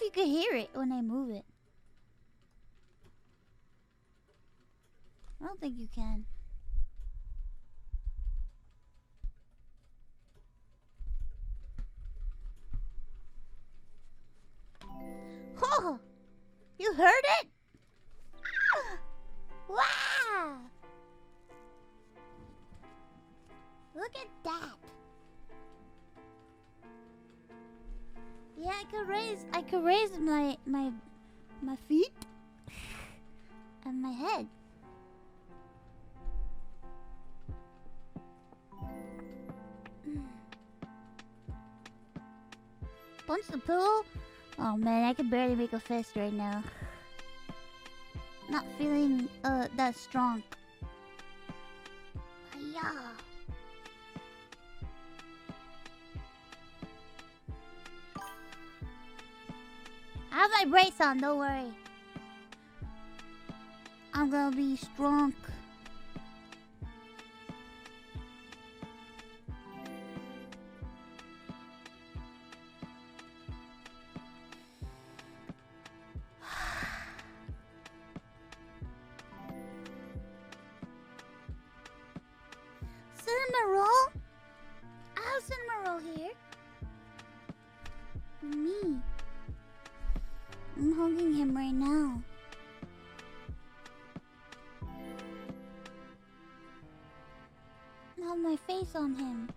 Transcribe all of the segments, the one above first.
you can hear it when I move it. I don't think you can. Oh! You heard it? Wow! Look at that. Yeah, I could raise my feet and my head. Punch the pillow? Oh man, I can barely make a fist right now. Not feeling that strong. Yeah. I have my brace on, don't worry. I'm gonna be strong. Cinnamon roll? I have cinnamon roll here. Me. I'm hugging him right now. I have my face on him.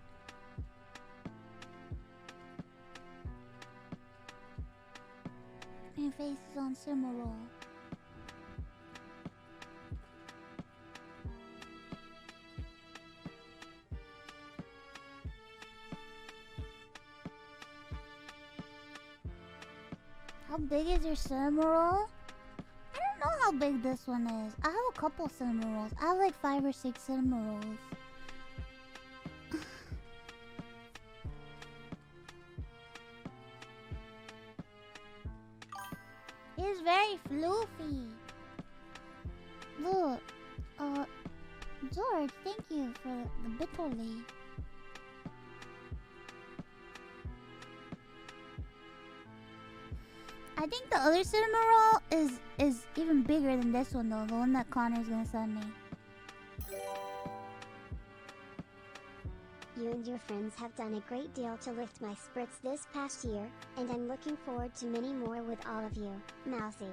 My face is on cinnamon roll. How big is your cinnamon roll? I don't know how big this one is. I have a couple cinnamon rolls. I have like 5 or 6 cinnamon rolls. It's very floofy. Look, George, thank you for the bitterly. I think the other cinnamon roll is even bigger than this one though, the one that Connor's gonna send me. You and your friends have done a great deal to lift my spirits this past year, and I'm looking forward to many more with all of you. Mousy,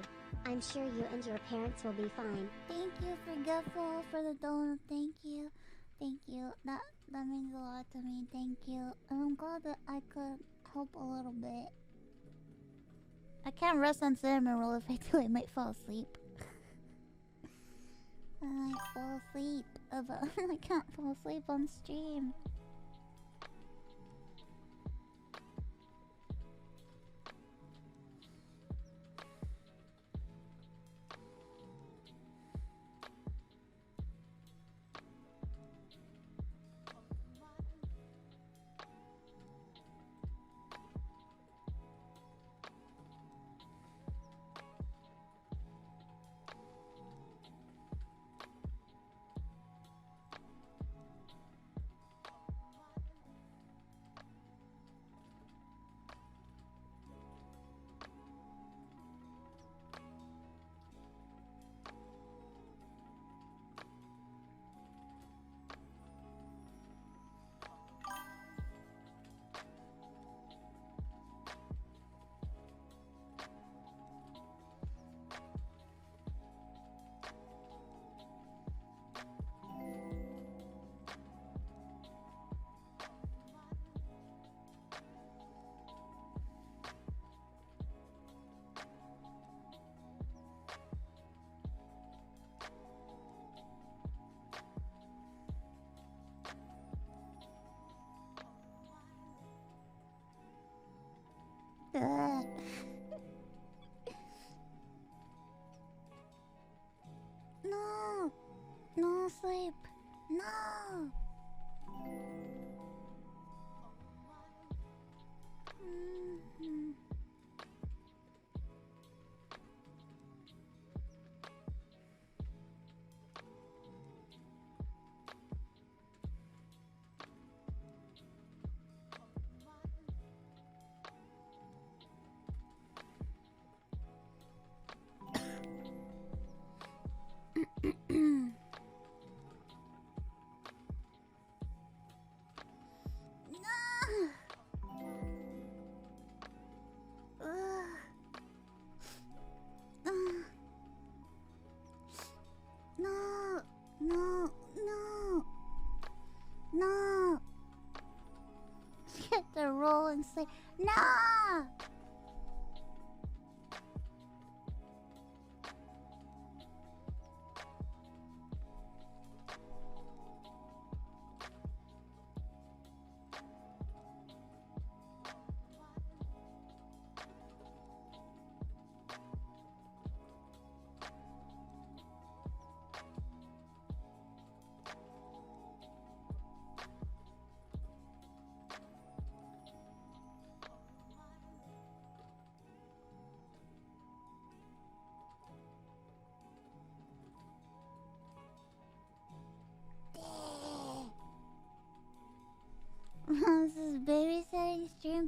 I'm sure you and your parents will be fine. Thank you, Forgetful, for the donut. Thank you. Thank you. That means a lot to me. Thank you. And I'm glad that I could help a little bit. I can't rest on cinnamon roll. If I do, I might fall asleep. I might fall asleep. I can't fall asleep on stream. No! No sleep! No!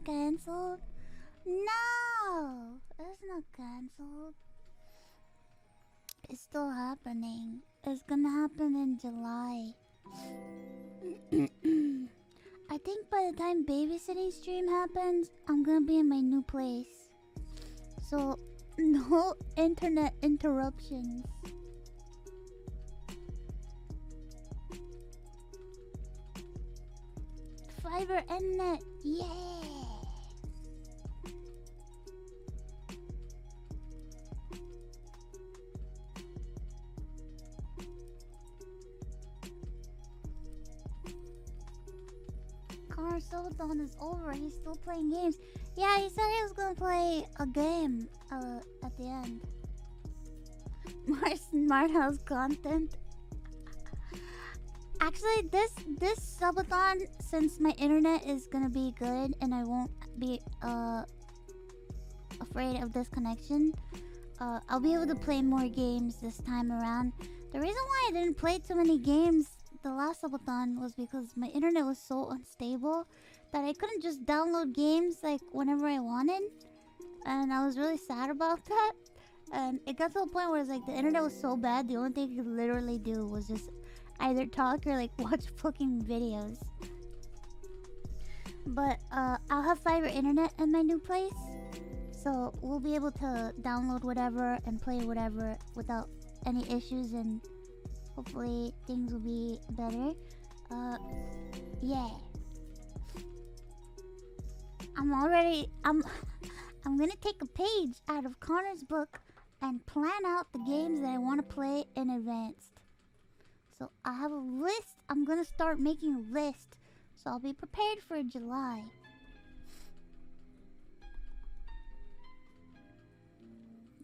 been cancelled? No! It's not cancelled. It's still happening. It's gonna happen in July. I think by the time babysitting stream happens, I'm gonna be in my new place. So, no internet interruptions. Fiber internet, yeah! Subathon is over. He's still playing games. Yeah, he said he was gonna play a game at the end. More smart house content. Actually, this subathon, since my internet is gonna be good and I won't be afraid of disconnection, I'll be able to play more games this time around. The reason why I didn't play too many games the last subathon was because my internet was so unstable that I couldn't just download games like whenever I wanted, and I was really sad about that. And it got to a point where it's like the internet was so bad, the only thing you could literally do was just either talk or like watch fucking videos. But I'll have fiber internet in my new place, so we'll be able to download whatever and play whatever without any issues, and hopefully things will be better. Yeah. I'm gonna take a page out of Connor's book and plan out the games that I want to play in advance. So I have a list. I'm gonna start making a list, so I'll be prepared for July.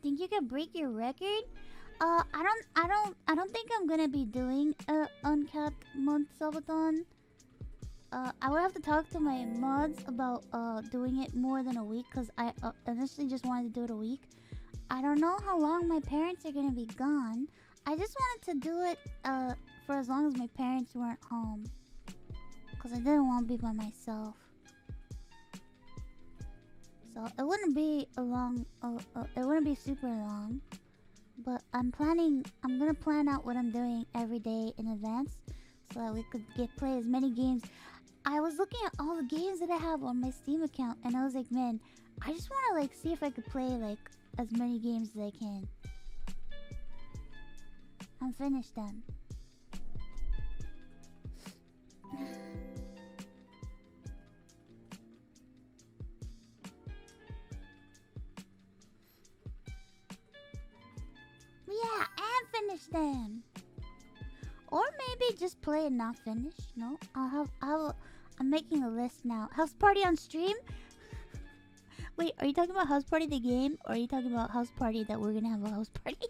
Think you can break your record? I don't think I'm gonna be doing a uncapped month subathon. I would have to talk to my mods about doing it more than a week, because I initially just wanted to do it a week. I don't know how long my parents are gonna be gone. I just wanted to do it for as long as my parents weren't home, because I didn't want to be by myself. So it wouldn't be a long, it wouldn't be super long. But I'm gonna plan out what I'm doing every day in advance, so that we could play as many games. I was looking at all the games that I have on my Steam account, and I was like, man, I just want to like see if I could play like as many games as I can. I'm finished then. Yeah, and finish them. Or maybe just play and not finish. No, I'm making a list now. House Party on stream? Wait, are you talking about House Party the game? Or are you talking about House Party that we're gonna have a house party?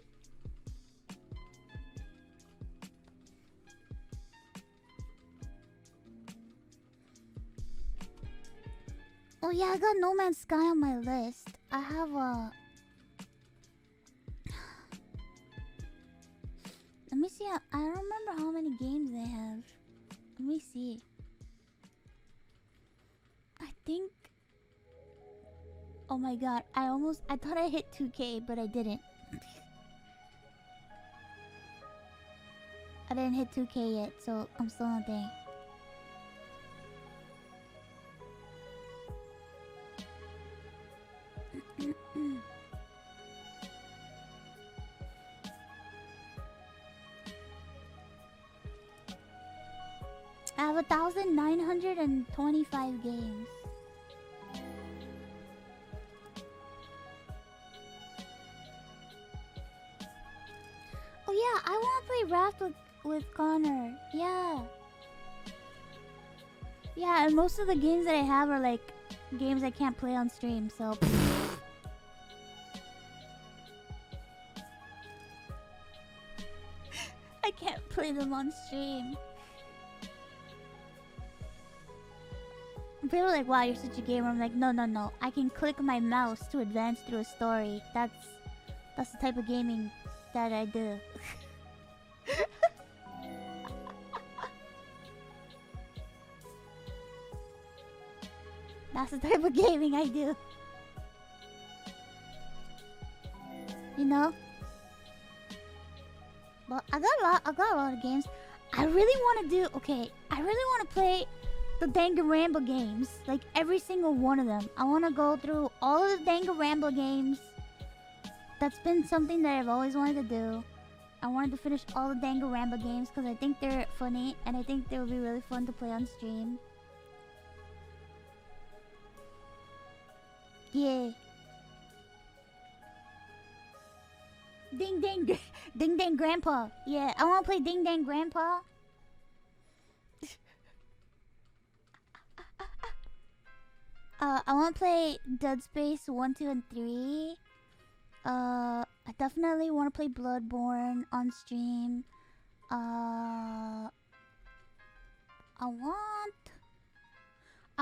Oh yeah, I got No Man's Sky on my list. I have a... Let me see. I don't remember how many games I have. Let me see. I think... Oh my god, I thought I hit 2K, but I didn't. I didn't hit 2K yet, so I'm still not there. I have 1,925 games. Oh yeah, I want to play Raft with Connor. Yeah. Yeah, and most of the games that I have are like games I can't play on stream, so... I can't play them on stream. People are like, wow, you're such a gamer. I'm like, no. I can click my mouse to advance through a story. That's the type of gaming that I do. That's the type of gaming I do. You know? But I got a lot of games. I really want to do, I really want to play the Danganronpa games. Like every single one of them. I want to go through all of the Danganronpa games. That's been something that I've always wanted to do. I wanted to finish all the Danganronpa games because I think they're funny and I think they would be really fun to play on stream. Yeah. Ding Dang Ding Dang Grandpa. Yeah, I want to play Ding Dang Grandpa. I want to play Dead Space 1, 2, and 3. I definitely want to play Bloodborne on stream. I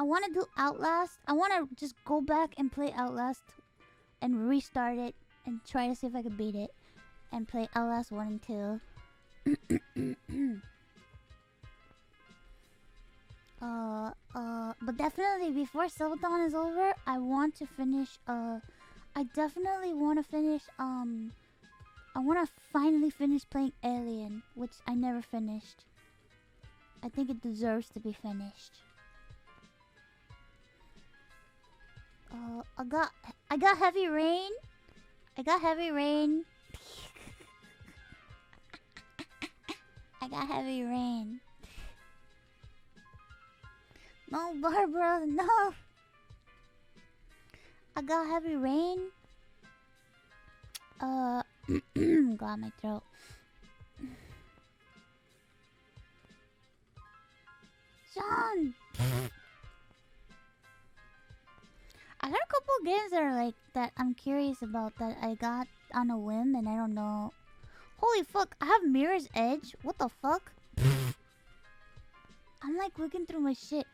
want to do Outlast. I want to just go back and play Outlast and restart it and try to see if I can beat it and play Outlast 1 and 2. But definitely before Subathon is over, I want to finish, I definitely want to finish, I want to finally finish playing Alien, which I never finished. I think it deserves to be finished. I got Heavy Rain. I got Heavy Rain. I got Heavy Rain. No, Barbara, no. I got Heavy Rain. Got my throat. Sean! I got a couple of games that are like that I'm curious about that I got on a whim and I don't know. Holy fuck, I have Mirror's Edge? What the fuck? I'm like looking through my shit.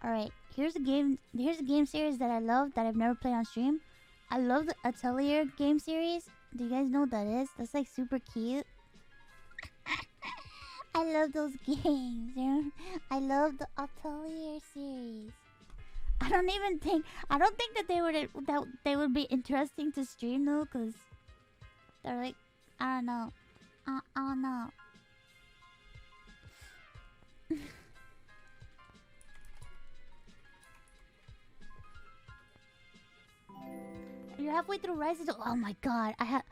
Alright, here's a game series that I love that I've never played on stream. I love the Atelier game series. Do you guys know what that is? That's like super cute. I love those games. I love the Atelier series. I don't think that they would be interesting to stream though, cause they're like, I don't know. I don't know. You're halfway through Rise 2. Oh my god, I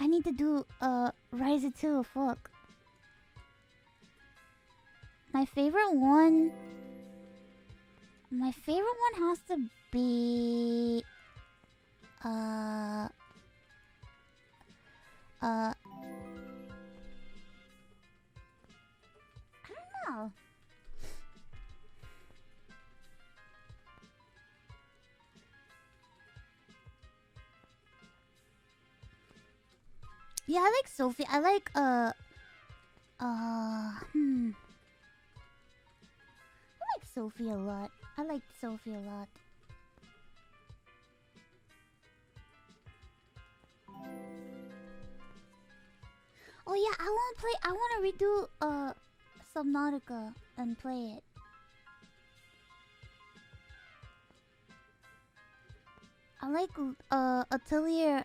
need to do Rise 2. Fuck. My favorite one has to be I don't know. Yeah, I like Sophie. I like I like Sophie a lot. I like Sophie a lot. Oh yeah, I want to redo Subnautica and play it. I like Atelier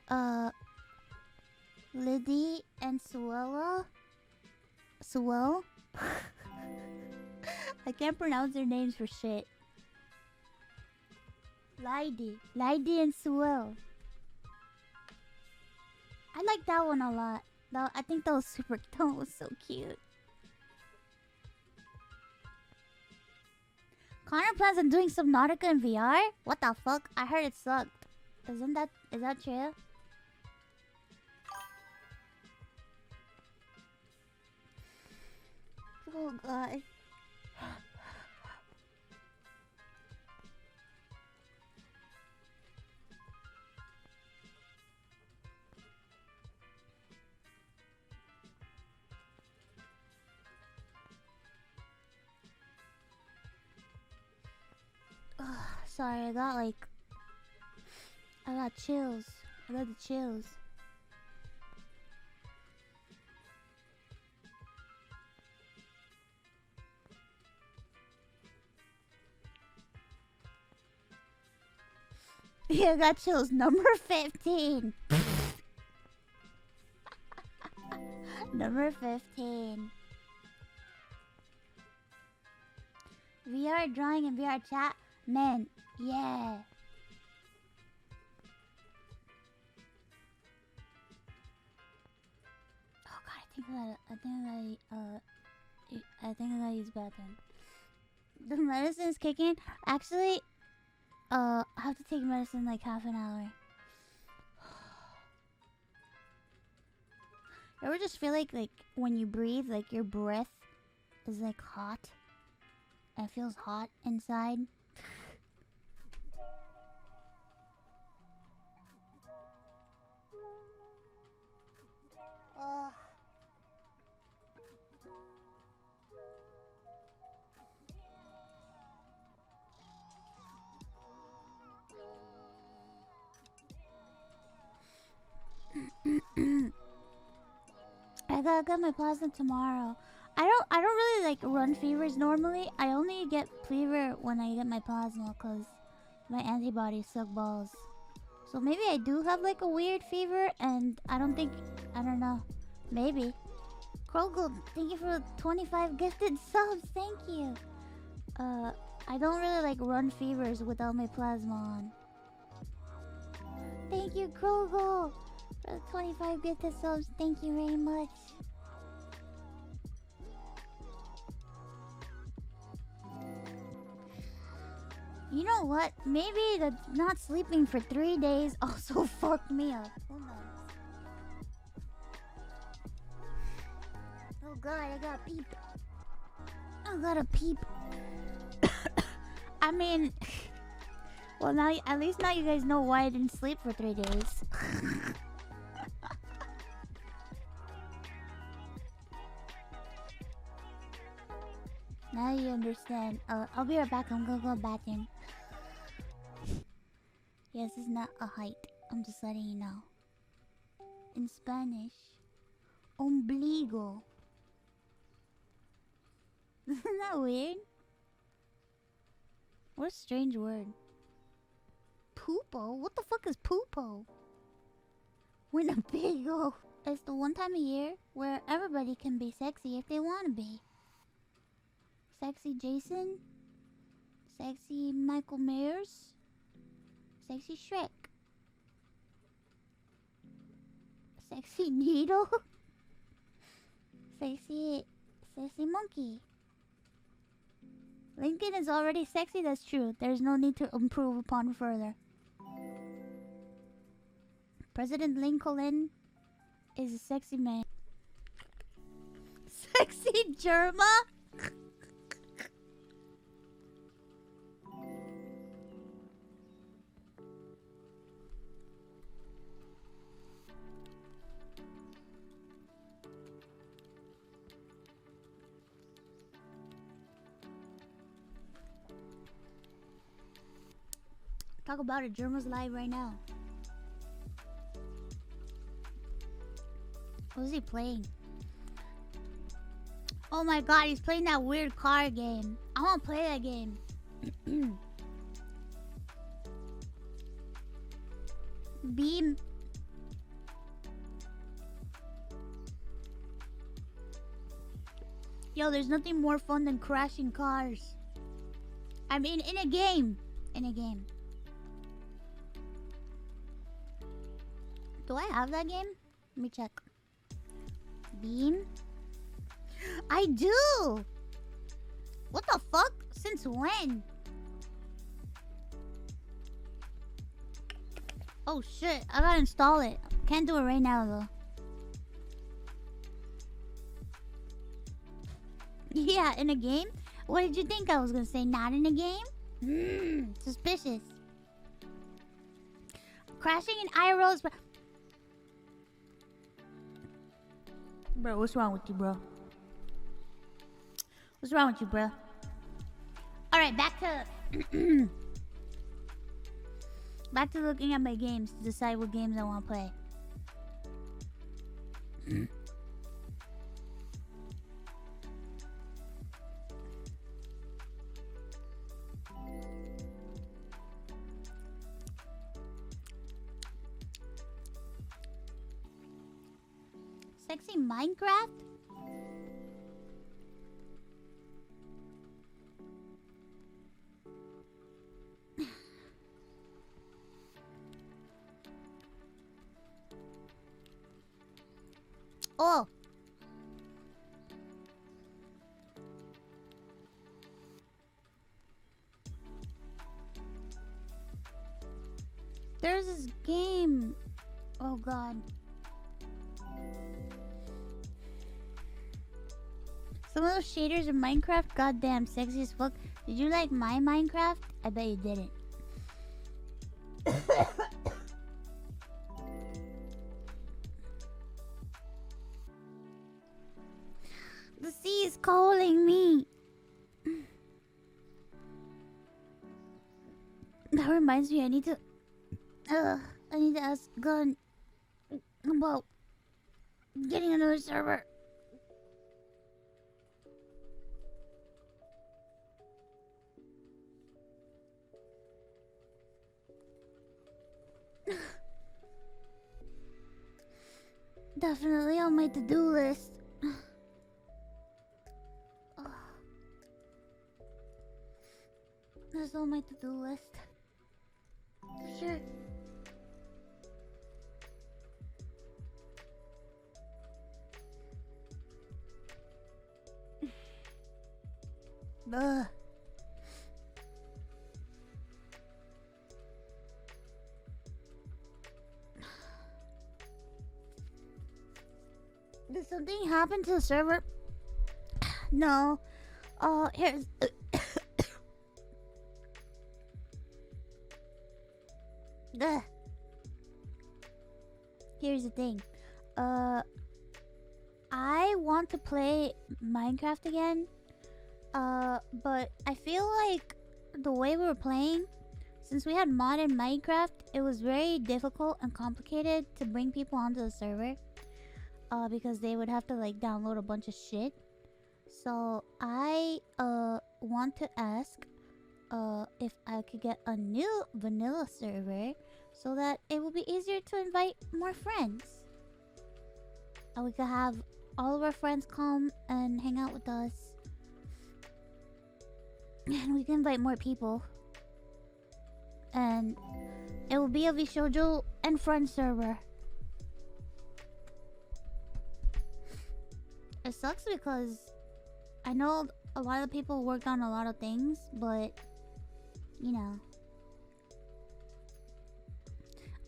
Liddy and Suella. Suel? I can't pronounce their names for shit. Lydie and Suel. I like that one a lot. I think that was so cute. Connor plans on doing Subnautica in VR? What the fuck? I heard it sucked. Is that true? Oh god. Sorry, I got chills. I got the chills. Yeah, got chills. Number 15. Number 15. VR drawing and VR chat. Man, yeah. Oh god, I think I gotta use the bathroom. The medicine is kicking. Actually, I have to take medicine like half an hour. You ever just feel like when you breathe, like your breath is like hot? And it feels hot inside? I gotta get my plasma tomorrow. I don't really like run fevers normally. I only get fever when I get my plasma because my antibodies suck balls. So maybe I do have like a weird fever and I don't know. Maybe. Krogel, thank you for 25 gifted subs. Thank you. I don't really like run fevers without my plasma on. Thank you, Krogel, for the 25 gifted subs. Thank you very much. You know what? Maybe the not sleeping for 3 days also fucked me up. Hold on. Oh god, I gotta peep. I gotta peep. I mean, well now, at least now you guys know why I didn't sleep for 3 days. Now you understand. I'll be right back. I'm gonna go to the bathroom. Yes, it's not a height. I'm just letting you know. In Spanish, ombligo. Isn't that weird? What a strange word. Poopo? What the fuck is poopo? Winnebago. It's the one time a year where everybody can be sexy if they want to be. Sexy Jason. Sexy Michael Myers. Sexy Shrek. Sexy Needle. Sexy Monkey. Lincoln is already sexy, that's true. There's no need to improve upon further. President Lincoln is a sexy man. Sexy Germa? Talk about it, Germa's live right now. What is he playing? Oh my god, he's playing that weird card game. I want to play that game. Beam. Yo, there's nothing more fun than crashing cars. I mean, in a game. In a game. Do I have that game? Let me check. Beam? I do! What the fuck? Since when? Oh shit, I gotta install it. Can't do it right now though. Yeah, in a game? What did you think I was gonna say? Not in a game? Suspicious. Crashing in IRL is... Bro, what's wrong with you, bro? What's wrong with you, bro? Alright, back to... back to looking at my games to decide what games I want to play. Sexy Minecraft? Oh! There's this game. Oh god. Some of those shaders in Minecraft, goddamn sexy as fuck. Did you like my Minecraft? I bet you didn't. The sea is calling me. That reminds me, I need to ask Gun about getting another server. Definitely on my to-do list. That's on my to-do list. For sure. Ugh. Did something happen to the server? No. Here's... Here's the thing. I want to play Minecraft again. But I feel like the way we were playing, since we had mod in Minecraft, it was very difficult and complicated to bring people onto the server. Because they would have to like download a bunch of shit. So I want to ask if I could get a new vanilla server so that it will be easier to invite more friends. And we could have all of our friends come and hang out with us. And we can invite more people. And it will be a Vshoujo and friend server. It sucks because I know a lot of people worked on a lot of things, but you know.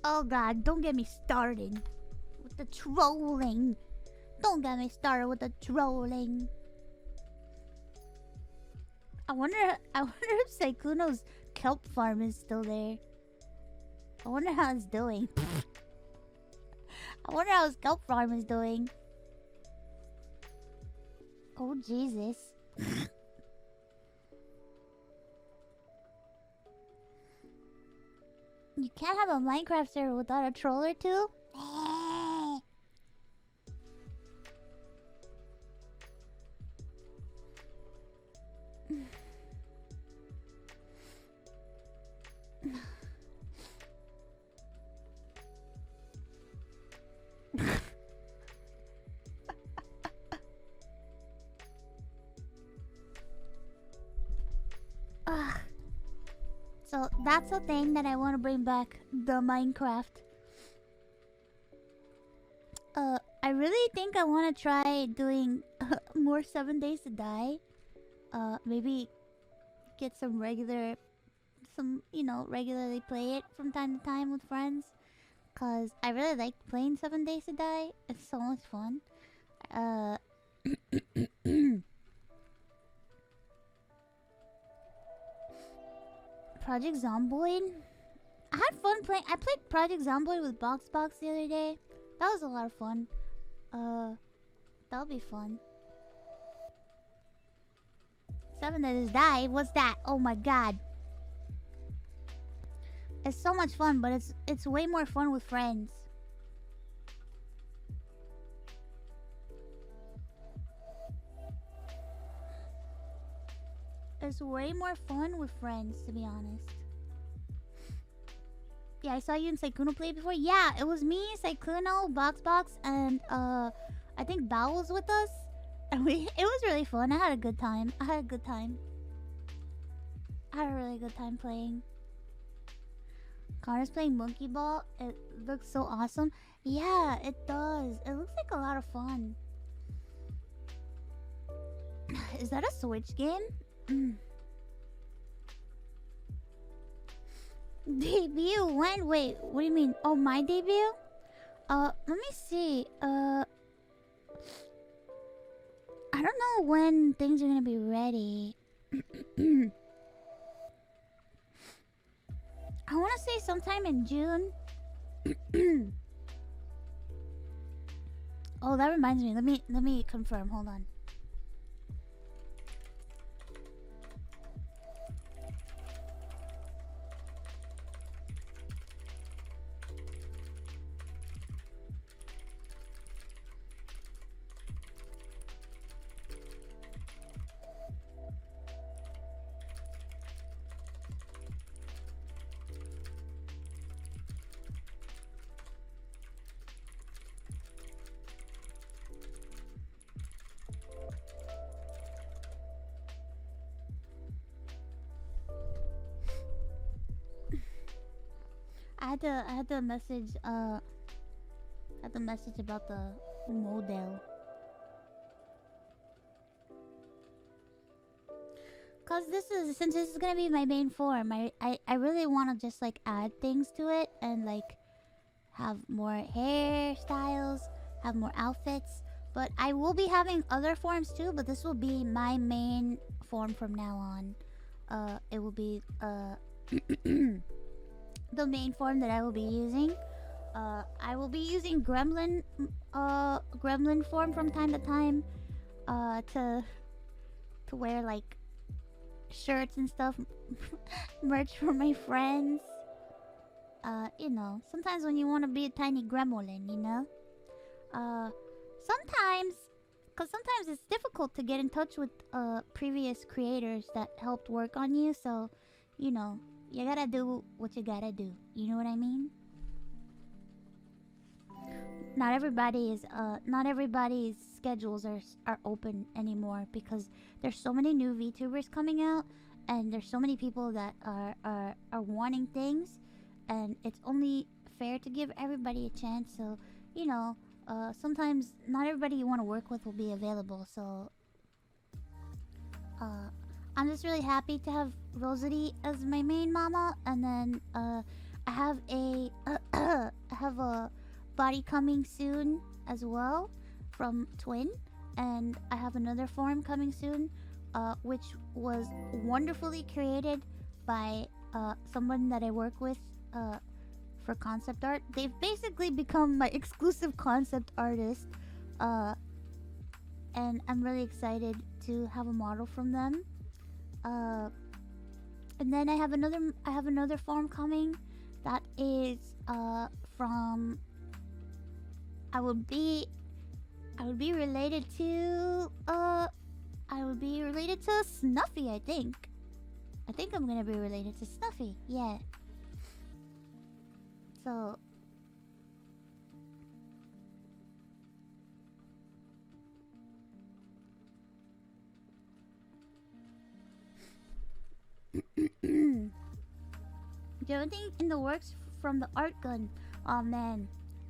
Oh god, don't get me started with the trolling. Don't get me started with the trolling. I wonder if Saikuno's kelp farm is still there. I wonder how it's doing. I wonder how his kelp farm is doing. Oh, Jesus. You can't have a Minecraft server without a troll or two? So that's a thing that I want to bring back, the Minecraft. I really think I want to try doing more 7 Days to Die. Maybe get regularly play it from time to time with friends. Cause I really like playing 7 Days to Die. It's so much fun. Project Zomboid? I had fun playing. I played Project Zomboid with Box the other day. That was a lot of fun. That'll be fun. 7 Days to Die? What's that? Oh my god. It's so much fun, but it's way more fun with friends. It's way more fun with friends, to be honest. Yeah, I saw you and Saikuno play before. Yeah, it was me, Saikuno, Box, and I think Bao was with us, and it was really fun. I had a good time. I had a really good time playing. Connor's playing Monkey Ball. It looks so awesome. Yeah, it does. It looks like a lot of fun. Is that a Switch game? Debut when? Wait, what do you mean? Oh, my debut? Let me see. I don't know when things are gonna be ready. I want to say sometime in June. Oh, that reminds me. Let me confirm. Hold on. I had to message about the model. Cause since this is gonna be my main form, I really wanna just like add things to it and like have more hairstyles, have more outfits. But I will be having other forms too, but this will be my main form from now on. It will be the main form that I will be using. I will be using gremlin form from time to time to wear like shirts and stuff, merch for my friends. You know, sometimes when you want to be a tiny gremlin, you know. Sometimes it's difficult to get in touch with previous creators that helped work on you, so you know, you gotta do what you gotta do. You know what I mean? Not everybody's schedules are open anymore because there's so many new VTubers coming out, and there's so many people that are wanting things, and it's only fair to give everybody a chance. So, you know, sometimes not everybody you want to work with will be available. So, I'm just really happy to have Rosity as my main mama, and then I have a I have a body coming soon as well from Twin, and I have another form coming soon, which was wonderfully created by someone that I work with for concept art. They've basically become my exclusive concept artist, and I'm really excited to have a model from them. And then I have another form coming that is from I would be related to Snuffy, I think. I think I'm gonna be related to Snuffy, yeah. So do you have anything in the works from the art gun? Oh man,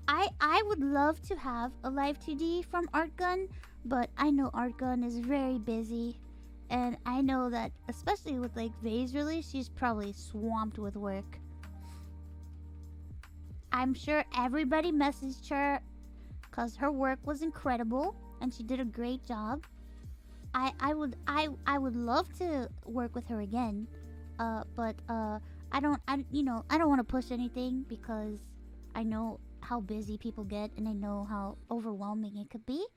I would love to have a live 2D from art gun, but I know art gun is very busy, and I know that especially with like Vay's release, she's probably swamped with work. I'm sure everybody messaged her because her work was incredible and she did a great job. I would love to work with her again, but I don't want to push anything because I know how busy people get and I know how overwhelming it could be.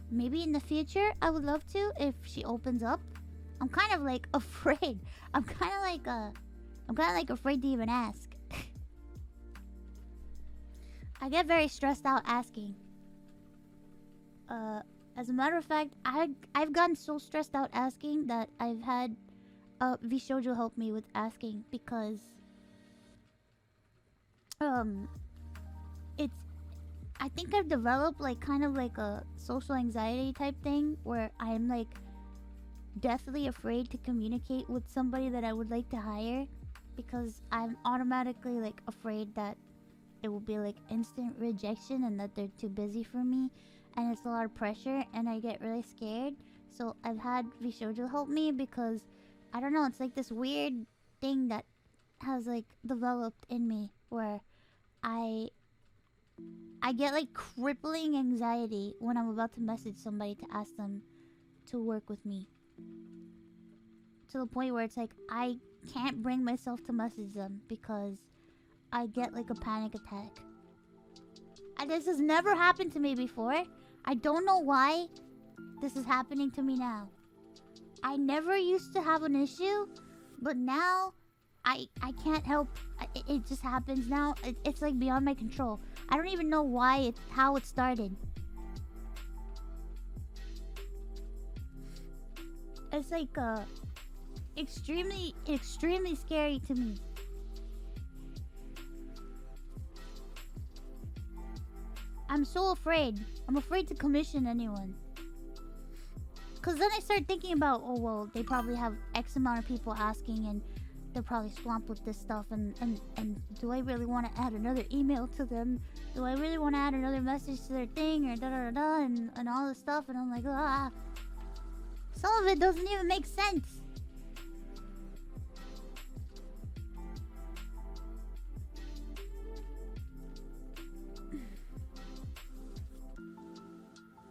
Maybe in the future I would love to if she opens up. I'm kind of like afraid. I'm kind of like afraid to even ask. I get very stressed out asking. As a matter of fact, I've gotten so stressed out asking that I've had VShojo help me with asking because I think I've developed like kind of like a social anxiety type thing where I'm like deathly afraid to communicate with somebody that I would like to hire because I'm automatically like afraid that it will be like instant rejection and that they're too busy for me, and it's a lot of pressure and I get really scared. So I've had Vishojo help me because I don't know, it's like this weird thing that has like developed in me where I get like crippling anxiety when I'm about to message somebody to ask them to work with me. To the point where it's like I can't bring myself to message them because I get like a panic attack. And this has never happened to me before. I don't know why this is happening to me now. I never used to have an issue, but now I can't help. It just happens now. It's like beyond my control. I don't even know why how it started. It's like extremely scary to me. I'm so afraid. I'm afraid to commission anyone. Cause then I start thinking about, oh well, they probably have X amount of people asking and they're probably swamped with this stuff, and do I really want to add another email to them? Do I really want to add another message to their thing, or da da da da, and all this stuff? And I'm like, ah, some of it doesn't even make sense.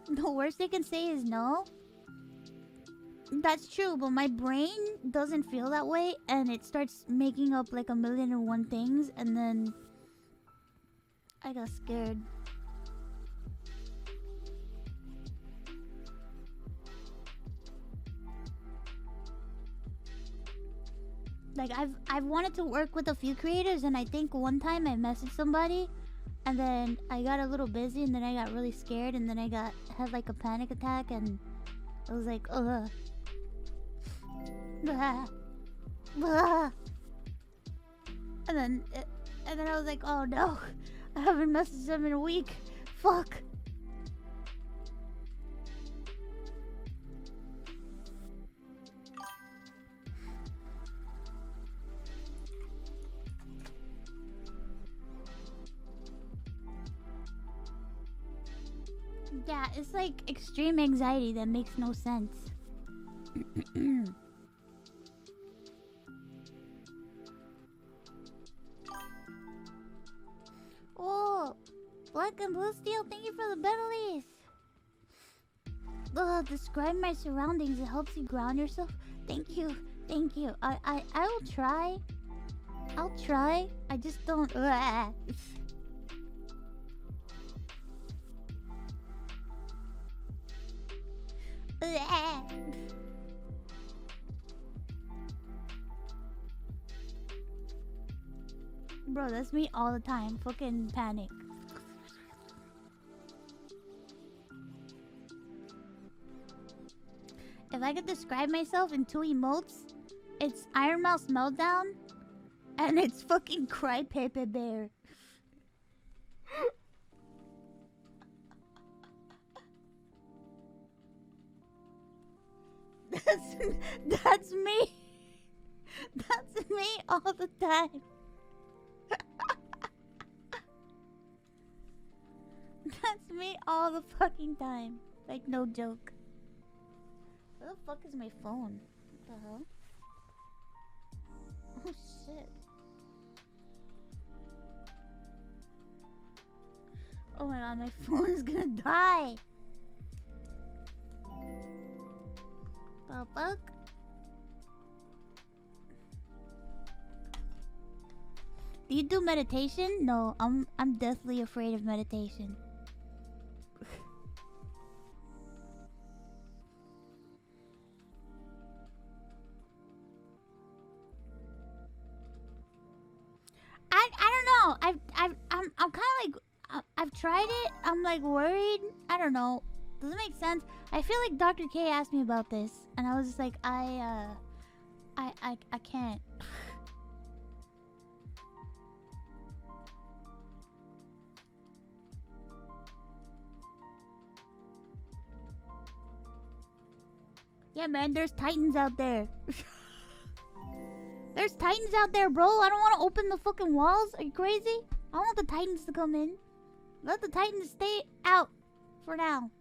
The worst they can say is no. That's true, but my brain doesn't feel that way, and it starts making up like 1,000,001 things, and then I got scared. Like I've wanted to work with a few creators, and I think one time I messaged somebody, and then I got a little busy, and then I got really scared, and then I had like a panic attack, and I was like, ugh. Blah. Blah. And then I was like, oh no, I haven't messaged them in a week. Fuck. Yeah, it's like extreme anxiety that makes no sense. Oh, Black and Blue Steel, thank you for the bellies. Describe my surroundings. It helps you ground yourself. Thank you, thank you. I will try. I'll try. I just don't. Bro, that's me all the time. Fucking panic. If I could describe myself in 2 emotes, it's Ironmouse Meltdown, and it's fucking Cry Pepe Bear. That's me. That's me all the time. That's me all the fucking time. Like, no joke. Where the fuck is my phone? What the hell? Oh shit. Oh my god, my phone is gonna die. The fuck? Do you do meditation? No, I'm deathly afraid of meditation. I don't know. I'm kind of like I've tried it. I'm like worried. I don't know. Does it make sense? I feel like Dr. K asked me about this, and I was just like, I can't. Yeah, man, there's titans out there. There's titans out there, bro. I don't want to open the fucking walls. Are you crazy? I want the titans to come in. Let the titans stay out for now.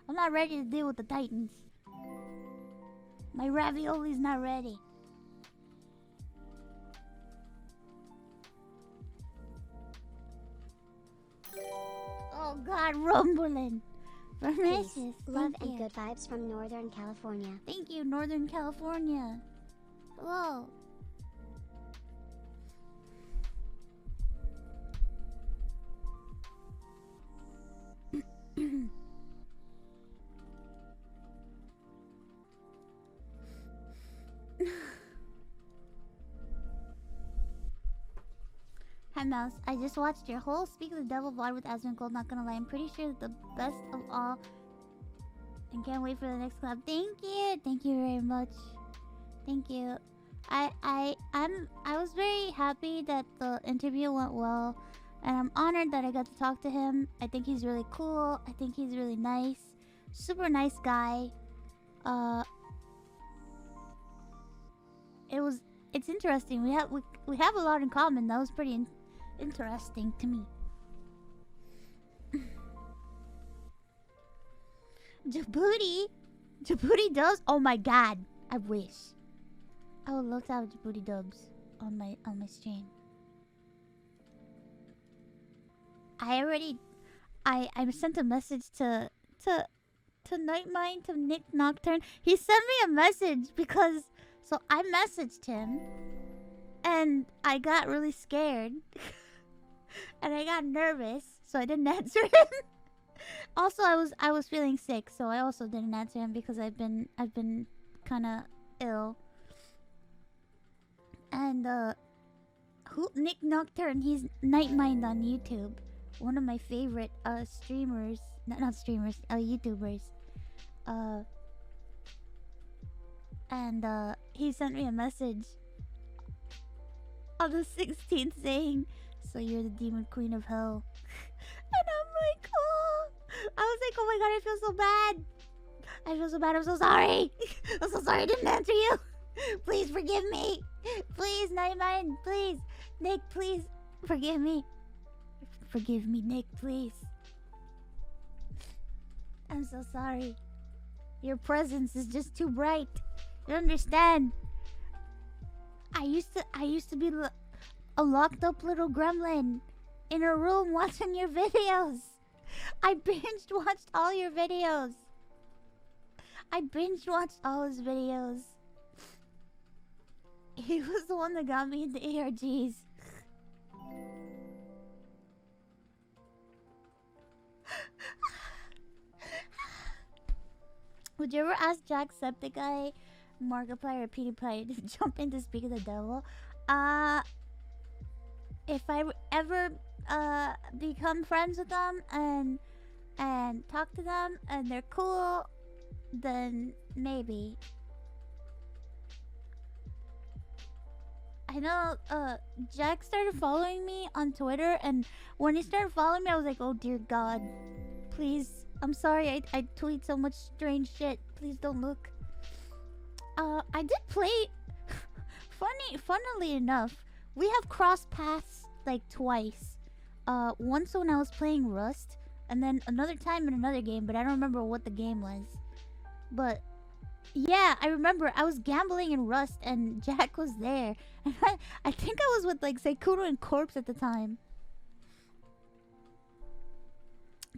I'm not ready to deal with the titans. My ravioli's not ready. Oh god, rumbling. Peace, love and good vibes from Northern California. Thank you, Northern California. Hello. Hi Mouse, I just watched your whole Speak of the Devil VOD with Asmund Gold. Not gonna lie, I'm pretty sure that the best of all, and can't wait for the next collab. Thank you very much. Thank you. I was very happy that the interview went well, and I'm honored that I got to talk to him. I think he's really cool. I think he's really nice, super nice guy. It's interesting. We have a lot in common. That was pretty interesting to me. Djibouti does. Oh my god, I wish. I would love to have Djibouti dubs on my stream. I sent a message to Nightmind, to Nick Nocturne. He sent me a message because so I messaged him and I got really scared and I got nervous, so I didn't answer him. Also, I was feeling sick, so I also didn't answer him because I've been kind of ill. And Nick Nocturne, he's Nightmind on YouTube, one of my favorite streamers, not streamers, YouTubers. And he sent me a message on the 16th saying, "So you're the demon queen of hell." And I'm like, oh, I was like, oh my god, I feel so bad. I feel so bad. I'm so sorry. I'm so sorry I didn't answer you. Please forgive me. Please, Nightmind. Please. Nick, please. Forgive me. Forgive me, Nick, please. I'm so sorry. Your presence is just too bright. You understand? I used to be a locked up little gremlin in a room watching your videos. I binge watched all your videos. I binge watched all his videos. He was the one that got me into ARGs. Would you ever ask Jacksepticeye, Markiplier, or PewDiePie to jump in to Speak of the Devil? If I ever become friends with them and talk to them and they're cool, then maybe. I know Jack started following me on Twitter, and when he started following me, I was like, oh dear God, please, I'm sorry, I tweet so much strange shit, please don't look. I did play funnily enough, we have crossed paths like twice. Once when I was playing Rust, and then another time in another game, but I don't remember what the game was. But yeah, I remember I was gambling in Rust and Jack was there. And I think I was with like Seikuro and Corpse at the time.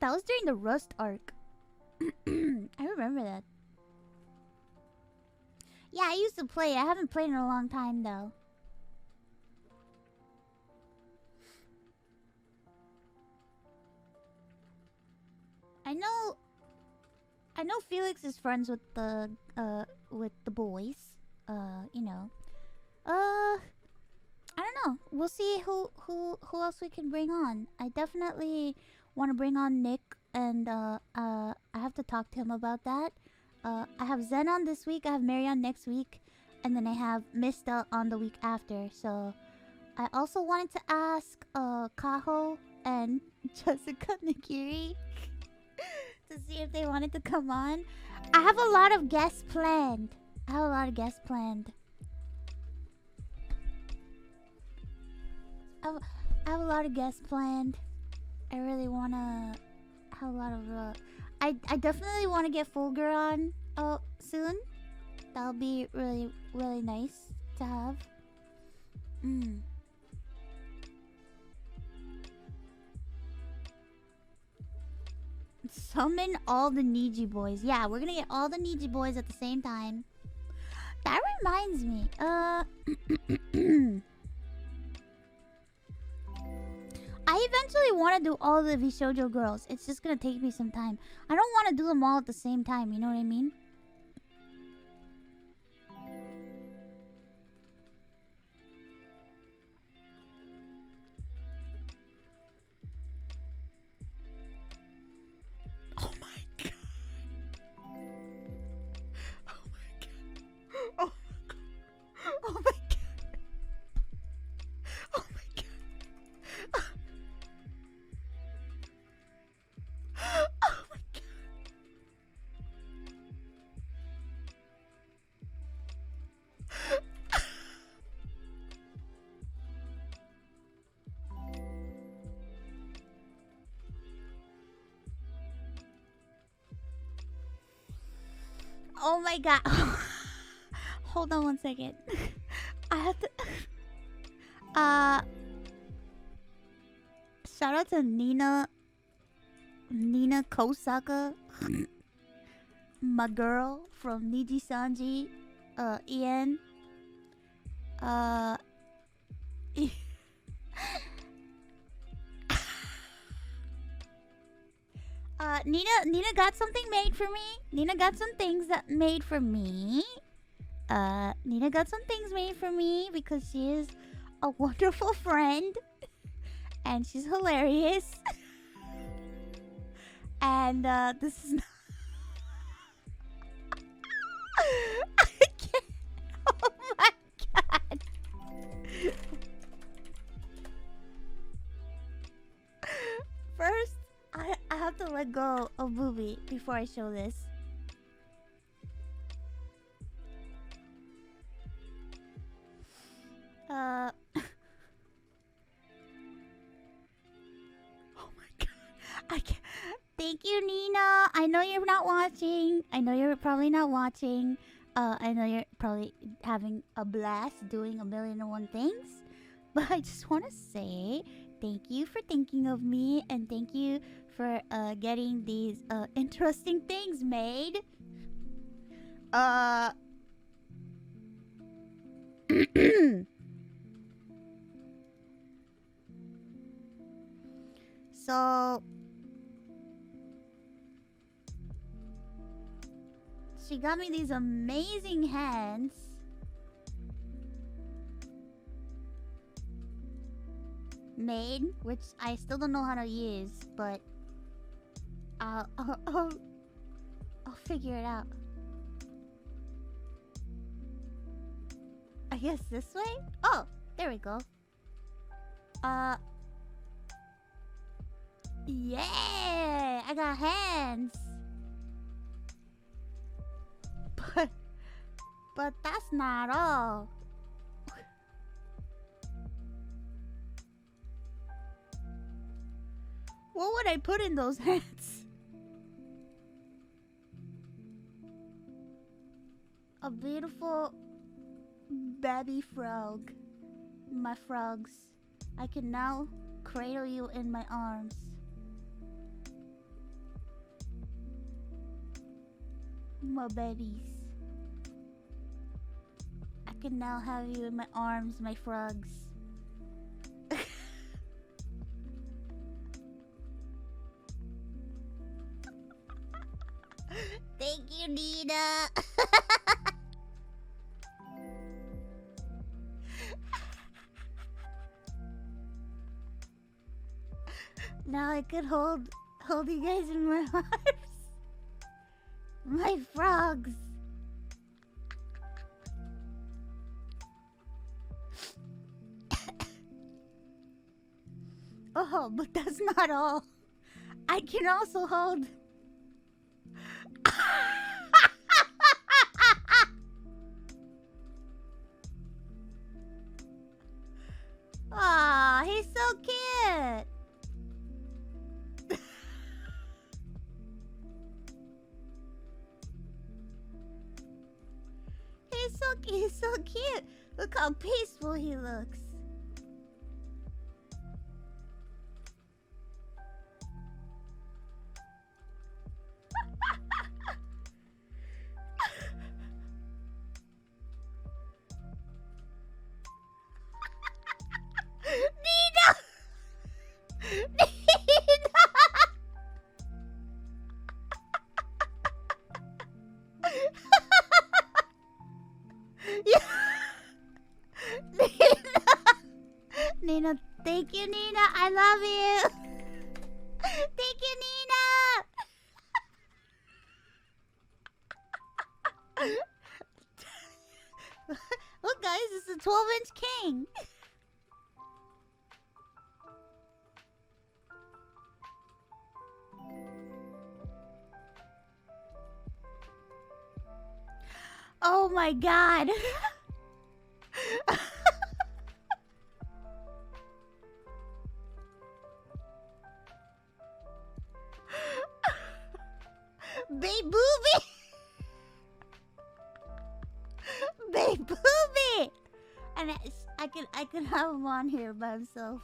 That was during the Rust arc. I remember that. Yeah, I used to play. I haven't played in a long time though. I know Felix is friends with the boys. You know. I don't know. We'll see who else we can bring on. I definitely want to bring on Nick, and I have to talk to him about that. I have Zen on this week, I have Mary on next week, and then I have Mista on the week after. So I also wanted to ask Kaho and Jessica Nagiri to see if they wanted to come on. I have a lot of guests planned. I have a lot of guests planned. I have a lot of guests planned. I really wanna have a lot of I definitely want to get Fulgur on soon. That'll be really nice to have. Summon all the Niji boys. Yeah, we're gonna get all the Niji boys at the same time. That reminds me. I eventually want to do all the Vishoujo girls. It's just gonna take me some time. I don't want to do them all at the same time. You know what I mean? Oh my god. Oh my god. Oh my god. Oh my god. Oh my god. Oh my god. Oh my god. Hold on one second. I have to shout out to Nina Kosaka. My girl from Niji Sanji. Ian. Nina got something made for me. Nina got some things that made for me. Nina got some things made for me because she is a wonderful friend. And she's hilarious. And this is not I can't. Oh my god. First, I have to let go of Booby before I show this. Oh my god. I can't. Thank you, Nina. I know you're not watching. I know you're probably not watching. I know you're probably having a blast doing 1,000,001 things. But I just want to say thank you for thinking of me. And thank you for getting these interesting things made. So she got me these amazing hands. Made, which I still don't know how to use, but I'll figure it out. I guess this way? Oh, there we go. Yeah, I got hands. But that's not all. What would I put in those hands? A beautiful baby frog. My frogs. I can now cradle you in my arms. My babies. I can now have you in my arms, my frogs. Thank you, Nina. Now I could hold you guys in my arms. My frogs. Oh, but that's not all. I can also hold He's so cute. Look how peaceful he looks. Nina! Nina! Yeah. Nina, thank you, Nina. I love you. Thank you, Nina. Look, guys, it's a 12-inch king. Oh my god. Babe booby. Babe booby. And I can have him on here by himself.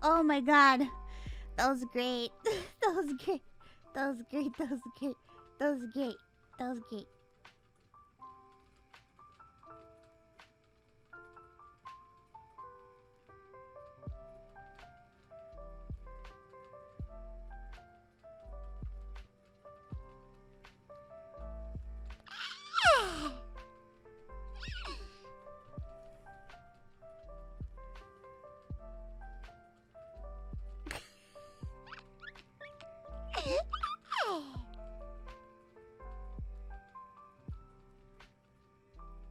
Oh my god. That was great. That was great. That was great. That was great. That was great. That was great.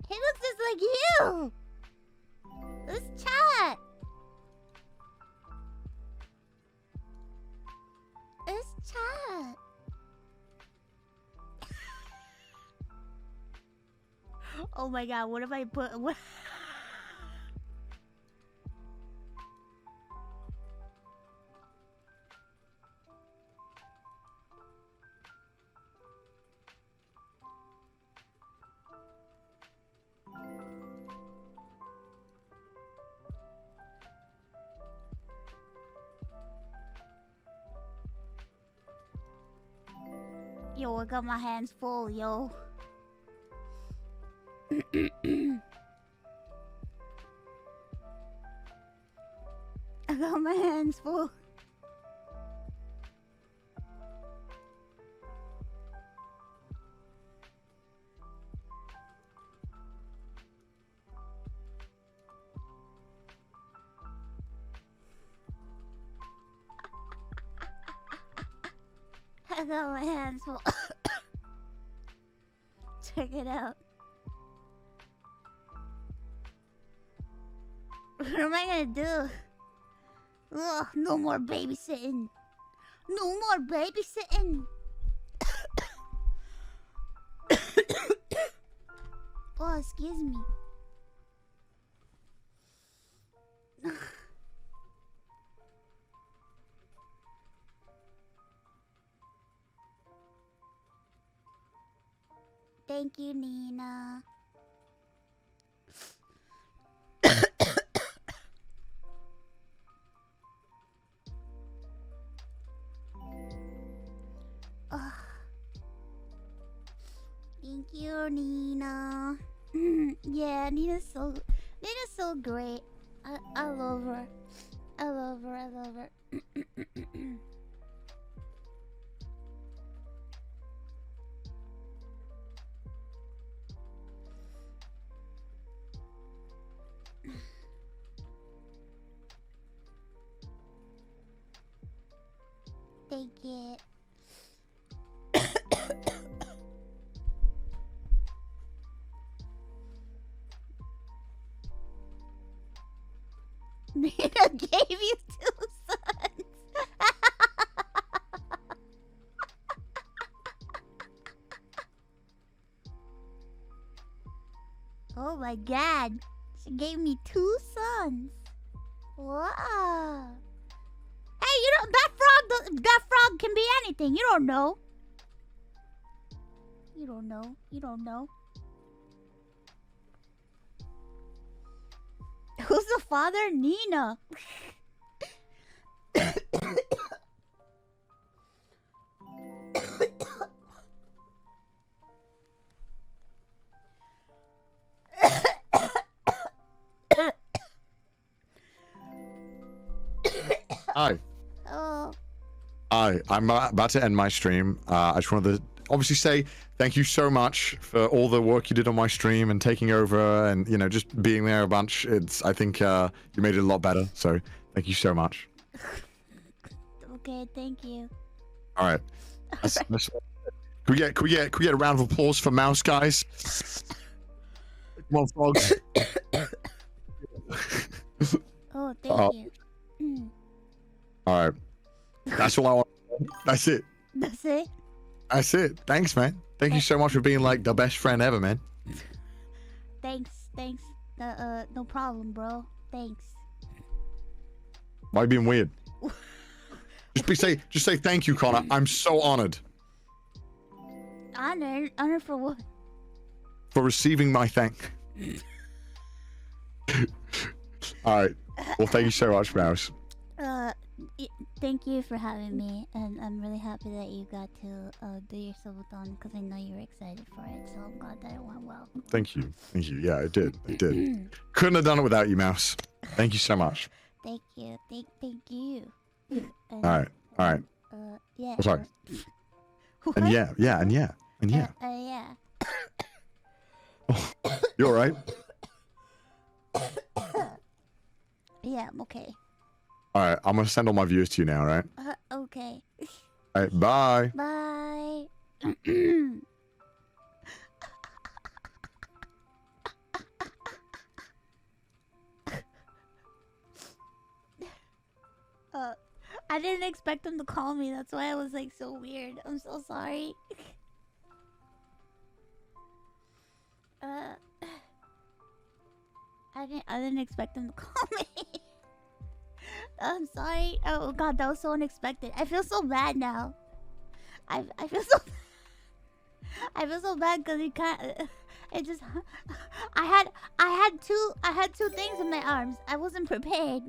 He looks just like you. Let's chat. Let's chat. Oh my god, what if I put what? Yo, I got my hands full, yo. I got my hands full. I got my hands full. Check it out. What am I gonna do? Ugh, no more babysitting. No more babysitting. Oh, excuse me. Thank you, Nina. Thank you, Nina. Yeah, Nina's so great. I love her. I love her. I love her. Take it. Nina gave you 2 sons. gave me 2 sons. Wow. Hey, you don't. That frog can be anything. You don't know. You don't know. You don't know. Who's the father? Nina. Hi. Oh. Hi. I'm about to end my stream. I just wanted to obviously say thank you so much for all the work you did on my stream and taking over and, you know, just being there a bunch. I think you made it a lot better. So thank you so much. Okay, thank you. All right. Can we get a round of applause for Mouse, guys? Come on, frogs. Oh, thank you. All right. That's all I want. That's it. That's it? That's it. Thanks, man. Thank you so much for being like the best friend ever, man. Thanks. No problem, bro. Thanks. Why are you being weird? Just say thank you, Connor. I'm so honored. Honored for what? For receiving my thank. All right. Well, thank you so much, Mouse. Thank you for having me, and I'm really happy that you got to do your subathon because I know you were excited for it. So I'm glad that it went well. Thank you. Yeah, it did. Couldn't have done it without you, Mouse. Thank you so much. Thank you. Thank you. All right. Yeah. Oh, sorry. What? And yeah. Yeah. Oh, you all right? Yeah, I'm okay. All right. I'm gonna send all my viewers to you now. All right. Okay. All right. Bye. Bye. I didn't expect him to call me. That's why I was like so weird. I'm so sorry. I didn't expect him to call me. I'm sorry. Oh god, that was so unexpected. I feel so bad now. I feel so bad because he can't. It just. I had two things in my arms. I wasn't prepared.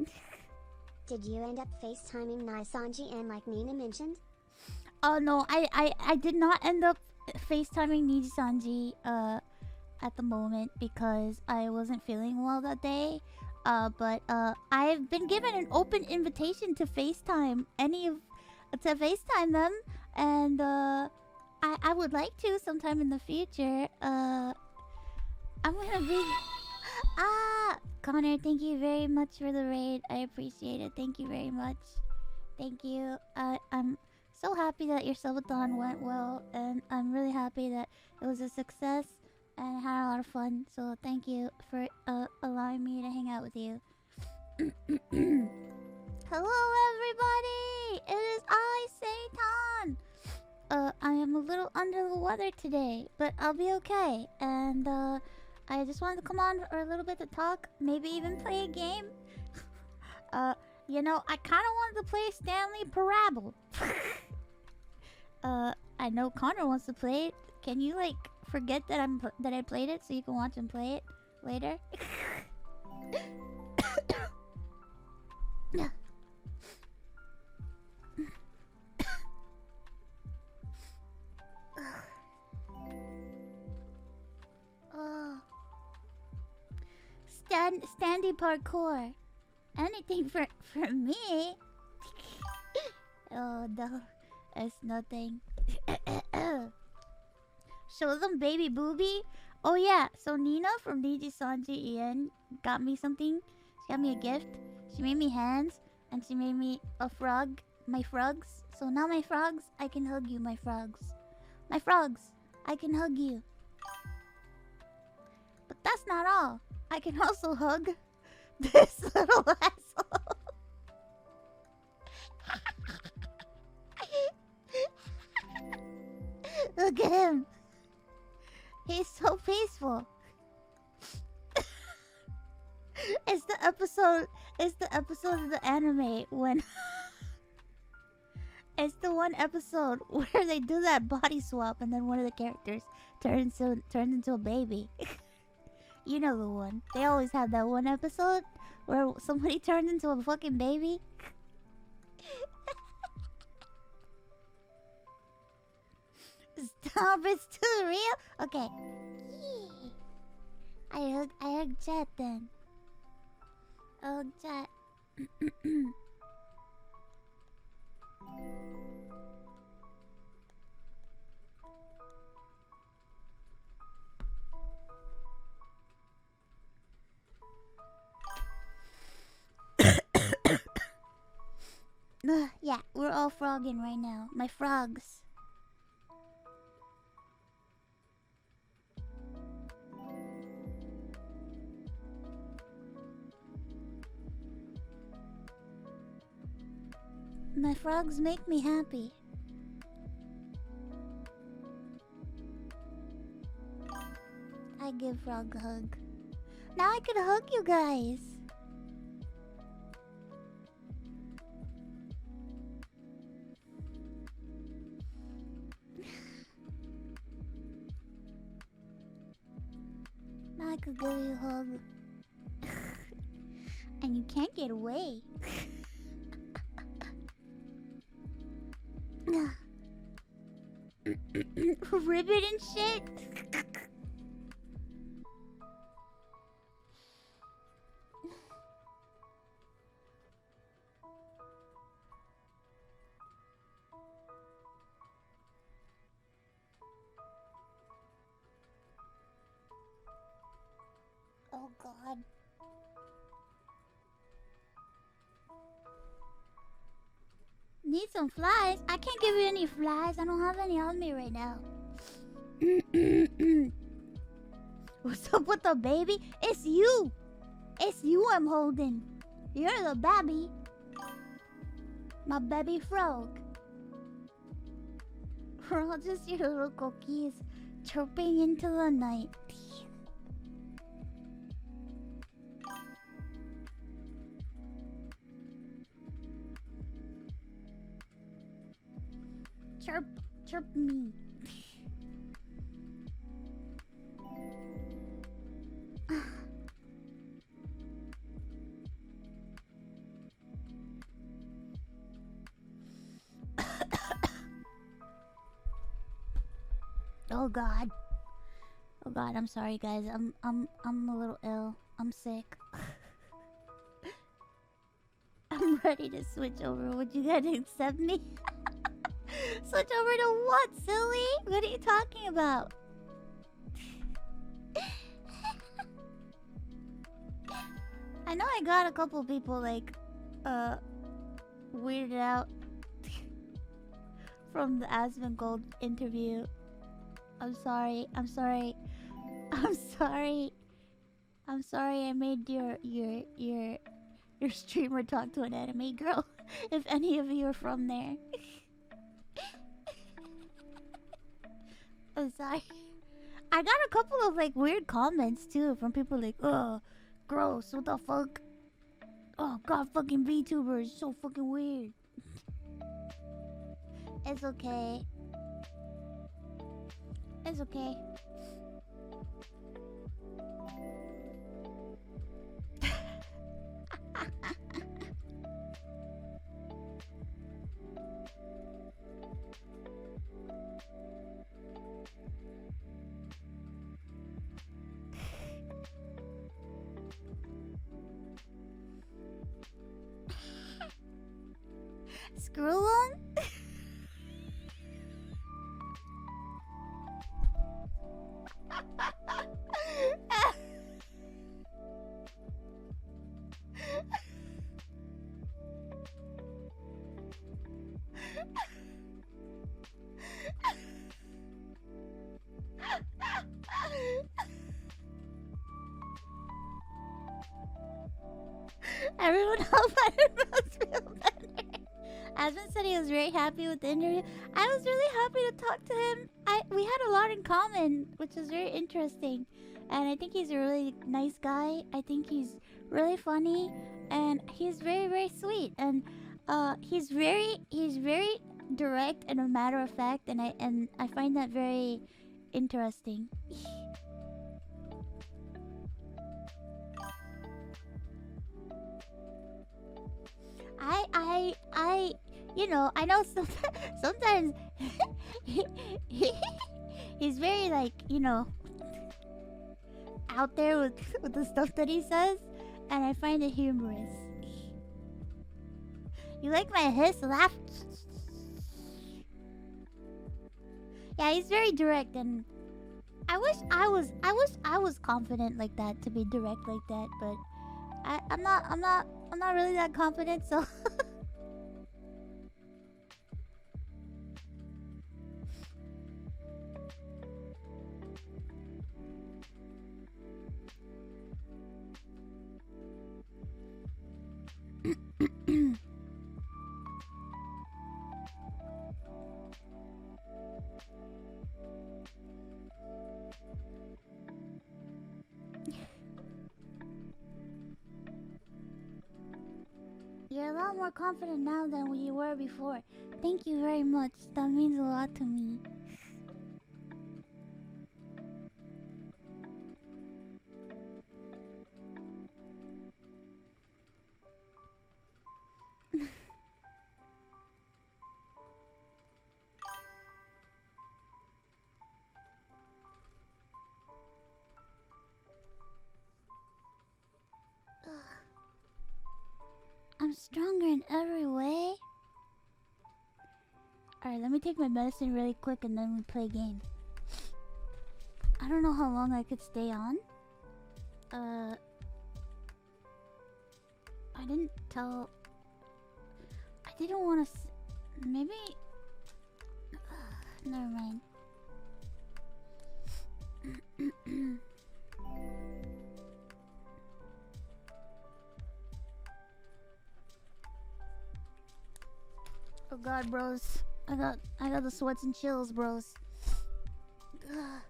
Did you end up FaceTiming Naisanji and like Nina mentioned? Oh no, I did not end up FaceTiming Nijisanji at the moment because I wasn't feeling well that day. But I've been given an open invitation to FaceTime FaceTime them, and I would like to sometime in the future. I'm gonna be Connor, thank you very much for the raid. I appreciate it. Thank you very much. Thank you. I'm so happy that your subathon went well, and I'm really happy that it was a success and I had a lot of fun. So thank you for allowing me to hang out with you. Hello, everybody! It is I, Satan. I am a little under the weather today, but I'll be okay. And I just wanted to come on for a little bit to talk, maybe even play a game. You know, I kind of wanted to play Stanley Parable. I know Connor wants to play it. Can you like forget that I played it so you can watch him play it later? Standy parkour. Anything for me? Oh no, it's nothing. Show them baby booby. Oh yeah, so Nina from DJ Sanji Ian got me something. She got me a gift. She made me hands and she made me a frog. My frogs. So now my frogs, I can hug you, my frogs. My frogs, I can hug you. But that's not all. I can also hug this little asshole. Look at him. He's so peaceful. It's the episode of the anime when it's the one episode where they do that body swap and then one of the characters turns into a baby. You know the one. They always have that one episode where somebody turns into a fucking baby. Stop, it's too real. Okay. I heard chat then. Oh, chat. Yeah, we're all frogging right now. My frogs. My frogs make me happy. I give frog a hug. Now I can hug you guys. Now I could give you a hug. And you can't get away. Ribbit and shit. Oh God. Need some flies? I can't give you any flies. I don't have any on me right now. What's up with the baby? It's you. It's you I'm holding. You're the baby. My baby frog. We're all just your little cookies chirping into the night. Chirp, chirp me. Oh God. Oh God, I'm sorry guys. I'm a little ill. I'm sick. I'm ready to switch over. Would you guys accept me? Switch over to what, silly? What are you talking about? I know I got a couple people like weirded out from the Asmongold interview. I'm sorry. I'm sorry. I'm sorry. I'm sorry I made your streamer talk to an anime girl. If any of you are from there. I'm sorry. I got a couple of like weird comments too from people like, "Oh, gross, what the fuck? Oh God, fucking VTubers, so fucking weird." It's okay. It's okay. Screw 'em? Everyone help Ironmouse feel better. Aspen said he was very happy with the interview. I was really happy to talk to him. We had a lot in common, which was very interesting. And I think he's a really nice guy. I think he's really funny. and he's very, very sweet, and he's very direct and a matter of fact, and I find that very interesting. You know, I know sometimes he's very, like, you know, out there with the stuff that he says, and I find it humorous. You like my hiss laugh? Yeah, he's very direct, and I wish I was confident like that, to be direct like that, but I'm not really that confident, so you're a lot more confident now than you were before. Thank you very much. That means a lot to me. I'm stronger in every way. Alright, let me take my medicine really quick and then we play a game. I don't know how long I could stay on. I didn't tell... I didn't want to... Maybe... Never mind. Oh god, bros. I got the sweats and chills, bros. Ugh.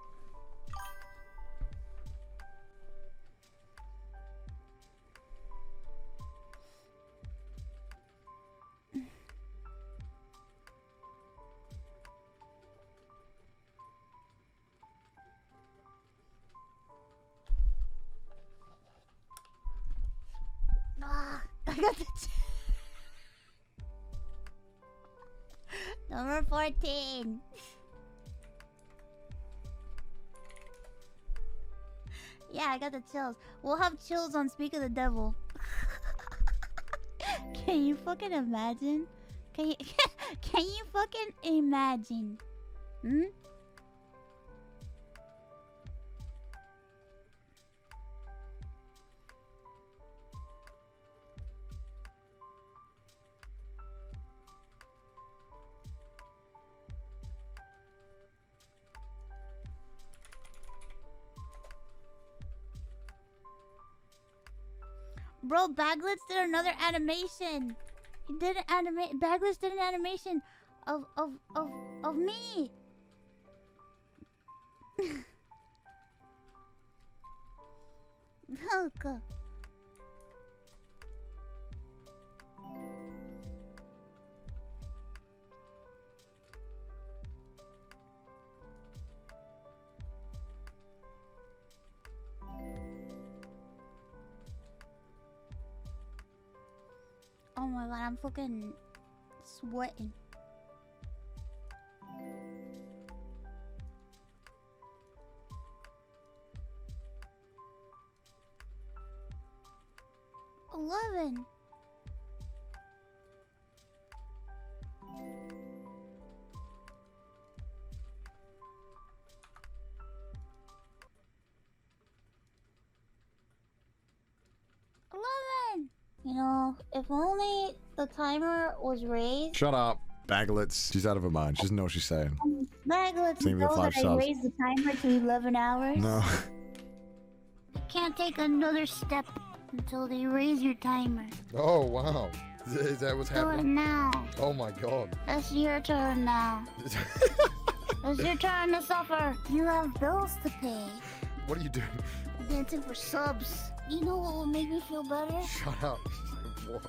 I got the number 14. Yeah, I got the chills. We'll have chills on Speak of the Devil. Can you fucking imagine? Can you can you fucking imagine? Hmm? Bro, Baglitz did another animation. He did an animation. Baglitz did an animation of me. Look. Oh my god, I'm fucking sweating. $11. You know, if only the timer was raised. Shut up, Baglitz. She's out of her mind. She doesn't know what she's saying. Baglitz, Same know with that 5 I subs. raised the timer to 11 hours? No. You can't take another step until they raise your timer. Oh, wow. Is that what's Do it happening? now. Oh my god. It's your turn now. It's your turn to suffer. You have bills to pay. What are you doing? Dancing for subs. You know what will make me feel better? Shut up. What?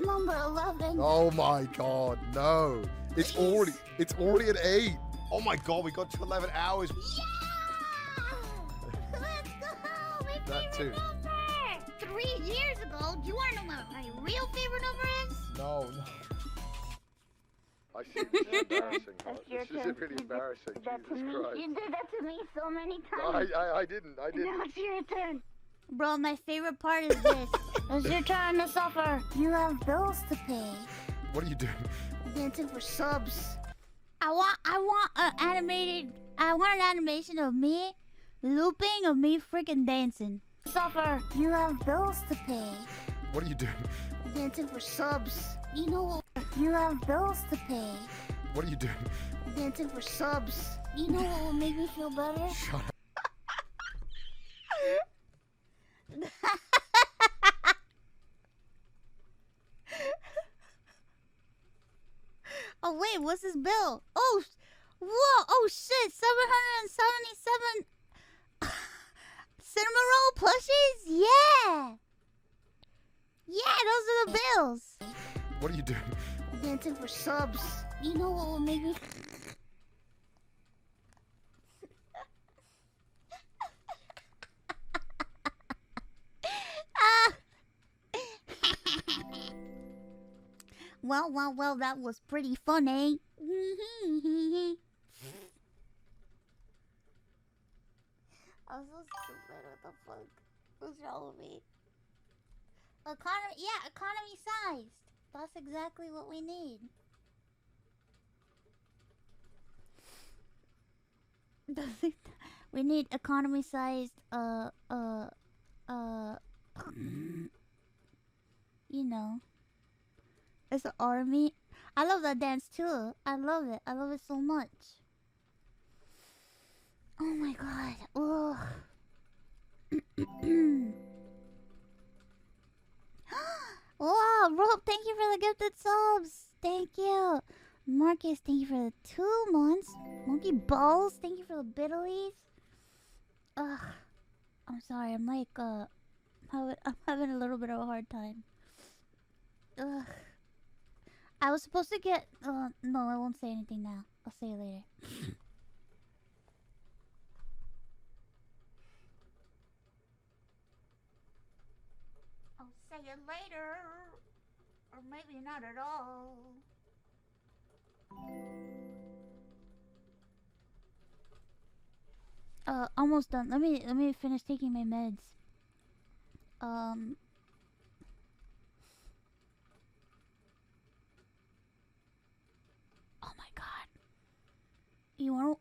Number 11. Oh my god, no. It's already at 8. Oh my god, we got to 11 hours. Yeah! Let's go! My That favorite too. number! 3 years ago, do you want to know what my real favorite number is? No. I see. This is embarrassing. Your This is turn. really embarrassing. That to Jesus me. Christ. You did that to me so many No, times. I didn't. Now it's your turn. Bro, my favorite part is this. It's your turn to suffer. You have bills to pay. What are you doing? Dancing for subs. I want an animation of me looping of me freaking dancing. Suffer. You have bills to pay. What are you doing? Dancing for subs. You know what? You have bills to pay. What are you doing? Dancing for subs. You know what will make me feel better? Shut up. Oh wait, what's his bill? Oh, whoa! Oh shit! 777 cinema roll plushies. Yeah, yeah, those are the bills. What are you doing? Dancing for subs. You know what will make me? Well, that was pretty funny. I'm so stupid. What the fuck? What's wrong with me? Economy sized. That's exactly what we need. We need economy sized, you know. It's an army. I love that dance too. I love it. I love it so much. Oh my god. Ugh. Wow, Rob, thank you for the gifted subs. Thank you. Marcus, thank you for the 2 months. Monkey Balls, thank you for the Bitterlies. Ugh. I'm sorry, I'm like, I'm having a little bit of a hard time. Ugh. I was supposed to get, no, I won't say anything now. I'll say it later. I'll say it later. Or maybe not at all. Almost done. Let me finish taking my meds. Oh my god. You want?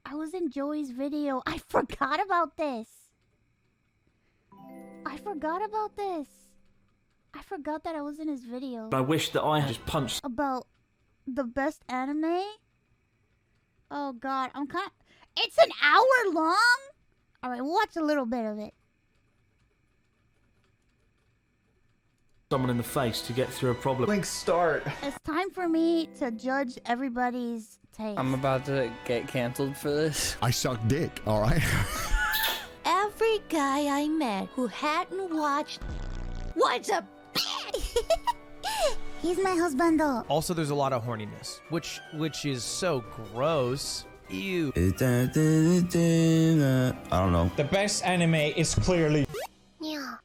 I was in Joey's video. I forgot about this. I forgot that I was in his video. I wish that I had just punched About the best anime? Oh god, it's an hour long? Alright, we'll watch a little bit of it. someone in the face to get through a problem. Link start. It's time for me to judge everybody's taste. I'm about to get canceled for this. I suck dick, alright? Every guy I met who hadn't watched was a He's my husbando. Also, there's a lot of horniness, which is so gross. Ew. I don't know. The best anime is clearly... Yeah.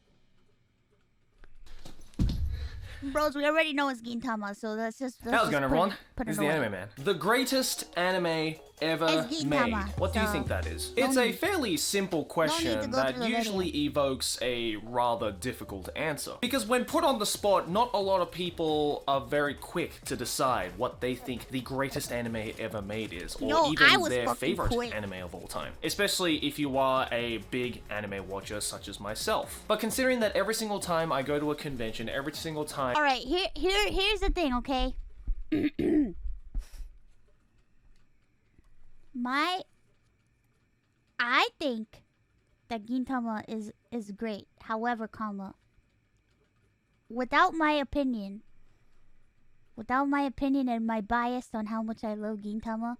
Bros, we already know it's Gintama, so let's just... How's it going, everyone? Put This is it the away. Anime Man. The greatest anime ever It's made. Gintama, What do you so think that is? don't It's a need- fairly simple to question go that through the usually evokes a rather difficult answer. Because when put on the spot, not a lot of people are very quick to decide what they think the greatest anime ever made is, or No, I even was their fucking favorite quick. anime of all time. Especially if you are a big anime watcher such as myself. But considering that every single time I go to a convention, every single time Alright, here's the thing, okay? I think that Gintama is great. However, without my opinion and my bias on how much I love Gintama,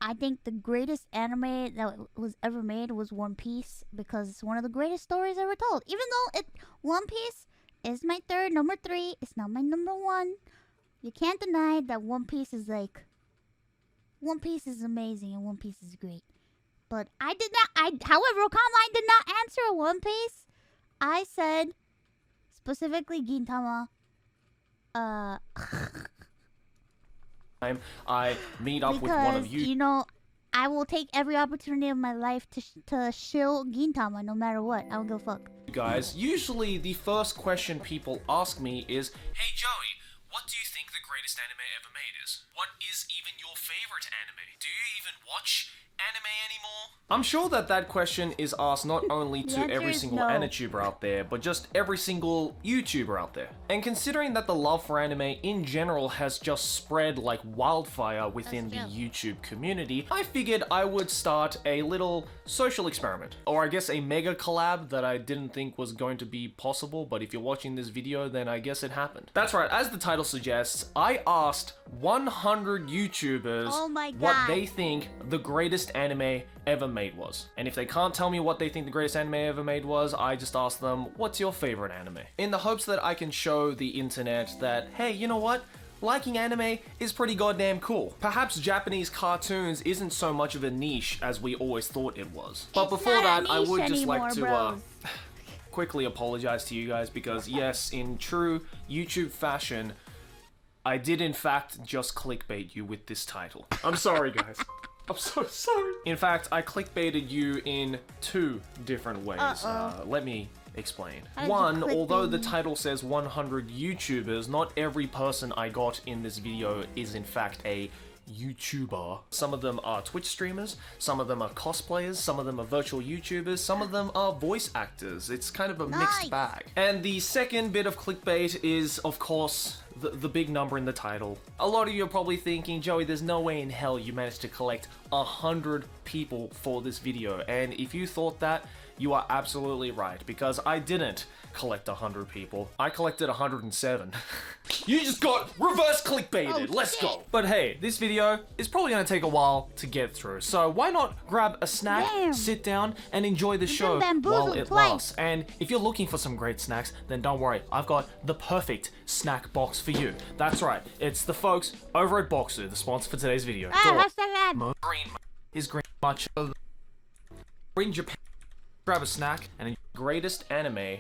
I think the greatest anime that was ever made was One Piece because it's one of the greatest stories ever told. Even though One Piece is my number 3, it's not my number 1. You can't deny that One Piece is like... One Piece is amazing and One Piece is great. But however, I did not answer One Piece. I said, specifically Gintama. I meet up with one of you. You know, I will take every opportunity of my life to shill Gintama no matter what. I don't give a fuck. Guys, usually the first question people ask me is, "Hey Joey, what do you think the greatest anime ever made is? What is even your favorite anime? Do you even watch anime anymore?" I'm sure that question is asked not only to every single AniTuber out there, but just every single YouTuber out there. And considering that the love for anime in general has just spread like wildfire within the YouTube community, I figured I would start a little social experiment. Or I guess a mega collab that I didn't think was going to be possible, but if you're watching this video, then I guess it happened. That's right, as the title suggests, I asked 100 YouTubers what they think the greatest anime ever made was. And if they can't tell me what they think the greatest anime ever made was, I just ask them, what's your favorite anime? In the hopes that I can show the internet that, hey, you know what? Liking anime is pretty goddamn cool. Perhaps Japanese cartoons isn't so much of a niche as we always thought it was. But before that, I would just like to quickly apologize to you guys because yes, in true YouTube fashion, I did in fact just clickbait you with this title. I'm sorry guys. I'm so sorry. In fact, I clickbaited you in 2 different ways. Let me explain. One, although the title says 100 YouTubers, not every person I got in this video is in fact a YouTuber. Some of them are Twitch streamers, some of them are cosplayers, some of them are virtual YouTubers, some of them are voice actors. It's kind of a mixed bag. And the second bit of clickbait is, of course, the big number in the title. A lot of you are probably thinking, Joey, there's no way in hell you managed to collect 100 people for this video. And if you thought that, you are absolutely right, because I didn't collect 100 people. I collected 107. You just got reverse clickbaited. Let's go. But hey, this video is probably gonna take a while to get through, so why not grab a snack, sit down, and enjoy the show while it lasts. And if you're looking for some great snacks, then don't worry, I've got the perfect snack box for you. That's right, it's the folks over at Boxu, the sponsor for today's video. Green is green much. Green Japan. Grab a snack and enjoy the greatest anime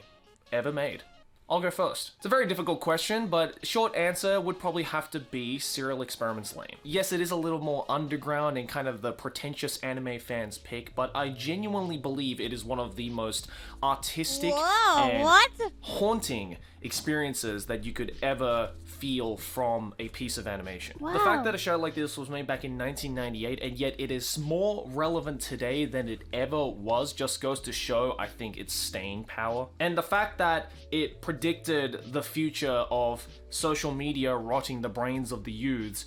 ever made. I'll go first. It's a very difficult question, but short answer would probably have to be Serial Experiments Lane. Yes, it is a little more underground and kind of the pretentious anime fans pick, but I genuinely believe it is one of the most artistic and haunting experiences that you could ever feel from a piece of animation. The fact that a show like this was made back in 1998 and yet it is more relevant today than it ever was just goes to show, I think, its staying power. And the fact that it predicted the future of social media rotting the brains of the youths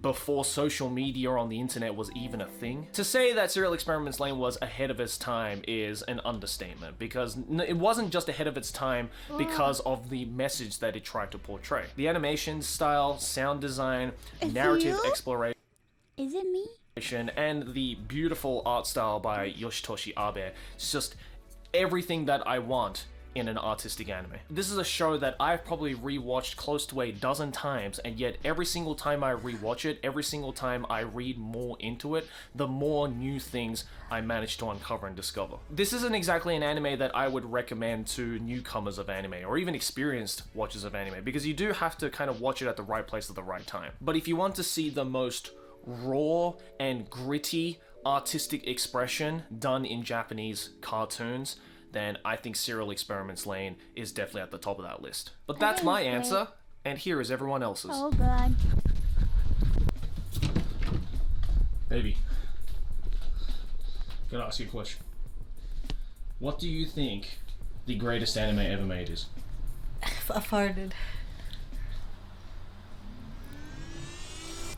before social media on the internet was even a thing. To say that Serial Experiments Lane was ahead of its time is an understatement, because it wasn't just ahead of its time because of the message that it tried to portray. The animation style, sound design, narrative exploration, is it me? And the beautiful art style by Yoshitoshi Abe. It's just everything that I want in an artistic anime. This is a show that I've probably rewatched close to a dozen times, and yet every single time I rewatch it, every single time I read more into it, the more new things I manage to uncover and discover. This isn't exactly an anime that I would recommend to newcomers of anime, or even experienced watchers of anime, because you do have to kind of watch it at the right place at the right time. But if you want to see the most raw and gritty artistic expression done in Japanese cartoons, then I think Serial Experiments Lane is definitely at the top of that list. But that's my answer, and here is everyone else's. Oh god. Baby, gotta ask you a question. What do you think the greatest anime ever made is? I farted.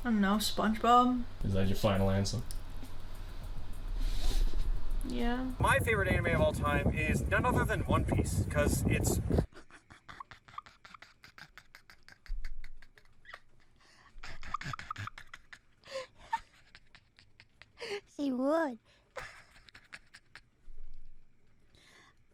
I don't know, SpongeBob? Is that your final answer? Yeah. My favorite anime of all time is none other than One Piece, because it's... she would.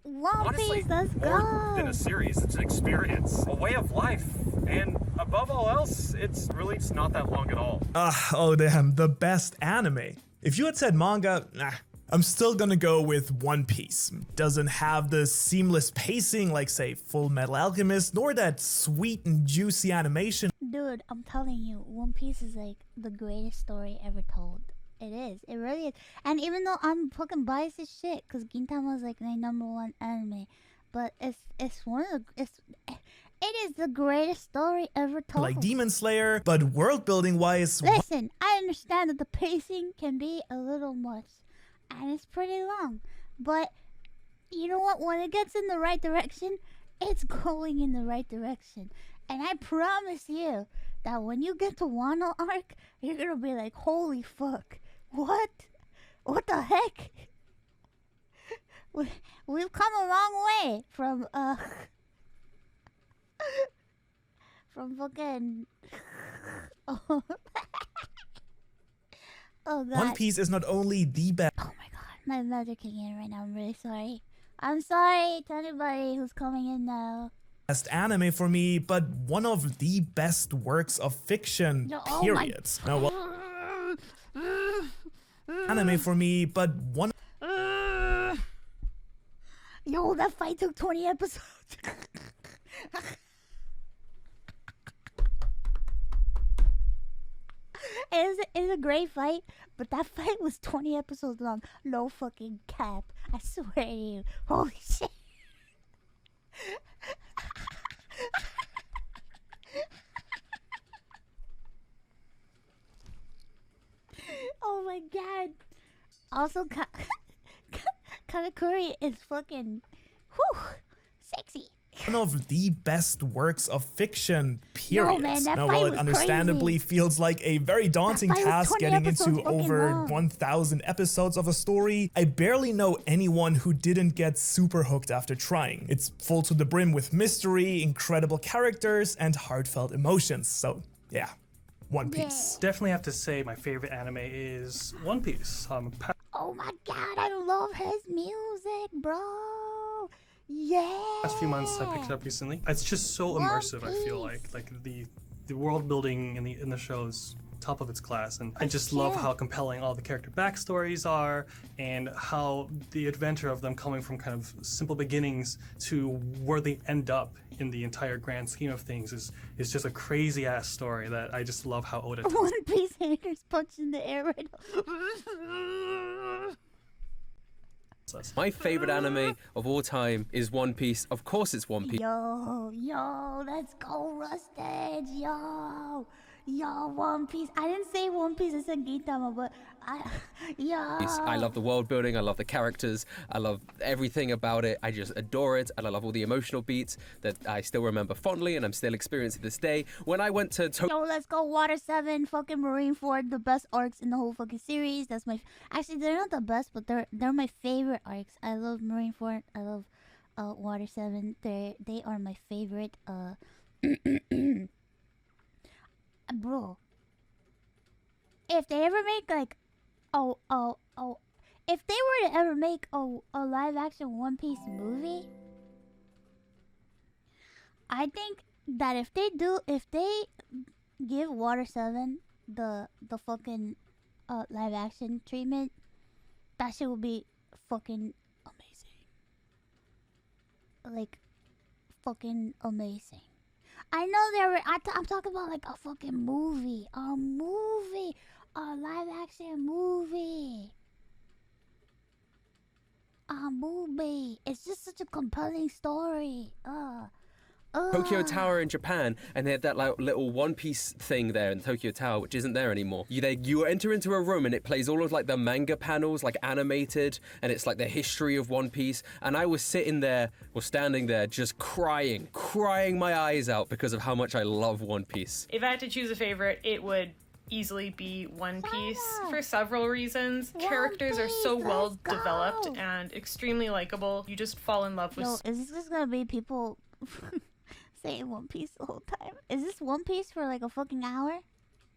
One Honestly, Piece, let's more than go. a series, it's an experience, a way of life, and above all else, it's really just not that long at all. Oh damn, the best anime. If you had said manga, nah. I'm still gonna go with One Piece. Doesn't have the seamless pacing like, say, Full Metal Alchemist, nor that sweet and juicy animation. Dude, I'm telling you, One Piece is like the greatest story ever told. It is. It really is. And even though I'm fucking biased as shit, because Gintama is like my #1 anime, but it's one of the it is the greatest story ever told. Like Demon Slayer, but world building wise. Listen, I understand that the pacing can be a little much, and it's pretty long, but you know what? When it gets in the right direction, it's going in the right direction. And I promise you that when you get to Wano arc, you're gonna be like, holy fuck, what? What the heck? We've come a long way from from fucking oh god. One Piece is not only the best. Oh my god, my meds are kicking in right now. I'm really sorry. I'm sorry to anybody who's coming in now. Best anime for me, but one of the best works of fiction, No, oh period. No, well, anime for me, but one. Yo, that fight took 20 episodes. It's a great fight, but that fight was 20 episodes long. No fucking cap. I swear to you. Holy shit. Oh my god. Also, Katakuri is fucking sexy. One of the best works of fiction, period. No, man, that Now, fight while it was understandably crazy. feels like a very daunting That fight was task 20 getting episodes into fucking over long. 1,000 episodes of a story, I barely know anyone who didn't get super hooked after trying. It's full to the brim with mystery, incredible characters, and heartfelt emotions. So, yeah, One Piece. Definitely have to say my favorite anime is One Piece. Oh my god, I love his music, bro. Yeah. Last few months I picked it up recently. It's just so One immersive. I feel Piece. like the world building in the show is top of its class, and I just love how compelling all the character backstories are, and how the adventure of them coming from kind of simple beginnings to where they end up in the entire grand scheme of things is just a crazy ass story that I just love how Oda tells. One Piece haters punch in the air right now. My favorite anime of all time is One Piece. Of course it's One Piece. Yo, let's go, Rusted. Yo, One Piece. I didn't say One Piece, I said Gintama, but I love the world building, I love the characters, I love everything about it. I just adore it, and I love all the emotional beats that I still remember fondly and I'm still experiencing this day. When I went to Yo, let's go, Water 7, fucking Marineford, the best arcs in the whole fucking series. That's my actually, they're not the best, but they're my favorite arcs. I love Marineford, I love Water 7. They are my favorite bro. If they ever make like if they were to ever make a live action One Piece movie, I think that if they give Water 7 the fucking live action treatment, that shit would be fucking amazing. Like fucking amazing. I know I'm talking about like a fucking movie, a live action movie. A movie. It's just such a compelling story. Tokyo Tower in Japan, and they had that like little One Piece thing there in Tokyo Tower, which isn't there anymore. You enter into a room and it plays all of like the manga panels, like animated, and it's like the history of One Piece. And I was standing there, just crying my eyes out because of how much I love One Piece. If I had to choose a favorite, it would easily be One Piece for several reasons. Characters are so well developed and extremely likable. You just fall in love with. Yo, is this just gonna be people saying One Piece the whole time? Is this One Piece for like a fucking hour?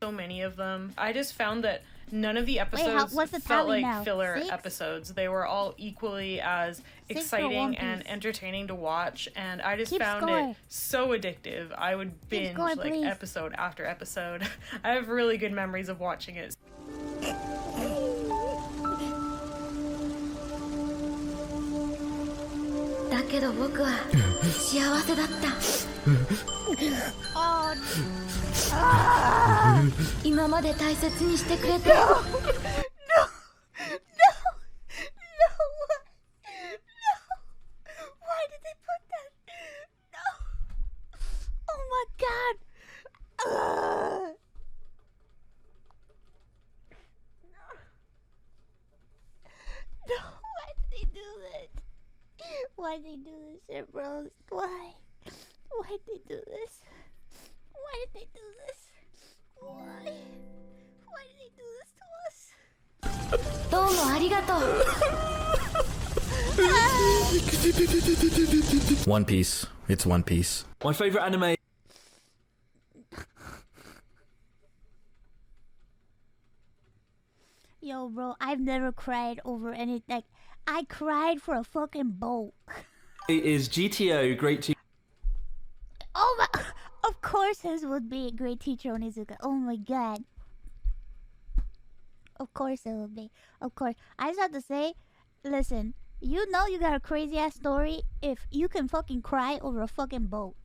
So many of them. I just found that none of the episodes what's the felt tally like now? filler 6? episodes. They were all equally as 6 for exciting One and Piece. entertaining to watch, and I just Keep found score. it so addictive. I would binge score, like please. episode after episode. I have really good memories of watching it. だけど僕は幸せだった。今まで大切にしてくれて。Why did they put that? No. Oh my god. No. Why did they do that? Why did they do this shit, bros? Why? Why did they do this? Why did they do this? Why? Why did they do this to us? どうもありがとう。One Piece. It's One Piece. My favorite anime. Yo, bro, I've never cried over any like. I cried for a fucking boat. It is GTO, Great Teacher. Oh my! Of course, this would be a great teacher Onizuka. Oh my god. Of course it would be. Of course. I just have to say, listen, you know you got a crazy ass story if you can fucking cry over a fucking boat.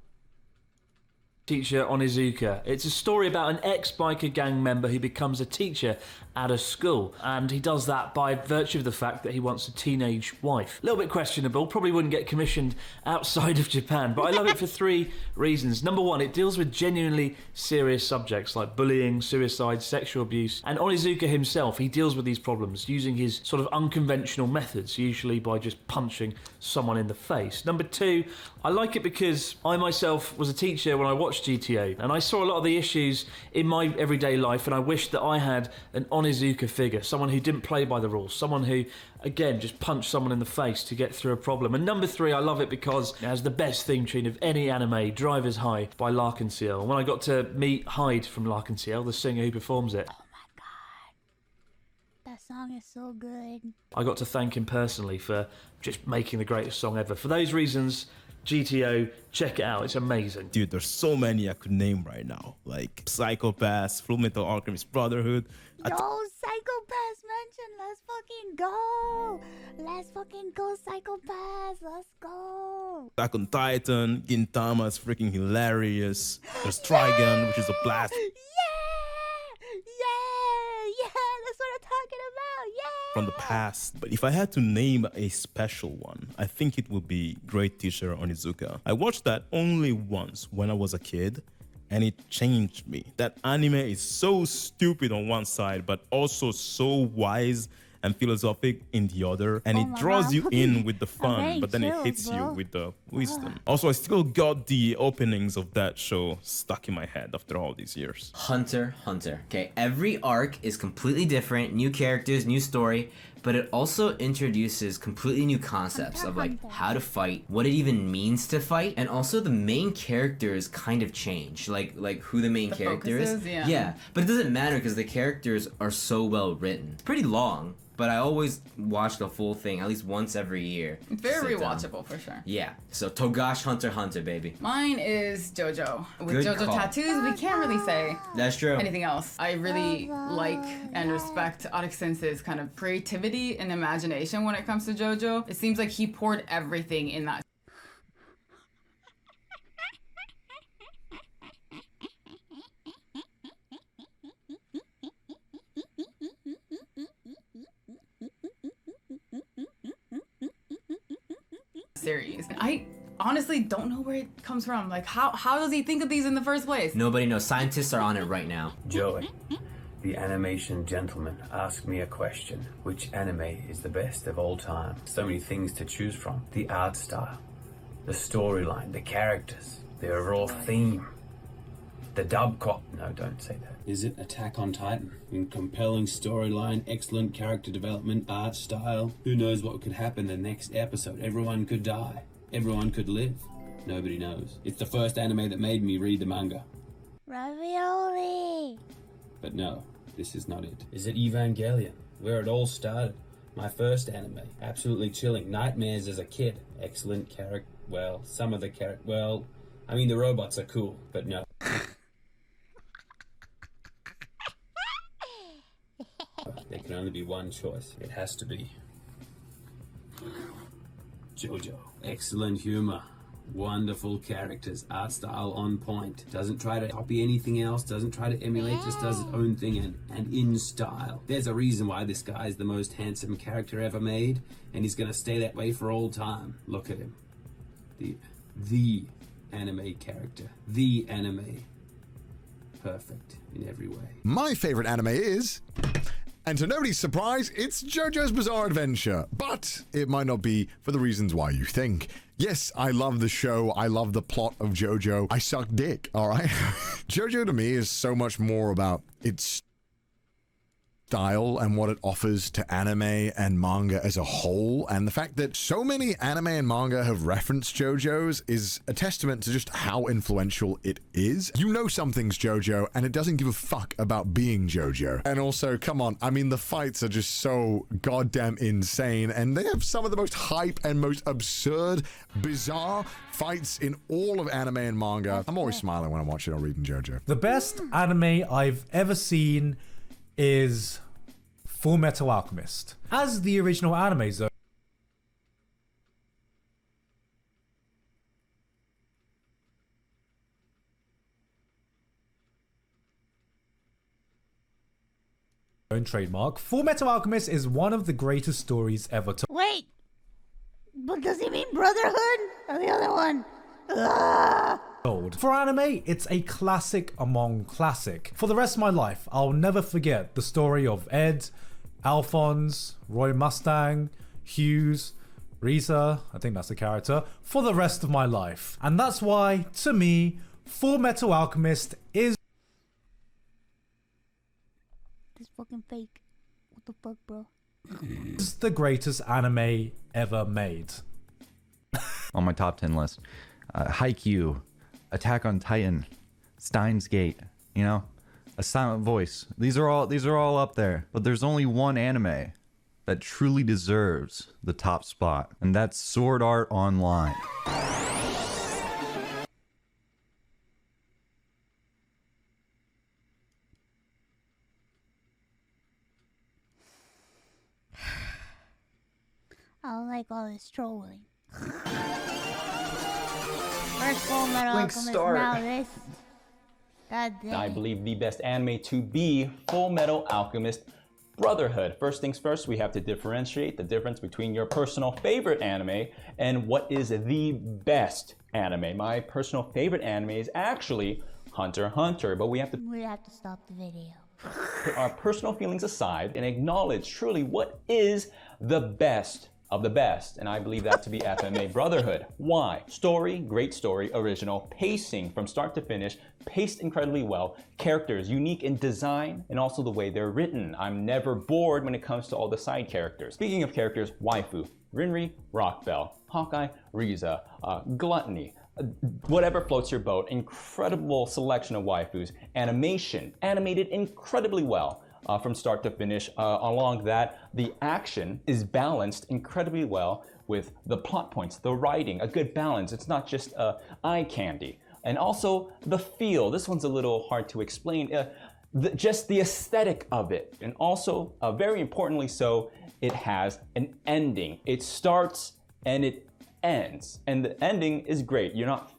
Teacher Onizuka. It's a story about an ex-biker gang member who becomes a teacher at a school, and he does that by virtue of the fact that he wants a teenage wife. A little bit questionable, probably wouldn't get commissioned outside of Japan, but I love it for 3 reasons. Number 1, it deals with genuinely serious subjects like bullying, suicide, sexual abuse, and Onizuka himself, he deals with these problems using his sort of unconventional methods, usually by just punching someone in the face. Number 2, I like it because I myself was a teacher when I watched GTO, and I saw a lot of the issues in my everyday life, and I wished that I had an Onizuka figure, someone who didn't play by the rules, someone who, again, just punched someone in the face to get through a problem. And number 3, I love it because it has the best theme tune of any anime, Driver's High by Larkensiel. And when I got to meet Hyde from Larkensiel, the singer who performs it, That song is so good. I got to thank him personally for just making the greatest song ever. For those reasons, GTO, check it out, it's amazing. Dude, there's so many I could name right now. Like Psychopaths, Fullmetal Alchemist Brotherhood. Yo, Psychopaths mentioned, let's fucking go! Let's fucking go, Psychopaths, let's go! Attack on Titan, Gintama is freaking hilarious. There's Trigun, which is a blast Yeah, that's what I'm talking about, yeah! from the past. But if I had to name a special one, I think it would be Great Teacher Onizuka. I watched that only once when I was a kid, and it changed me. That anime is so stupid on one side, but also so wise and philosophic in the other, and it draws you in with the fun, but then it hits you with the wisdom. Also, I still got the openings of that show stuck in my head after all these years. Hunter x Hunter. Okay, every arc is completely different, new characters, new story, but it also introduces completely new concepts of like how to fight, what it even means to fight, and also the main characters kind of change, like who the main character is. Yeah, but it doesn't matter because the characters are so well written. It's pretty long, but I always watch the full thing at least once every year. Very rewatchable for sure. Yeah, so Togashi Hunter x Hunter, baby. Mine is JoJo. With Good JoJo call. tattoos, we can't really say That's true. anything else. I really like and respect Arc-Sensei's kind of creativity and imagination when it comes to JoJo. It seems like he poured everything in that. Series. I honestly don't know where it comes from. Like, how does he think of these in the first place? Nobody knows. Scientists are on it right now. Joey, the animation gentleman, asked me a question. Which anime is the best of all time? So many things to choose from. The art style, the storyline, the characters, the overall theme, the dub cop. No, don't say that. Is it Attack on Titan? In compelling storyline, excellent character development, art style. Who knows what could happen in the next episode? Everyone could die. Everyone could live. Nobody knows. It's the first anime that made me read the manga. Ravioli! But no, this is not it. Is it Evangelion, where it all started? My first anime, absolutely chilling. Nightmares as a kid. Excellent character. Well, some of the character. Well, I mean, the robots are cool, but no. There can only be one choice. It has to be JoJo. Excellent humor. Wonderful characters. Art style on point. Doesn't try to copy anything else. Doesn't try to emulate. Just does its own thing and in style. There's a reason why this guy is the most handsome character ever made, and he's gonna stay that way for all time. Look at him. The anime character. The anime. Perfect in every way. My favorite anime is, and to nobody's surprise, it's JoJo's Bizarre Adventure. But it might not be for the reasons why you think. Yes, I love the show. I love the plot of JoJo. I suck dick, all right? JoJo to me is so much more about its style and what it offers to anime and manga as a whole, and the fact that so many anime and manga have referenced JoJo's is a testament to just how influential it is. You know something's JoJo and it doesn't give a fuck about being JoJo. And also, come on, I mean, the fights are just so goddamn insane, and they have some of the most hype and most absurd, bizarre fights in all of anime and manga. I'm always smiling when I'm watching or reading JoJo. The best anime I've ever seen is Full Metal Alchemist. As the original anime zone trademark, Full Metal Alchemist is one of the greatest stories ever told. Wait! But does he mean Brotherhood? Or the other one? Ugh. For anime, it's a classic among classic. For the rest of my life, I'll never forget the story of Ed, Alphonse, Roy Mustang, Hughes, Risa, I think that's the character, for the rest of my life. And that's why, to me, Full Metal Alchemist is This fucking fake. What the fuck, bro? the greatest anime ever made. On my top 10 list, Haikyuu, Attack on Titan, Steins Gate, you know, A Silent Voice. These are all up there, but there's only one anime that truly deserves the top spot, and that's Sword Art Online. I don't like all this trolling. First Full Metal Alchemist, now this. God damn. I believe the best anime to be Full Metal Alchemist Brotherhood. First things first, we have to differentiate the difference between your personal favorite anime and what is the best anime. My personal favorite anime is actually Hunter x Hunter, but we have to stop the video. Put our personal feelings aside and acknowledge truly what is the best of the best, and I believe that to be FMA Brotherhood. Why? Story, great story, original, pacing from start to finish, paced incredibly well, characters unique in design, and also the way they're written. I'm never bored when it comes to all the side characters. Speaking of characters, waifu, Rinri, Rockbell, Hawkeye, Riza, Gluttony, whatever floats your boat, incredible selection of waifus, animation, animated incredibly well. From start to finish. Along that, the action is balanced incredibly well with the plot points, the writing, a good balance. It's not just eye candy. And also the feel. This one's a little hard to explain. Just the aesthetic of it. And also, very importantly so, it has an ending. It starts and it ends. And the ending is great. You're not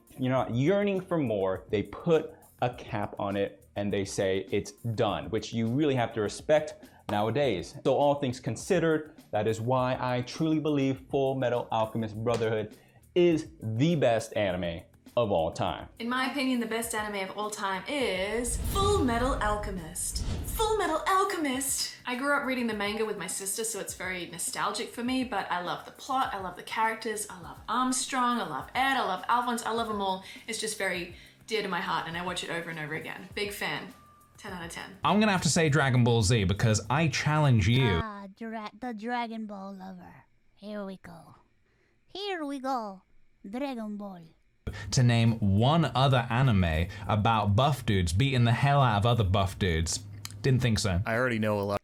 yearning for more. They put a cap on it and they say it's done, which you really have to respect nowadays. So all things considered, that is why I truly believe Full Metal Alchemist Brotherhood is the best anime of all time. In my opinion, the best anime of all time is Full Metal Alchemist. Full Metal Alchemist! I grew up reading the manga with my sister, so it's very nostalgic for me, but I love the plot, I love the characters, I love Armstrong, I love Ed, I love Alphonse, I love them all. It's just very dear to my heart, and I watch it over and over again. Big fan. 10 out of 10. I'm gonna have to say Dragon Ball Z because I challenge you. The Dragon Ball lover. Here we go. Here we go. Dragon Ball. To name one other anime about buff dudes beating the hell out of other buff dudes. Didn't think so. I already know a lot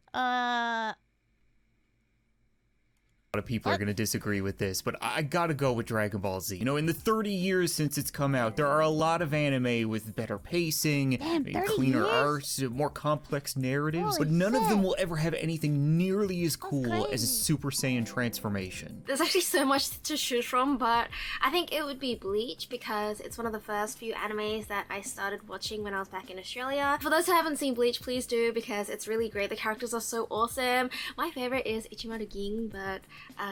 of people are going to disagree with this, but I gotta go with Dragon Ball Z. You know, in the 30 years since it's come out, there are a lot of anime with better pacing, cleaner arts, more complex narratives, but none of them will ever have anything nearly as cool as a Super Saiyan transformation. There's actually so much to choose from, but I think it would be Bleach because it's one of the first few animes that I started watching when I was back in Australia. For those who haven't seen Bleach, please do because it's really great. The characters are so awesome. My favorite is Ichimaru Ging, but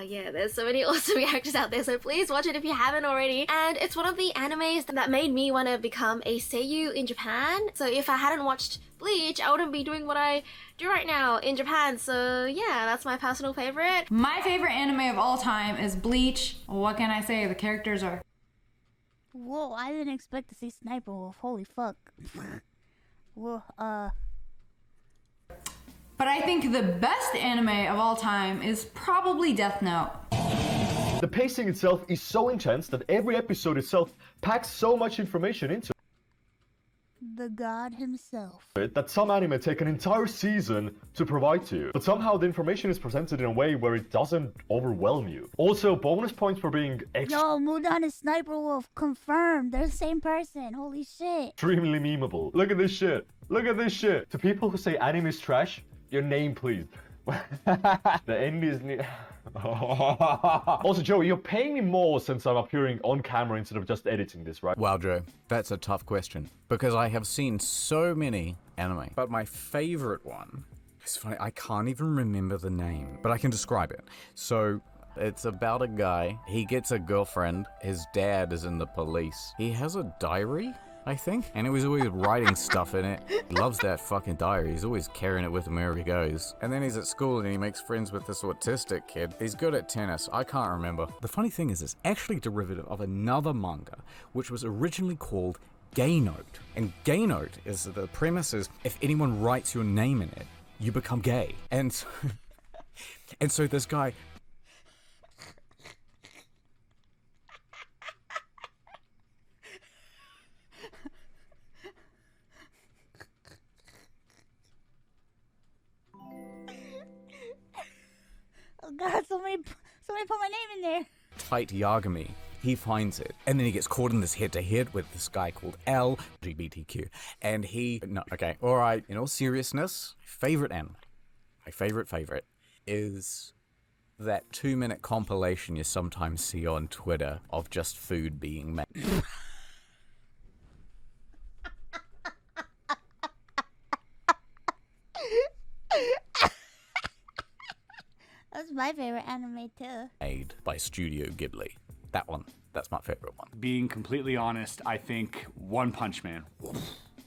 yeah, there's so many awesome characters out there, so please watch it if you haven't already. And it's one of the animes that made me want to become a seiyuu in Japan. So if I hadn't watched Bleach, I wouldn't be doing what I do right now in Japan. So yeah, that's my personal favorite. My favorite anime of all time is Bleach. What can I say? The characters are... Whoa, I didn't expect to see Sniper Wolf. Holy fuck. Whoa, But I think the best anime of all time is probably Death Note. The pacing itself is so intense that every episode itself packs so much information into the god himself. it that some anime take an entire season to provide to you. But somehow the information is presented in a way where it doesn't overwhelm you. Also, bonus points for being Yo, Mudan is Sniper Wolf. Confirmed. They're the same person. Holy shit. extremely memeable. Look at this shit. Look at this shit. To people who say anime is trash, your name, please. The end is Also, Joe, you're paying me more since I'm appearing on camera instead of just editing this, right? Wow, Joe, that's a tough question because I have seen so many anime, but my favorite one is funny. I can't even remember the name, but I can describe it. So it's about a guy. He gets a girlfriend. His dad is in the police. He has a diary, I think, and he was always writing stuff in it. He loves that fucking diary. He's always carrying it with him wherever he goes. And then he's at school and he makes friends with this autistic kid. He's good at tennis. I can't remember. The funny thing is it's actually a derivative of another manga, which was originally called Gay Note. And Gay Note is, the premise is, if anyone writes your name in it, you become gay. And so this guy... Oh god, somebody put my name in there. fight Yagami. He finds it, and then he gets caught in this head-to-head with this guy called LGBTQ. And alright, in all seriousness, favorite anime, my favorite is that 2-minute compilation you sometimes see on Twitter of just food being made. That's my favorite anime too. Made by Studio Ghibli. That one, that's my favorite one. Being completely honest, I think One Punch Man.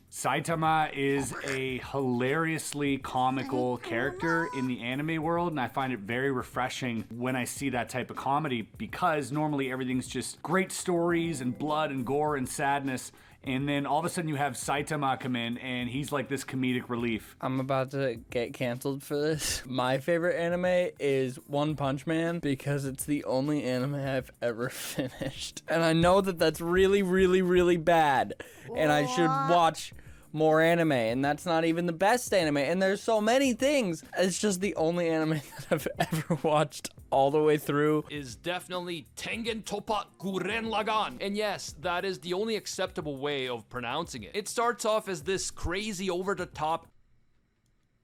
Saitama is a hilariously comical character in the anime world, and I find it very refreshing when I see that type of comedy because normally everything's just great stories and blood and gore and sadness. And then all of a sudden you have Saitama come in and he's like this comedic relief. I'm about to get canceled for this. My favorite anime is One Punch Man because it's the only anime I've ever finished. And I know that that's really, really, really bad. And I should watch more anime, and that's not even the best anime. And there's so many things. It's just the only anime that I've ever watched all the way through. Is definitely Tengen Toppa Gurren Lagann. And yes, that is the only acceptable way of pronouncing it. It starts off as this crazy over-the-top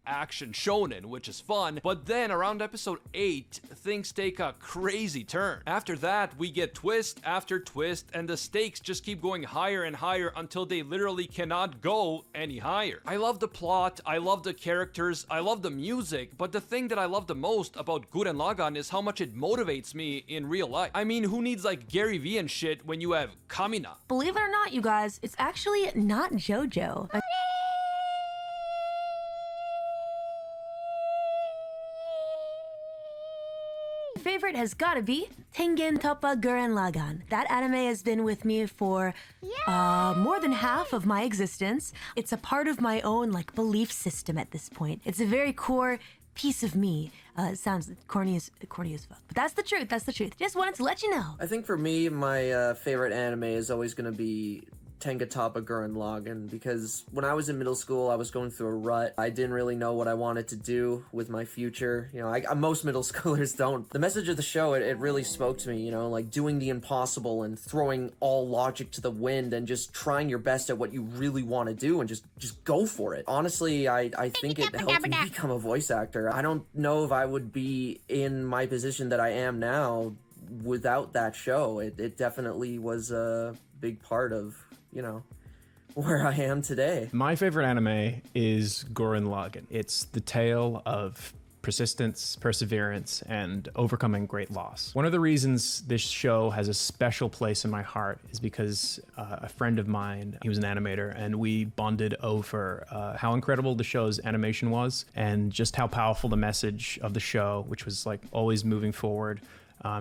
action shonen, which is fun, but then around episode 8, things take a crazy turn. After that, we get twist after twist, and the stakes just keep going higher and higher until they literally cannot go any higher. I love the plot, I love the characters, I love the music, but the thing that I love the most about Gurren Lagann is how much it motivates me in real life. I mean, who needs like Gary Vee and shit when you have Kamina? Believe it or not, you guys, it's actually not JoJo. Favorite has gotta be Tengen Toppa Gurren Lagann. That anime has been with me for more than half of my existence. It's a part of my own like belief system at this point. It's a very core piece of me. It sounds corny as fuck, but that's the truth. That's the truth. Just wanted to let you know. I think for me, my favorite anime is always gonna be Tengatoppa Gurren Lagann, because when I was in middle school, I was going through a rut. I didn't really know what I wanted to do with my future. You know, most middle schoolers don't. The message of the show, it really spoke to me, you know, like doing the impossible and throwing all logic to the wind and just trying your best at what you really want to do and just go for it. Honestly, I think it helped me become a voice actor. I don't know if I would be in my position that I am now without that show. It definitely was a big part of, you know, where I am today. My favorite anime is Gurren Lagann. It's the tale of persistence, perseverance, and overcoming great loss. One of the reasons this show has a special place in my heart is because a friend of mine, he was an animator, and we bonded over how incredible the show's animation was and just how powerful the message of the show, which was like always moving forward,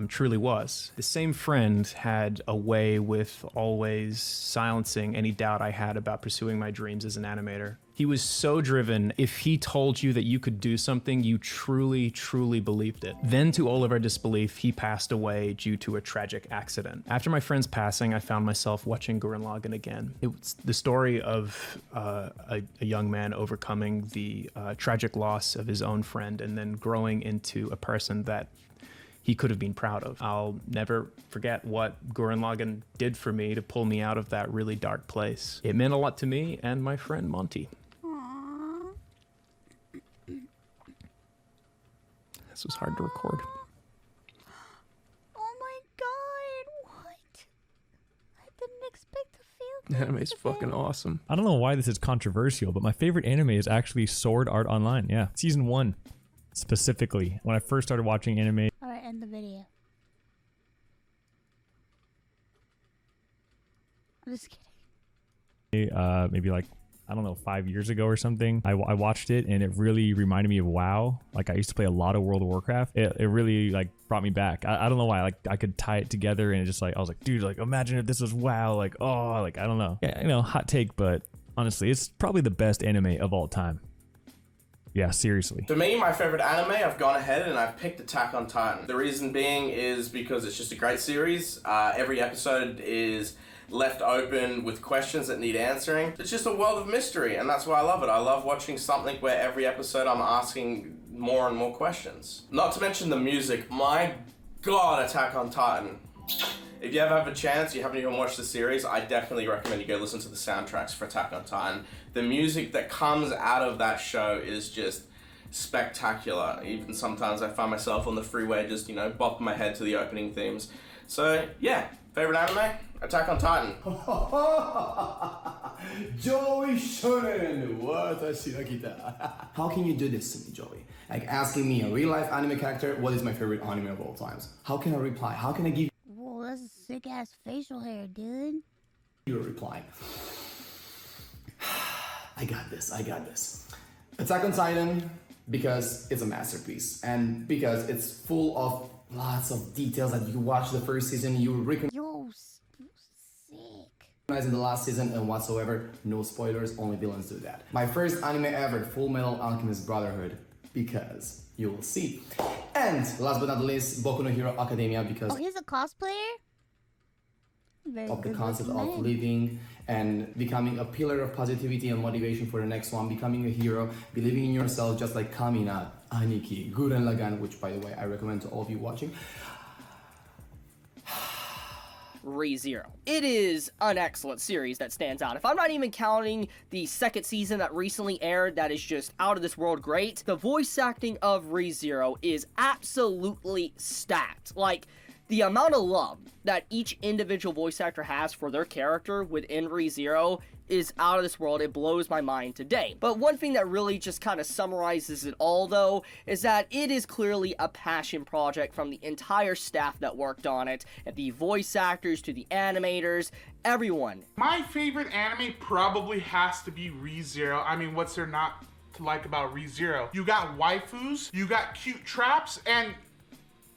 truly was. The same friend had a way with always silencing any doubt I had about pursuing my dreams as an animator. He was so driven. If he told you that you could do something, you truly, truly believed it. Then, to all of our disbelief, he passed away due to a tragic accident. After my friend's passing, I found myself watching Gurren Lagann again. It was the story of a young man overcoming the tragic loss of his own friend and then growing into a person that he could have been proud of. I'll never forget what Gurren Lagann did for me to pull me out of that really dark place. It meant a lot to me and my friend Monty. Aww. This was hard to record. Oh my god, what? I didn't expect to feel The anime's fucking awesome. I don't know why this is controversial, but my favorite anime is actually Sword Art Online. Yeah, season 1 specifically. When I first started watching anime. Alright, end the video. I'm just kidding. Maybe like, I don't know, 5 years ago or something. I watched it and it really reminded me of WoW. Like I used to play a lot of World of Warcraft. It really like brought me back. I don't know why. Like I could tie it together and it just like, I was like, dude, like imagine if this was WoW. Like, oh, like I don't know. Yeah, you know, hot take, but honestly, it's probably the best anime of all time. Yeah, seriously. For me, my favorite anime, I've gone ahead and I've picked Attack on Titan. The reason being is because it's just a great series. Every episode is left open with questions that need answering. It's just a world of mystery, and that's why I love it. I love watching something where every episode I'm asking more and more questions. Not to mention the music. My God, Attack on Titan. If you ever have a chance, you haven't even watched the series, I definitely recommend you go listen to the soundtracks for Attack on Titan. The music that comes out of that show is just spectacular. Even sometimes I find myself on the freeway just, you know, bopping my head to the opening themes. So, yeah, favorite anime? Attack on Titan. Joey Shonen, watashi wa kita. How can you do this to me, Joey? Like asking me a real-life anime character, what is my favorite anime of all times? How can I reply? How can I give Whoa, that's a sick ass facial hair, dude. you a reply? I got this, I got this. Attack on Titan, because it's a masterpiece, and because it's full of lots of details that you watch the first season, you recognize in the last season and whatsoever. No spoilers, only villains do that. My first anime ever, Full Metal Alchemist Brotherhood, because you will see. And last but not least, Boku no Hero Academia, because he's a cosplayer? Very of the good concept looking of man. living and becoming a pillar of positivity and motivation for the next one, becoming a hero, believing in yourself, just like Kamina, Aniki, Gurren Lagann, which by the way I recommend to all of you watching. Re:Zero. It is an excellent series that stands out. If I'm not even counting the second season that recently aired that is just out of this world great, the voice acting of Re:Zero is absolutely stacked. Like, the amount of love that each individual voice actor has for their character within Re:Zero is out of this world. It blows my mind today. But one thing that really just kind of summarizes it all, though, is that it is clearly a passion project from the entire staff that worked on it, and the voice actors to the animators, everyone. My favorite anime probably has to be Re:Zero. I mean, what's there not to like about Re:Zero? You got waifus, you got cute traps, and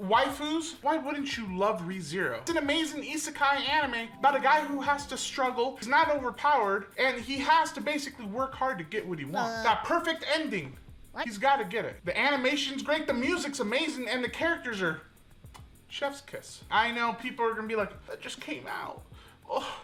waifus? Why wouldn't you love Re:Zero? It's an amazing isekai anime about a guy who has to struggle, he's not overpowered, and he has to basically work hard to get what he wants. That perfect ending. He's got to get it. The animation's great, the music's amazing, and the characters are chef's kiss. I know people are gonna be like, that just came out. Oh,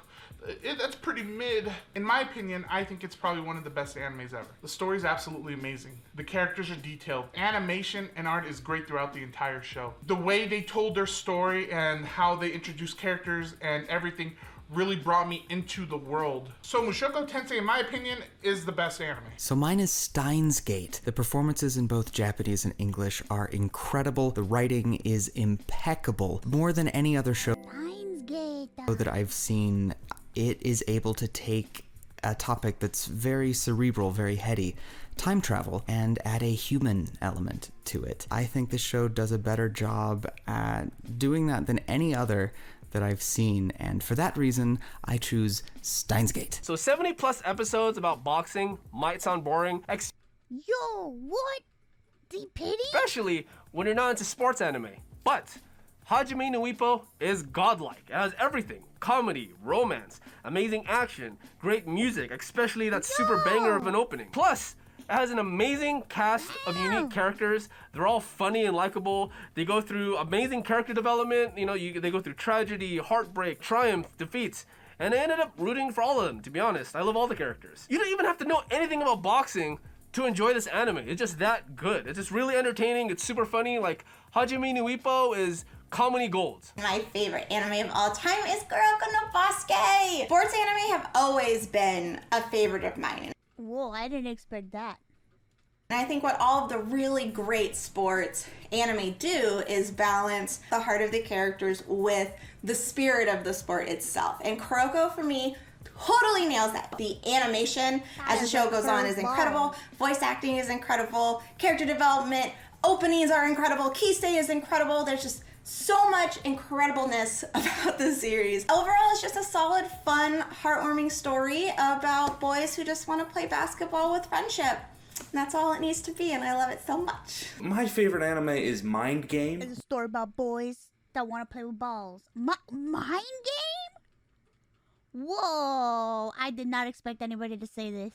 that's pretty pretty mid. In my opinion, I think it's probably one of the best animes ever. The story is absolutely amazing. The characters are detailed. Animation and art is great throughout the entire show. The way they told their story and how they introduced characters and everything really brought me into the world. So Mushoku Tensei, in my opinion, is the best anime. So mine is Steins Gate. The performances in both Japanese and English are incredible. The writing is impeccable. More than any other show that I've seen, it is able to take a topic that's very cerebral, very heady, time travel, and add a human element to it. I think this show does a better job at doing that than any other that I've seen, and for that reason, I choose Steins Gate. So 70 plus episodes about boxing might sound boring. Yo, what? Deep pity? Especially when you're not into sports anime. But Hajime no Ippo is godlike. It has everything. Comedy, romance, amazing action, great music, especially that super banger of an opening. Plus, it has an amazing cast of unique characters. They're all funny and likable. They go through amazing character development. You know, they go through tragedy, heartbreak, triumph, defeats. And I ended up rooting for all of them, to be honest. I love all the characters. You don't even have to know anything about boxing to enjoy this anime. It's just that good. It's just really entertaining. It's super funny. Like, Hajime no Ippo is comedy gold. My favorite anime of all time is Kuroko no Basuke. Sports anime have always been a favorite of mine. Whoa, I didn't expect that. And I think what all of the really great sports anime do is balance the heart of the characters with the spirit of the sport itself. And Kuroko, for me, totally nails that. The animation as the show goes on is incredible. Voice acting is incredible. Character development, openings are incredible. Kise is incredible. There's just so much incredibleness about the series. Overall, it's just a solid, fun, heartwarming story about boys who just want to play basketball with friendship. And that's all it needs to be, and I love it so much. My favorite anime is Mind Game. It's a story about boys that want to play with balls. Mind game? Whoa, I did not expect anybody to say this.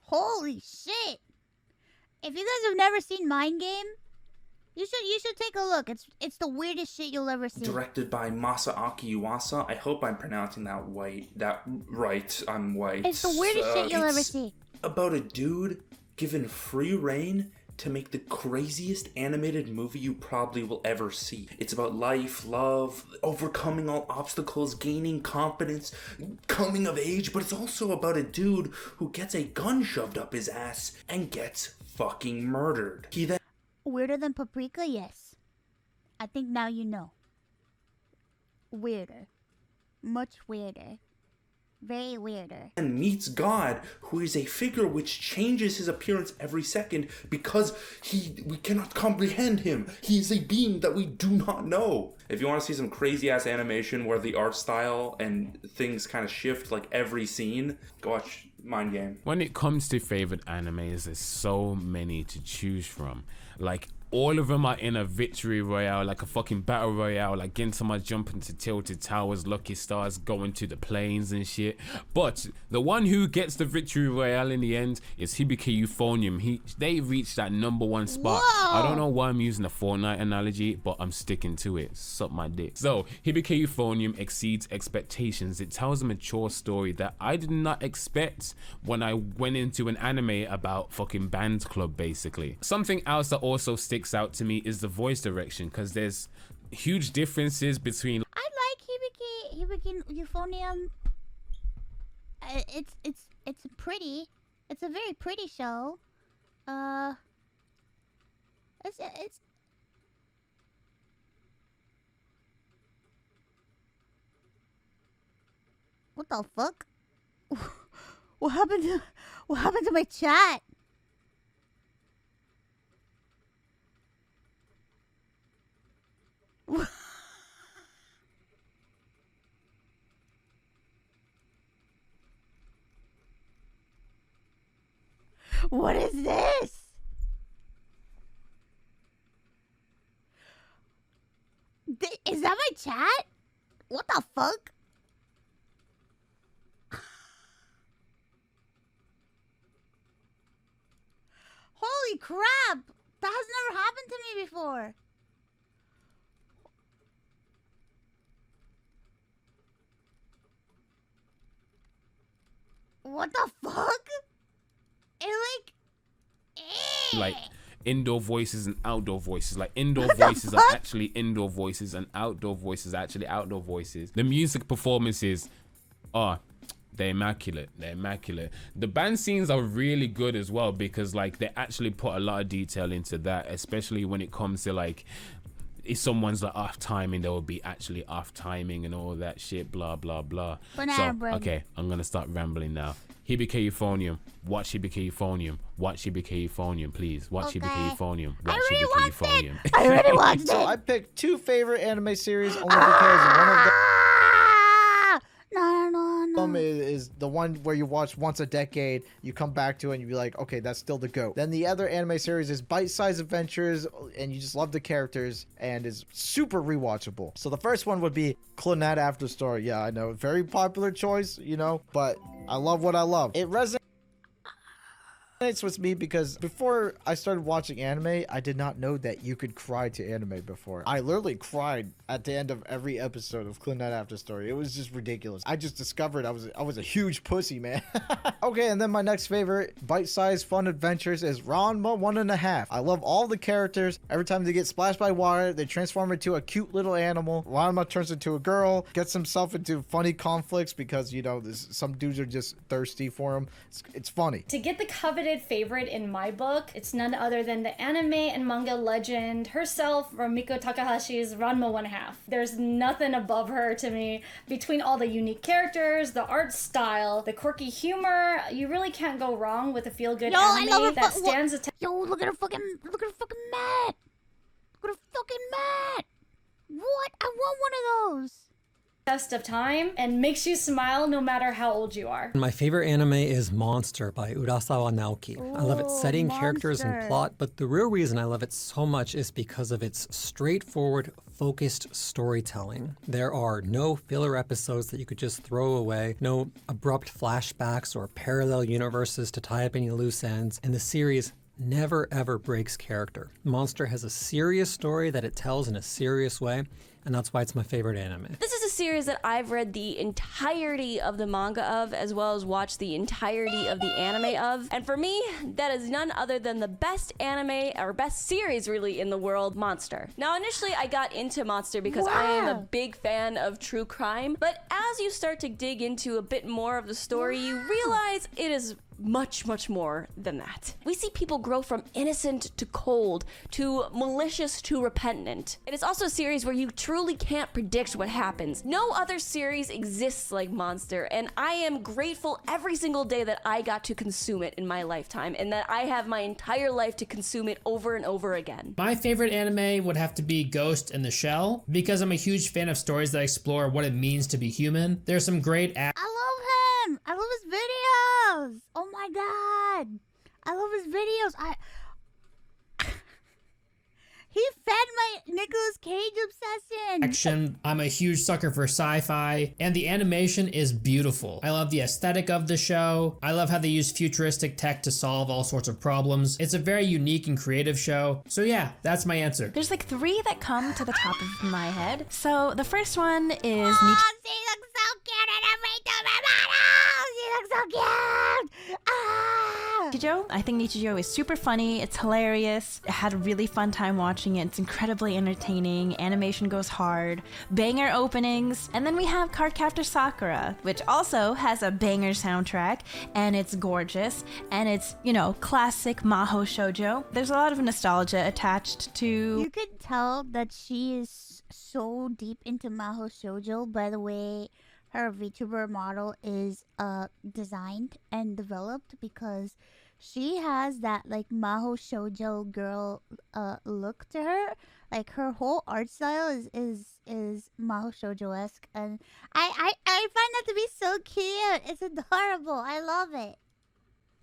Holy shit. If you guys have never seen Mind Game, you should take a look. It's the weirdest shit you'll ever see. Directed by Masaaki Yuasa. I hope I'm pronouncing that right. I'm white. It's the weirdest shit you'll ever see. About a dude given free reign to make the craziest animated movie you probably will ever see. It's about life, love, overcoming all obstacles, gaining confidence, coming of age, but it's also about a dude who gets a gun shoved up his ass and gets fucking murdered. He then Weirder than Paprika? Yes. I think now you know. Weirder. Much weirder. Very weirder. and meets God, who is a figure which changes his appearance every second because we cannot comprehend him. He is a being that we do not know. If you want to see some crazy ass animation where the art style and things kind of shift like every scene, go watch Mind Game. When it comes to favorite animes, there's so many to choose from. Like, all of them are in a victory royale, like a fucking battle royale, like Gintama jumping to tilted towers, Lucky Stars going to the planes and shit. But the one who gets the victory royale in the end is Hibiki Euphonium. They reached that #1 spot. Whoa. I don't know why I'm using a Fortnite analogy, but I'm sticking to it. Suck my dick. So, Hibiki Euphonium exceeds expectations. It tells a mature story that I did not expect when I went into an anime about fucking band club, basically. Something else that also sticks out to me is the voice direction, because there's huge differences between. I like Hibiki Euphonium. It's pretty. It's a very pretty show. It's what the fuck? What happened to my chat? What is this? Is that my chat? What the fuck? Holy crap! That has never happened to me before. What the fuck? It Like indoor voices and outdoor voices. Like indoor voices are actually indoor voices and outdoor voices are actually outdoor voices. The music performances are they're immaculate. They're immaculate. The band scenes are really good as well because like they actually put a lot of detail into that, especially when it comes to like if someone's like off timing, there will be actually off timing and all that shit, blah blah blah. Banana So bread. okay, I'm gonna start rambling now. Hibike Euphonium, watch Hibike Euphonium, watch Hibike Euphonium, please. Watch Hibike Euphonium, watch Hibike Euphonium. I already watched So it. I picked two favorite anime series only because one of them is the one where you watch once a decade, you come back to it and you be like, okay, that's still the GOAT. Then the other anime series is bite-sized adventures and you just love the characters and is super rewatchable. So the first one would be Clannad After Story. Yeah, I know, very popular choice, you know, but I love what I love. It resonates with me because before I started watching anime, I did not know that you could cry to anime before. I literally cried at the end of every episode of Clannad After Story. It was just ridiculous. I just discovered I was a huge pussy, man. Okay, and then my next favorite bite-sized fun adventures is Ranma 1.5. I love all the characters. Every time they get splashed by water, they transform into a cute little animal. Ranma turns into a girl, gets himself into funny conflicts because, you know, some dudes are just thirsty for him. It's funny. To get the coveted favorite in my book, it's none other than the anime and manga legend herself, Rumiko Takahashi's Ranma 1.5. There's nothing above her to me. Between all the unique characters, the art style, the quirky humor, you really can't go wrong with a feel-good anime that stands a Yo, look at her fucking mat. Look at her fucking mat. What? I want one of those. test of time and makes you smile no matter how old you are. My favorite anime is Monster by Urasawa Naoki. I love its setting, characters, and plot, but the real reason I love it so much is because of its straightforward, focused storytelling. There are no filler episodes that you could just throw away, no abrupt flashbacks or parallel universes to tie up any loose ends, and the series never ever breaks character. Monster has a serious story that it tells in a serious way, and that's why it's my favorite anime. This is a series that I've read the entirety of the manga of, as well as watched the entirety of the anime of. And for me, that is none other than the best anime, or best series really, in the world, Monster. Now, initially I got into Monster because I am a big fan of true crime, but as you start to dig into a bit more of the story, you realize it is much, much more than that. We see people grow from innocent to cold, to malicious to repentant. It is also a series where you truly can't predict what happens. No other series exists like Monster, and I am grateful every single day that I got to consume it in my lifetime, and that I have my entire life to consume it over and over again. My favorite anime would have to be Ghost in the Shell, because I'm a huge fan of stories that explore what it means to be human. There's some great I love him. I love his videos. Oh my god. I love his videos. He fed my Nicolas Cage obsession. action. I'm a huge sucker for sci-fi, and the animation is beautiful. I love the aesthetic of the show. I love how they use futuristic tech to solve all sorts of problems. It's a very unique and creative show. So yeah, that's my answer. There's like 3 that come to the top of my head. So the first one is She looks so cute in every model. She looks so cute. Nichijou. I think Nichijou is super funny. It's hilarious. I had a really fun time watching it. It's incredibly entertaining. Animation goes hard. Banger openings. And then we have Cardcaptor Sakura, which also has a banger soundtrack, and it's gorgeous, and it's, you know, classic Maho shoujo. There's a lot of nostalgia attached to... You could tell that she is so deep into Maho Shoujo by the way her VTuber model is designed and developed, because she has that like Maho Shoujo girl look to her. Like her whole art style is Maho Shoujo-esque, and I find that to be so cute. It's adorable. I love it.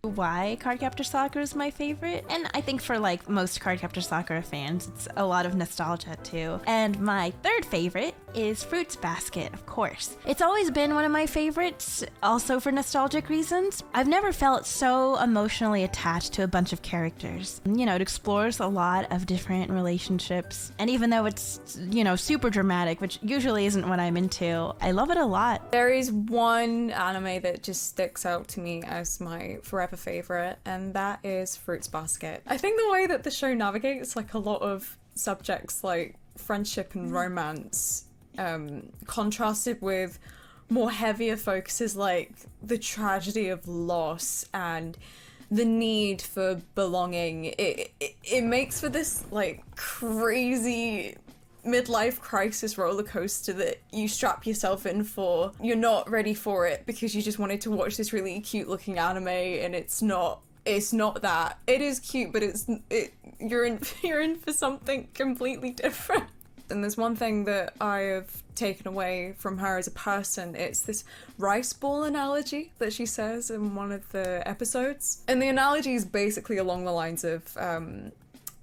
Why Cardcaptor Sakura is my favorite, and I think for like most Cardcaptor Sakura fans, it's a lot of nostalgia too. And my third favorite is Fruits Basket, of course. It's always been one of my favorites, also for nostalgic reasons. I've never felt so emotionally attached to a bunch of characters. You know, it explores a lot of different relationships, and even though it's, you know, super dramatic, which usually isn't what I'm into, I love it a lot. There is one anime that just sticks out to me as my forever favorite, and that is Fruits Basket. I think the way that the show navigates like a lot of subjects like friendship and romance, contrasted with more heavier focuses like the tragedy of loss and the need for belonging, it makes for this like crazy midlife crisis roller coaster that you strap yourself in for. You're not ready for it because you just wanted to watch this really cute looking anime, and it's not that. It is cute, but you're in for something completely different. And there's one thing that I have taken away from her as a person. It's this rice ball analogy that she says in one of the episodes. And the analogy is basically along the lines of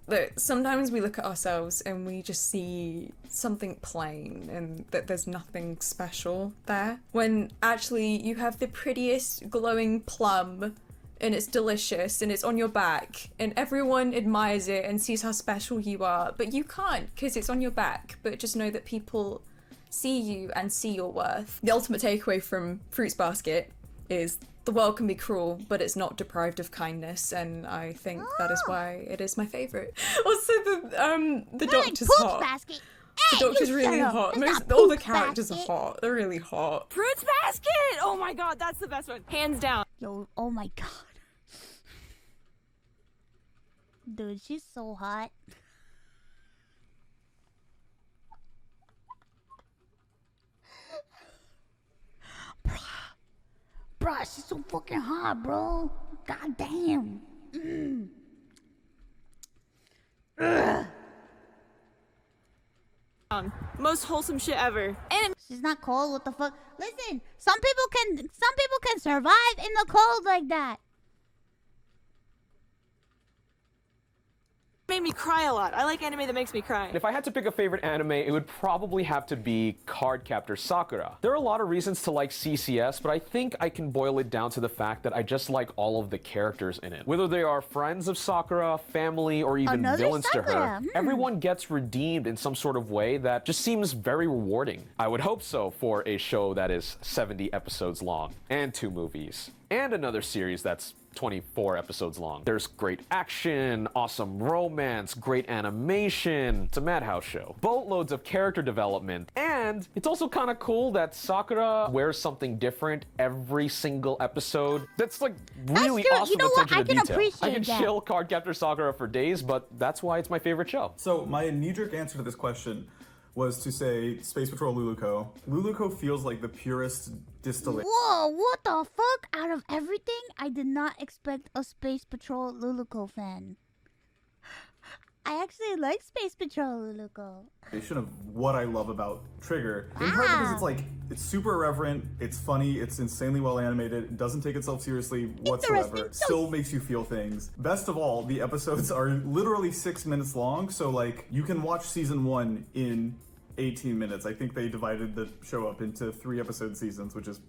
that sometimes we look at ourselves and we just see something plain and that there's nothing special there, when actually you have the prettiest glowing plum and it's delicious and it's on your back and everyone admires it and sees how special you are, but you can't because it's on your back. But just know that people see you and see your worth. The ultimate takeaway from Fruits Basket is the world can be cruel, but it's not deprived of kindness, and I think that is why it is my favorite. Also, the doctor's hot. Basket. The doctor's really hot. All the characters are hot. They're really hot. Fruits Basket! Oh my god, that's the best one. Hands down. Yo, oh my god. Dude, she's so hot. Bruh, she's so fucking hot, bro. God damn. Most wholesome shit ever. And she's not cold. What the fuck? Listen, some people can survive in the cold like that. made me cry a lot. I like anime that makes me cry. If I had to pick a favorite anime, it would probably have to be Cardcaptor Sakura. There are a lot of reasons to like CCS, but I think I can boil it down to the fact that I just like all of the characters in it. Whether they are friends of Sakura, family, or even villains to her, everyone gets redeemed in some sort of way that just seems very rewarding. I would hope so for a show that is 70 episodes long, and 2 movies, and another series that's 24 episodes long. There's great action, awesome romance, great animation. It's a madhouse show. Boatloads of character development, and it's also kind of cool that Sakura wears something different every single episode. That's like really awesome attention to detail. I can chill Cardcaptor Sakura for days, but that's why it's my favorite show. So my knee-jerk answer to this question was to say Space Patrol Luluco. Luluco feels like the purest distillation. Whoa, what the fuck? Out of everything, I did not expect a Space Patrol Luluco fan. I actually like Space Patrol Luluco. Of what I love about Trigger. In part because it's like, it's super irreverent, it's funny, it's insanely well animated, it doesn't take itself seriously whatsoever, still makes you feel things. Best of all, the episodes are literally 6 minutes long, so like, you can watch season 1 in 18 minutes. I think they divided the show up into 3 episode seasons, which is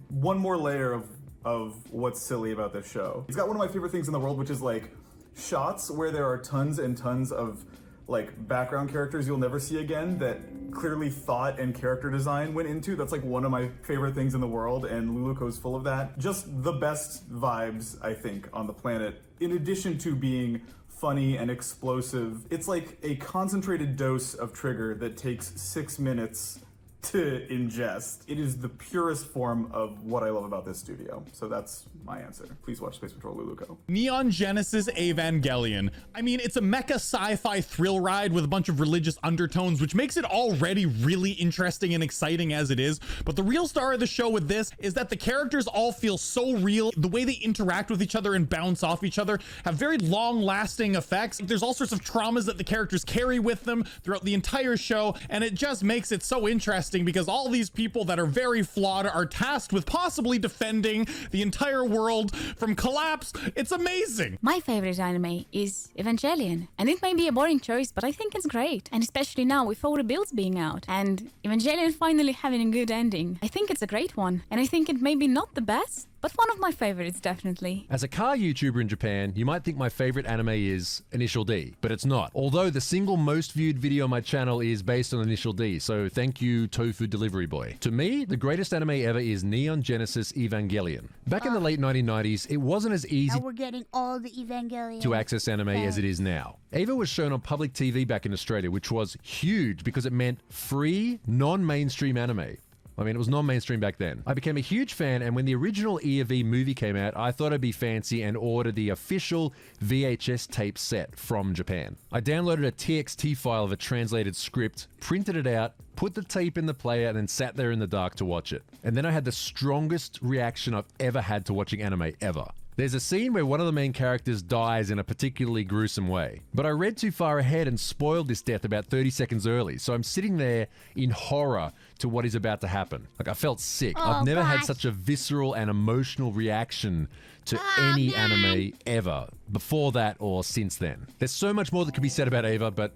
one more layer of what's silly about this show. It's got one of my favorite things in the world, which is like, shots where there are tons and tons of like background characters you'll never see again that clearly thought and character design went into. That's like one of my favorite things in the world, and Luluco's full of that. Just the best vibes, I think, on the planet. In addition to being funny and explosive, it's like a concentrated dose of Trigger that takes 6 minutes to ingest. It is the purest form of what I love about this studio. So that's my answer. Please watch Space Patrol Luluco. Neon Genesis Evangelion. I mean, it's a mecha sci-fi thrill ride with a bunch of religious undertones, which makes it already really interesting and exciting as it is. But the real star of the show with this is that the characters all feel so real. The way they interact with each other and bounce off each other have very long-lasting effects. There's all sorts of traumas that the characters carry with them throughout the entire show, and it just makes it so interesting interesting because all these people that are very flawed are tasked with possibly defending the entire world from collapse. It's amazing. My favorite anime is Evangelion, and it may be a boring choice, but I think it's great, and especially now with all the builds being out, and Evangelion finally having a good ending. I think it's a great one, and I think it may be not the best, but one of my favorites, definitely. As a car YouTuber in Japan, you might think my favorite anime is Initial D, but it's not. Although the single most viewed video on my channel is based on Initial D, so thank you, Tofu Delivery Boy. To me, the greatest anime ever is Neon Genesis Evangelion. Back in the late 1990s, it wasn't as easy Now we're getting all the Evangelion. to access anime as it is now. Eva was shown on public TV back in Australia, which was huge because it meant free, non-mainstream anime. I mean, it was non-mainstream back then. I became a huge fan, and when the original E of E movie came out, I thought I'd be fancy and ordered the official VHS tape set from Japan. I downloaded a TXT file of a translated script, printed it out, put the tape in the player, and then sat there in the dark to watch it. And then I had the strongest reaction I've ever had to watching anime ever. There's a scene where one of the main characters dies in a particularly gruesome way. But I read too far ahead and spoiled this death about 30 seconds early, so I'm sitting there in horror to what is about to happen. Like, I felt sick. I've never had such a visceral and emotional reaction to any anime ever, before that or since then. There's so much more that could be said about Eva, but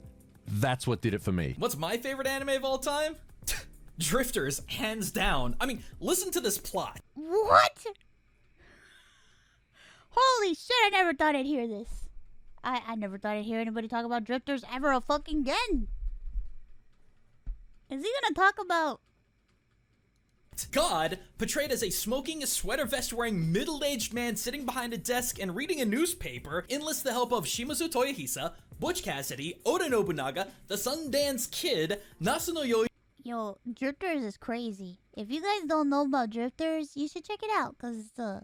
that's what did it for me. What's my favorite anime of all time? Drifters, hands down. I mean, listen to this plot. What? Holy shit, I never thought I'd hear this. I never thought I'd hear anybody talk about drifters ever a fucking again. Is he gonna talk about... God, portrayed as a smoking, sweater vest wearing middle-aged man sitting behind a desk and reading a newspaper, enlists the help of Shimazu Toyohisa, Butch Cassidy, Oda Nobunaga, the Sundance Kid, Nasuno Yo... Yo, drifters is crazy. If you guys don't know about drifters, you should check it out, because it's a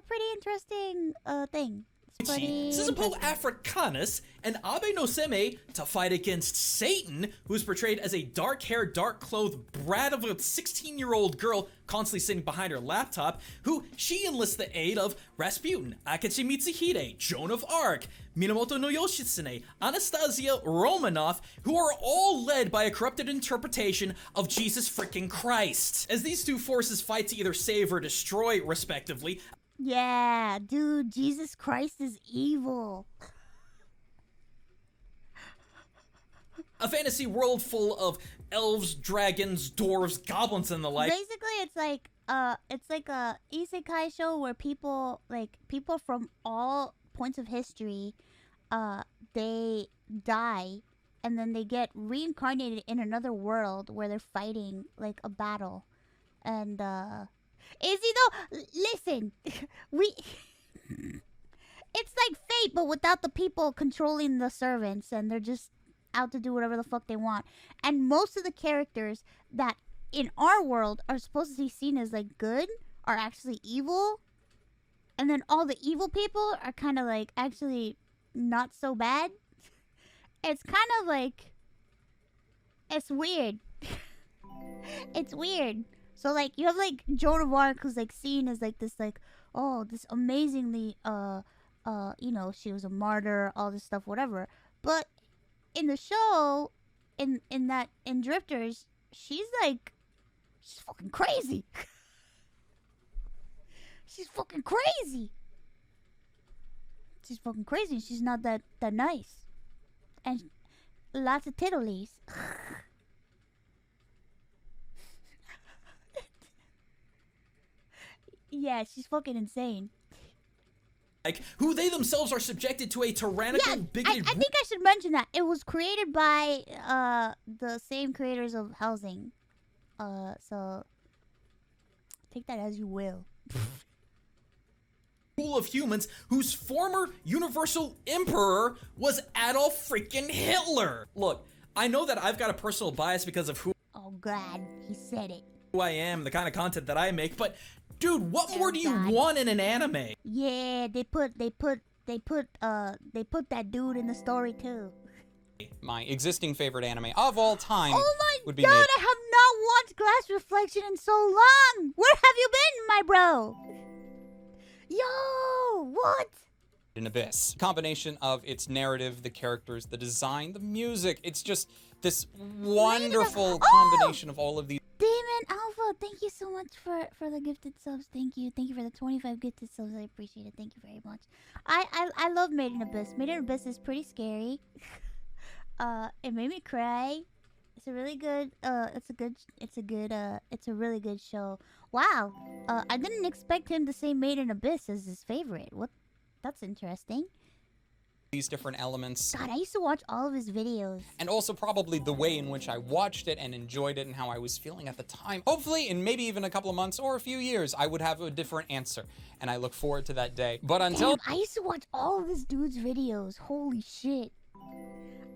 pretty interesting thing. Sisapo Africanus, and Abe no Seme to fight against Satan, who's portrayed as a dark-haired, dark-clothed brat of a 16-year-old girl constantly sitting behind her laptop, who she enlists the aid of Rasputin, Akechi Mitsuhide, Joan of Arc, Minamoto no Yoshitsune, Anastasia Romanoff, who are all led by a corrupted interpretation of Jesus freaking Christ. As these two forces fight to either save or destroy, respectively, yeah, dude, Jesus Christ is evil. a fantasy world full of elves, dragons, dwarves, goblins, and the like. Basically, it's like a isekai show where people from all points of history, they die, and then they get reincarnated in another world where they're fighting like a battle, and Izzy, though, listen, it's like Fate, but without the people controlling the servants, and they're just out to do whatever the fuck they want. And most of the characters that in our world are supposed to be seen as like good are actually evil, and then all the evil people are kind of like actually not so bad. It's kind of like, it's weird. It's weird. So, like, you have, like, Joan of Arc, who's, like, seen as, like, this, like, oh, this amazingly, you know, she was a martyr, all this stuff, whatever. But in the show, in Drifters, she's, like, she's fucking crazy. She's fucking crazy. She's fucking crazy. She's not that nice. And lots of titties. Yeah, she's fucking insane. Like, who they themselves are subjected to a tyrannical, bigoted... I think I should mention that. It was created by the same creators of Housing. So take that as you will. Of humans whose former universal emperor was Adolf freaking Hitler. Look, I know that I've got a personal bias because of who God, he said it. Who I am, the kind of content that I make, but dude, what more do you want in an anime? Yeah, they put that dude in the story too. My existing favorite anime of all time would be God, I have not watched Glass Reflection in so long. Where have you been, my bro? Yo, what? An Abyss. Combination of its narrative, the characters, the design, the music. It's just this wonderful combination of all of these. Damon Alpha, thank you so much for the gifted subs. Thank you for the 25 gifted subs. I appreciate it. Thank you very much. I love Made in Abyss. Made in Abyss is pretty scary. It made me cry. It's a really good. It's a really good show. Wow. I didn't expect him to say Made in Abyss as his favorite. What? That's interesting. These different elements. God, I used to watch all of his videos. And also probably the way in which I watched it and enjoyed it and how I was feeling at the time. Hopefully in maybe even a couple of months or a few years, I would have a different answer. And I look forward to that day. But until— Damn, I used to watch all of this dude's videos. Holy shit.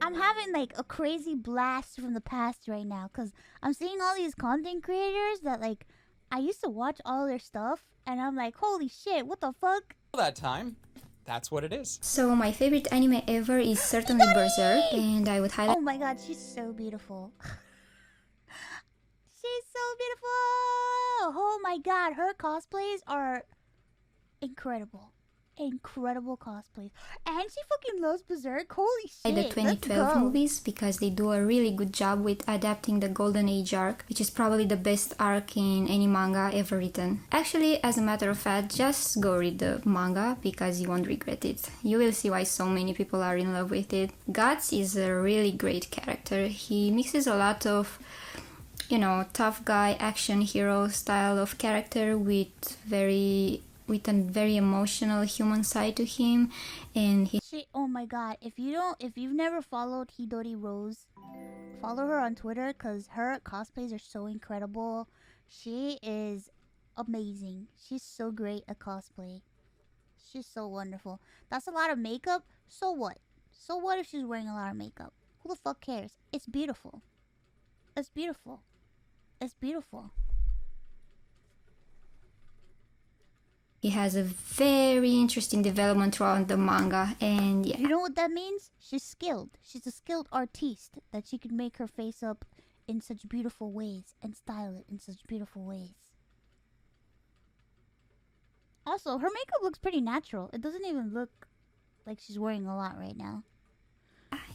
I'm having like a crazy blast from the past right now. Because I'm seeing all these content creators that like, I used to watch all their stuff. And I'm like, holy shit, what the fuck? that time, that's what it is. So my favorite anime ever is certainly Berserk, and I would highly— Oh my god, she's so beautiful. She's so beautiful! Oh my god, her cosplays are incredible. Incredible cosplays. And she fucking loves Berserk. Holy shit. the 2012 movies, because they do a really good job with adapting the Golden Age arc, which is probably the best arc in any manga ever written. Actually, as a matter of fact, just go read the manga because you won't regret it. You will see why so many people are in love with it. Geass is a really great character. He mixes a lot of, you know, tough guy action hero style of character with a very emotional human side to him, and oh my god, if you've never followed Hidori Rose, follow her on Twitter because her cosplays are so incredible. She is amazing. She's so great at cosplay. She's so wonderful. That's a lot of makeup. So what? So what if she's wearing a lot of makeup? Who the fuck cares? It's beautiful. It's beautiful. It's beautiful. he has a very interesting development throughout the manga, and yeah. You know what that means? She's skilled. She's a skilled artiste, that she can make her face up in such beautiful ways and style it in such beautiful ways. Also, her makeup looks pretty natural. It doesn't even look like she's wearing a lot right now.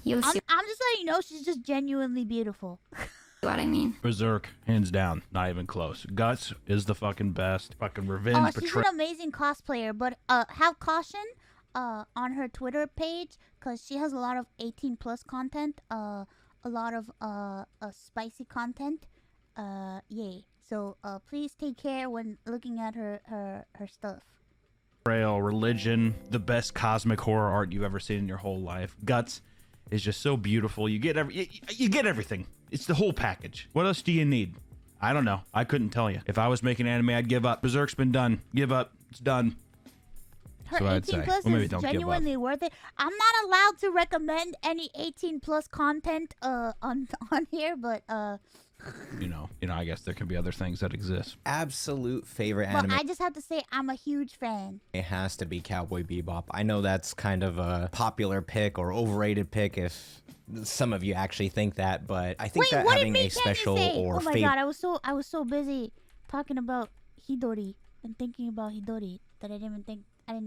You'll see. I'm just letting you know she's just genuinely beautiful. What I mean. Berserk, hands down, not even close. Guts is the fucking best. Fucking revenge. She's an amazing cosplayer, but have caution on her Twitter page, because she has a lot of 18+ content, a lot of spicy content. Yay. So please take care when looking at her stuff. Betrayal, religion, the best cosmic horror art you've ever seen in your whole life. Guts is just so beautiful. You get everything. It's the whole package. What else do you need? I don't know. I couldn't tell you. If I was making anime, I'd give up. Berserk's been done. Give up. It's done. Her That's what 18+ I'd say. Well, maybe is don't give up. genuinely worth it. I'm not allowed to recommend any 18+ content on here, but You know, I guess there can be other things that exist. Absolute favorite well, anime. I just have to say I'm a huge fan. It has to be Cowboy Bebop. I know that's kind of a popular pick or overrated pick if some of you actually think that, but I think Wait, that what having did a special or oh my favorite. god, I was so busy talking about Hidori and thinking about Hidori that I didn't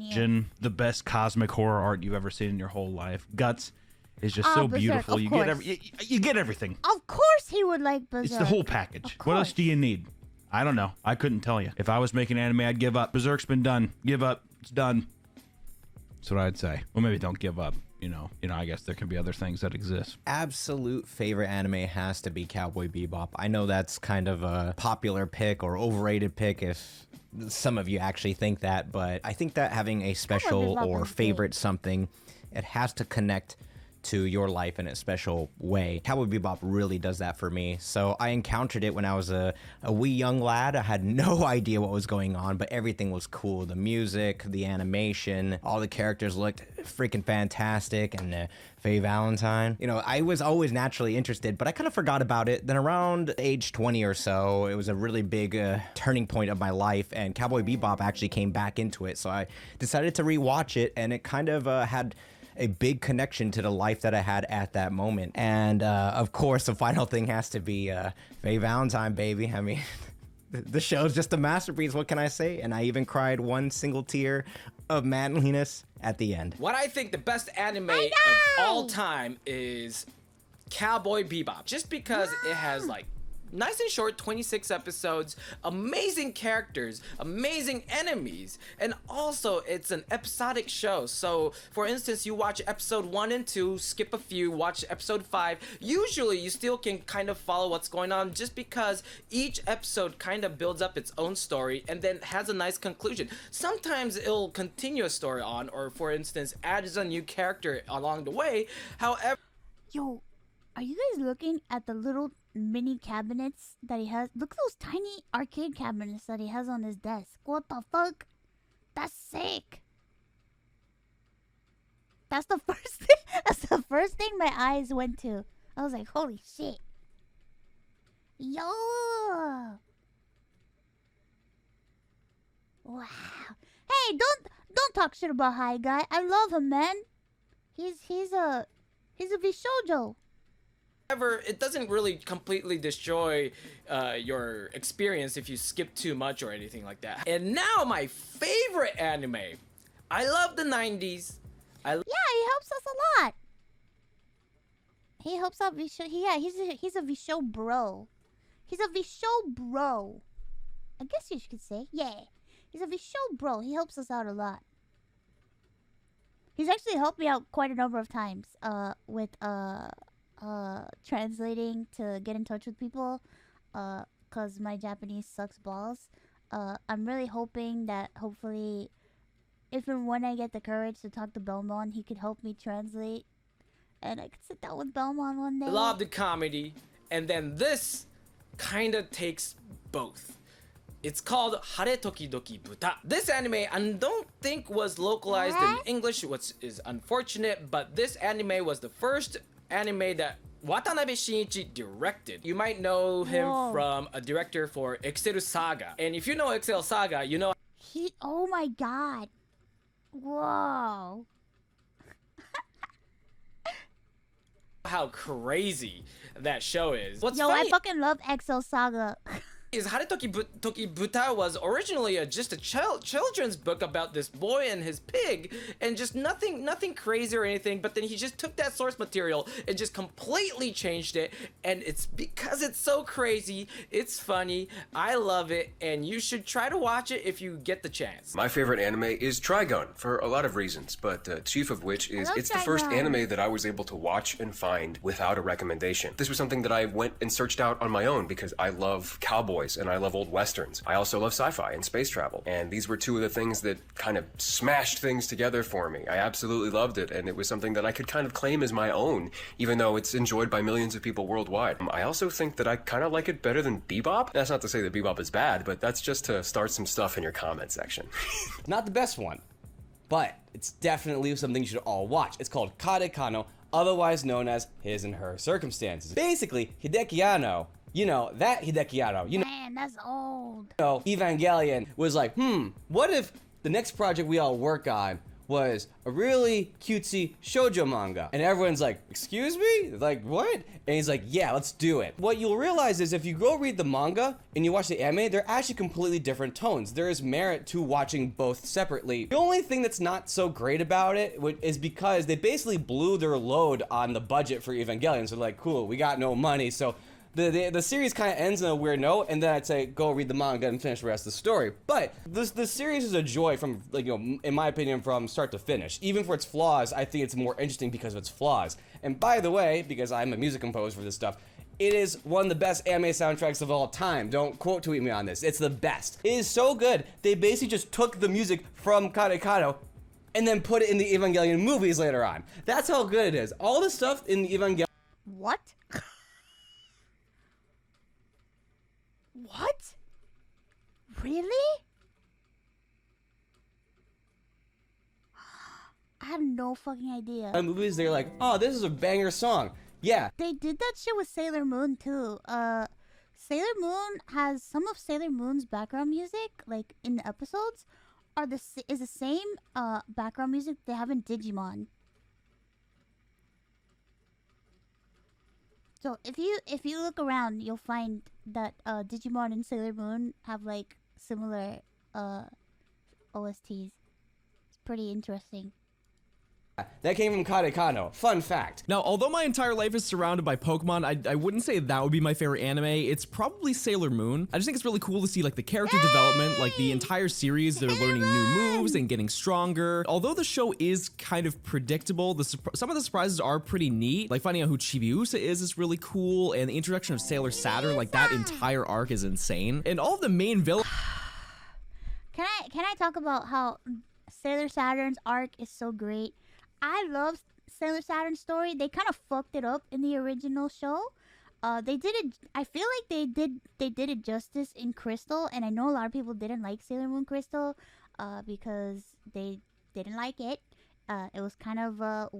hear. The best cosmic horror art you've ever seen in your whole life. Guts is just so Berserk, beautiful. of You course. get everything. Of course he would like Berserk. It's the whole package. What else do you need? I don't know. I couldn't tell you. If I was making anime, I'd give up. Berserk's been done. Give up. It's done. That's what I'd say. Well, maybe don't give up. You know, I guess there can be other things that exist. Absolute favorite anime has to be Cowboy Bebop. I know that's kind of a popular pick or overrated pick if some of you actually think that, but I think that having a special or favorite something, it has to connect to your life in a special way. Cowboy Bebop really does that for me. So I encountered it when I was a wee young lad. I had no idea what was going on, but everything was cool. The music, the animation, all the characters looked freaking fantastic, and Faye Valentine. You know, I was always naturally interested, but I kind of forgot about it. Then around age 20 or so, it was a really big turning point of my life, and Cowboy Bebop actually came back into it. So I decided to rewatch it, and it kind of had a big connection to the life that I had at that moment. And of course, the final thing has to be Faye Valentine, baby. I mean, the show's just a masterpiece. What can I say? And I even cried one single tear of manliness at the end. What I think the best anime of all time is Cowboy Bebop, just because it has like nice and short 26 episodes, amazing characters, amazing enemies, and also it's an episodic show. So for instance, you watch episode 1 and 2, skip a few, watch episode 5. Usually you still can kind of follow what's going on, just because each episode kind of builds up its own story and then has a nice conclusion. Sometimes it'll continue a story on, or for instance adds a new character along the way. However, Yo, are you guys looking at the little mini cabinets that he has? Look at those tiny arcade cabinets that he has on his desk. What the fuck? That's sick. That's the first thing. That's the first thing my eyes went to. I was like, holy shit. Yo. Wow. Hey, don't talk shit about High Guy. I love him, man. He's a Vishoujo. However, it doesn't really completely destroy your experience if you skip too much or anything like that. And now my favorite anime. I love the 90s. Yeah, he helps us a lot. He helps out Visho. Yeah, he's a Visho bro. He's a Visho bro. I guess you could say. Yeah. He's a Visho bro. He helps us out a lot. He's actually helped me out quite a number of times with translating to get in touch with people, cause my Japanese sucks balls. I'm really hoping that hopefully, if and when I get the courage to talk to Belmont, he could help me translate, and I could sit down with Belmont one day. I love the comedy, and then this kind of takes both. It's called Haretokidoki Buta. This anime I don't think was localized in English, which is unfortunate, but this anime was the first anime that Watanabe Shinichi directed. You might know him from a director for Excel Saga. And if you know Excel Saga, you know Oh my god. Whoa. how crazy that show is. What's Yo, funny I fucking love Excel Saga. is Haretokidoki Buta was originally just a children's book about this boy and his pig, and just nothing crazy or anything, but then he just took that source material and just completely changed it, and it's because it's so crazy, it's funny, I love it, and you should try to watch it if you get the chance. My favorite anime is Trigun for a lot of reasons, but chief of which is it's the first Trigun. anime that I was able to watch and find without a recommendation. This was something that I went and searched out on my own because I love cowboys and I love old westerns. I also love sci-fi and space travel, and these were two of the things that kind of smashed things together for me. I absolutely loved it, and it was something that I could kind of claim as my own, even though it's enjoyed by millions of people worldwide. I also think that I kind of like it better than Bebop. That's not to say that Bebop is bad, but that's just to start some stuff in your comment section. Not the best one, but it's definitely something you should all watch. It's called Kadekano, otherwise known as His and Her Circumstances. Basically, Hideki Anno, you know, that Hideki Anno, you know, Man, that's old. Evangelion was like, what if the next project we all work on was a really cutesy shoujo manga? And everyone's like, excuse me? Like, what? And he's like, yeah, let's do it. What you'll realize is if you go read the manga and you watch the anime, they're actually completely different tones. There is merit to watching both separately. The only thing that's not so great about it is because they basically blew their load on the budget for Evangelion. So like, cool, we got no money, so the series kind of ends in a weird note, and then I'd say go read the manga and finish the rest of the story. But the series is a joy from, like, you know, in my opinion, from start to finish. Even for its flaws, I think it's more interesting because of its flaws. And by the way, because I'm a music composer for this stuff, it is one of the best anime soundtracks of all time. Don't quote tweet me on this. It's the best. It is so good. They basically just took the music from Kadekano and then put it in the Evangelion movies later on. That's how good it is. All the stuff in the Evangelion. What? What? Really? I have no fucking idea. Movies, they're like, oh, this is a banger song. Yeah. They did that shit with Sailor Moon too. Sailor Moon has some of Sailor Moon's background music, like in the episodes, is the same background music they have in Digimon. So if you look around, you'll find that Digimon and Sailor Moon have like similar OSTs. It's pretty interesting. That came from Karekano. Fun fact. Now, although my entire life is surrounded by Pokemon, I wouldn't say that would be my favorite anime. It's probably Sailor Moon. I just think it's really cool to see like the character development, like the entire series. They're learning new moves and getting stronger. Although the show is kind of predictable, some of the surprises are pretty neat. Like finding out who Chibiusa is really cool, and the introduction of Sailor Saturn, like that entire arc is insane. And all of the main villains. Can I talk about how Sailor Saturn's arc is so great? I love Sailor Saturn's story. They kind of fucked it up in the original show. They did it. I feel like they did it justice in Crystal, and I know a lot of people didn't like Sailor Moon Crystal, because they didn't like it. It was kind of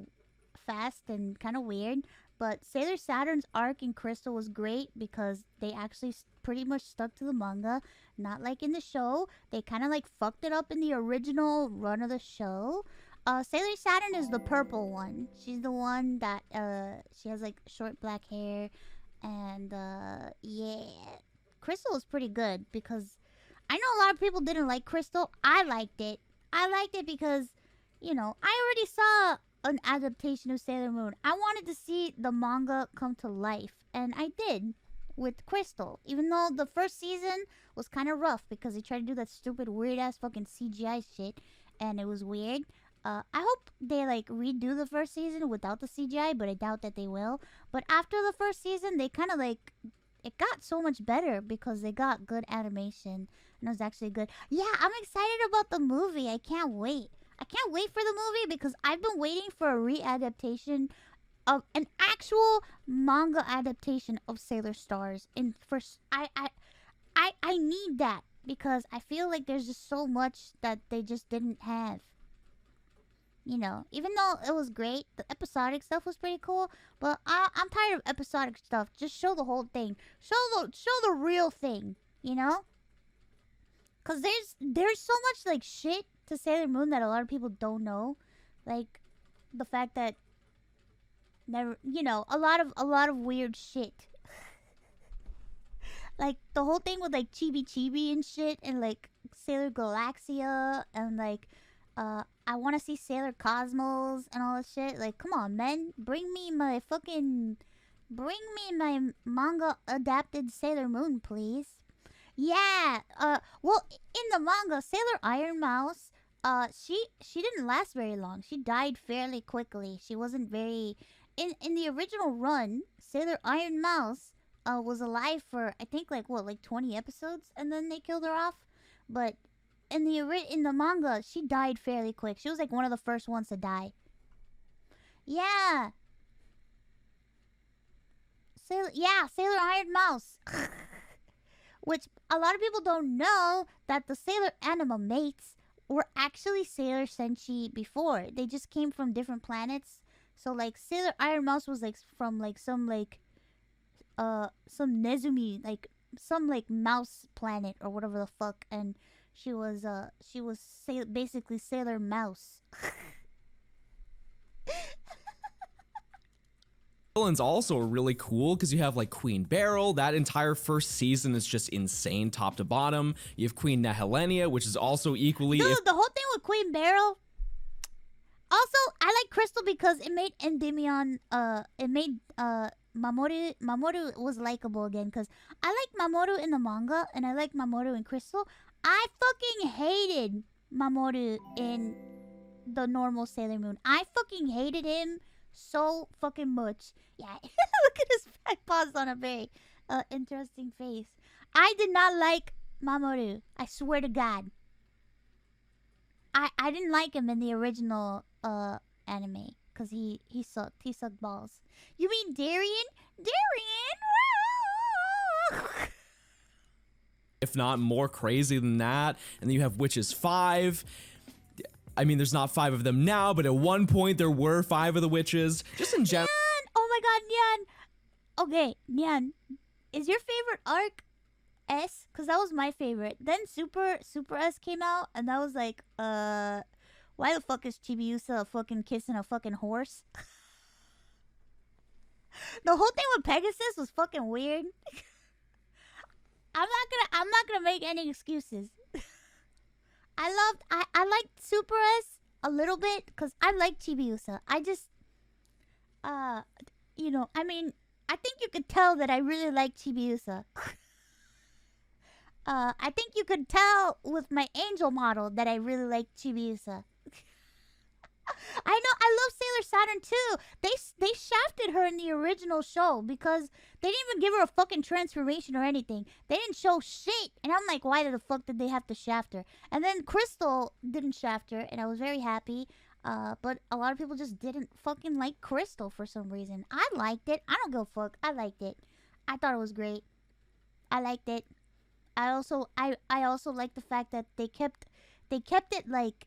fast and kind of weird. But Sailor Saturn's arc in Crystal was great because they actually pretty much stuck to the manga, not like in the show. They kind of like fucked it up in the original run of the show. Sailor Saturn is the purple one. She's the one that she has like short black hair, and yeah, Crystal is pretty good because I know a lot of people didn't like Crystal. I liked it. I liked it because, you know, I already saw an adaptation of Sailor Moon. I wanted to see the manga come to life, and I did with Crystal. Even though the first season was kind of rough because they tried to do that stupid weird ass fucking CGI shit, and it was weird. I hope they like redo the first season without the CGI, but I doubt that they will. But after the first season, they kind of like, it got so much better because they got good animation, and it was actually good. Yeah, I'm excited about the movie. I can't wait. I can't wait for the movie because I've been waiting for a readaptation of an actual manga adaptation of Sailor Stars. And first, I need that because I feel like there's just so much that they just didn't have. You know, even though it was great, the episodic stuff was pretty cool, but I'm tired of episodic stuff. Just show the whole thing. Show the real thing, you know? Cause there's so much like shit to Sailor Moon that a lot of people don't know. Like the fact that a lot of weird shit. Like the whole thing with like Chibi Chibi and shit, and like Sailor Galaxia, and like I want to see Sailor Cosmos and all this shit. Like, come on, man. Bring me my manga adapted Sailor Moon, please. Yeah. Well, in the manga, Sailor Ironmouse, she didn't last very long. She died fairly quickly. She wasn't very in the original run. Sailor Ironmouse was alive for I think like 20 episodes, and then they killed her off. But in the manga, she died fairly quick. She was like one of the first ones to die. Yeah. Sailor Ironmouse. Which a lot of people don't know that the Sailor Anima mates were actually Sailor Senshi before. They just came from different planets. So like Sailor Ironmouse was like from like some Nezumi, like some like mouse planet or whatever the fuck, and she was basically Sailor Mouse. Villains also are really cool because you have like Queen Beryl. That entire first season is just insane, top to bottom. You have Queen Nehelenia, which is also equally. Dude, the whole thing with Queen Beryl. Also, I like Crystal because it made Endymion. It made Mamoru. Mamoru was likable again because I like Mamoru in the manga and I like Mamoru in Crystal. I fucking hated Mamoru in the normal Sailor Moon. I fucking hated him so fucking much. Yeah, look at his back paws on a very interesting face. I did not like Mamoru. I swear to God. I didn't like him in the original anime because he sucked. He sucked balls. You mean Darien? Darien? If not more crazy than that. And then you have Witches 5. I mean, there's not 5 of them now, but at one point there were 5 of the witches. Just in general. Oh my God, Nyan. Okay, Nyan, is your favorite arc S? Because that was my favorite. Then Super S came out, and that was like, why the fuck is Chibiusa fucking kissing a fucking horse? The whole thing with Pegasus was fucking weird. I'm not gonna make any excuses. I liked Super S a little bit because I like Chibiusa. I just, you know, I mean, I think you could tell that I really like Chibiusa. I think you could tell with my angel model that I really like Chibiusa. I know, I love Sailor Saturn too. They shafted her in the original show because they didn't even give her a fucking transformation or anything. They didn't show shit. And I'm like, why the fuck did they have to shaft her? And then Crystal didn't shaft her, and I was very happy. But a lot of people just didn't fucking like Crystal for some reason. I liked it. I don't give a fuck. I liked it. I thought it was great. I liked it. I also like the fact that they kept it like,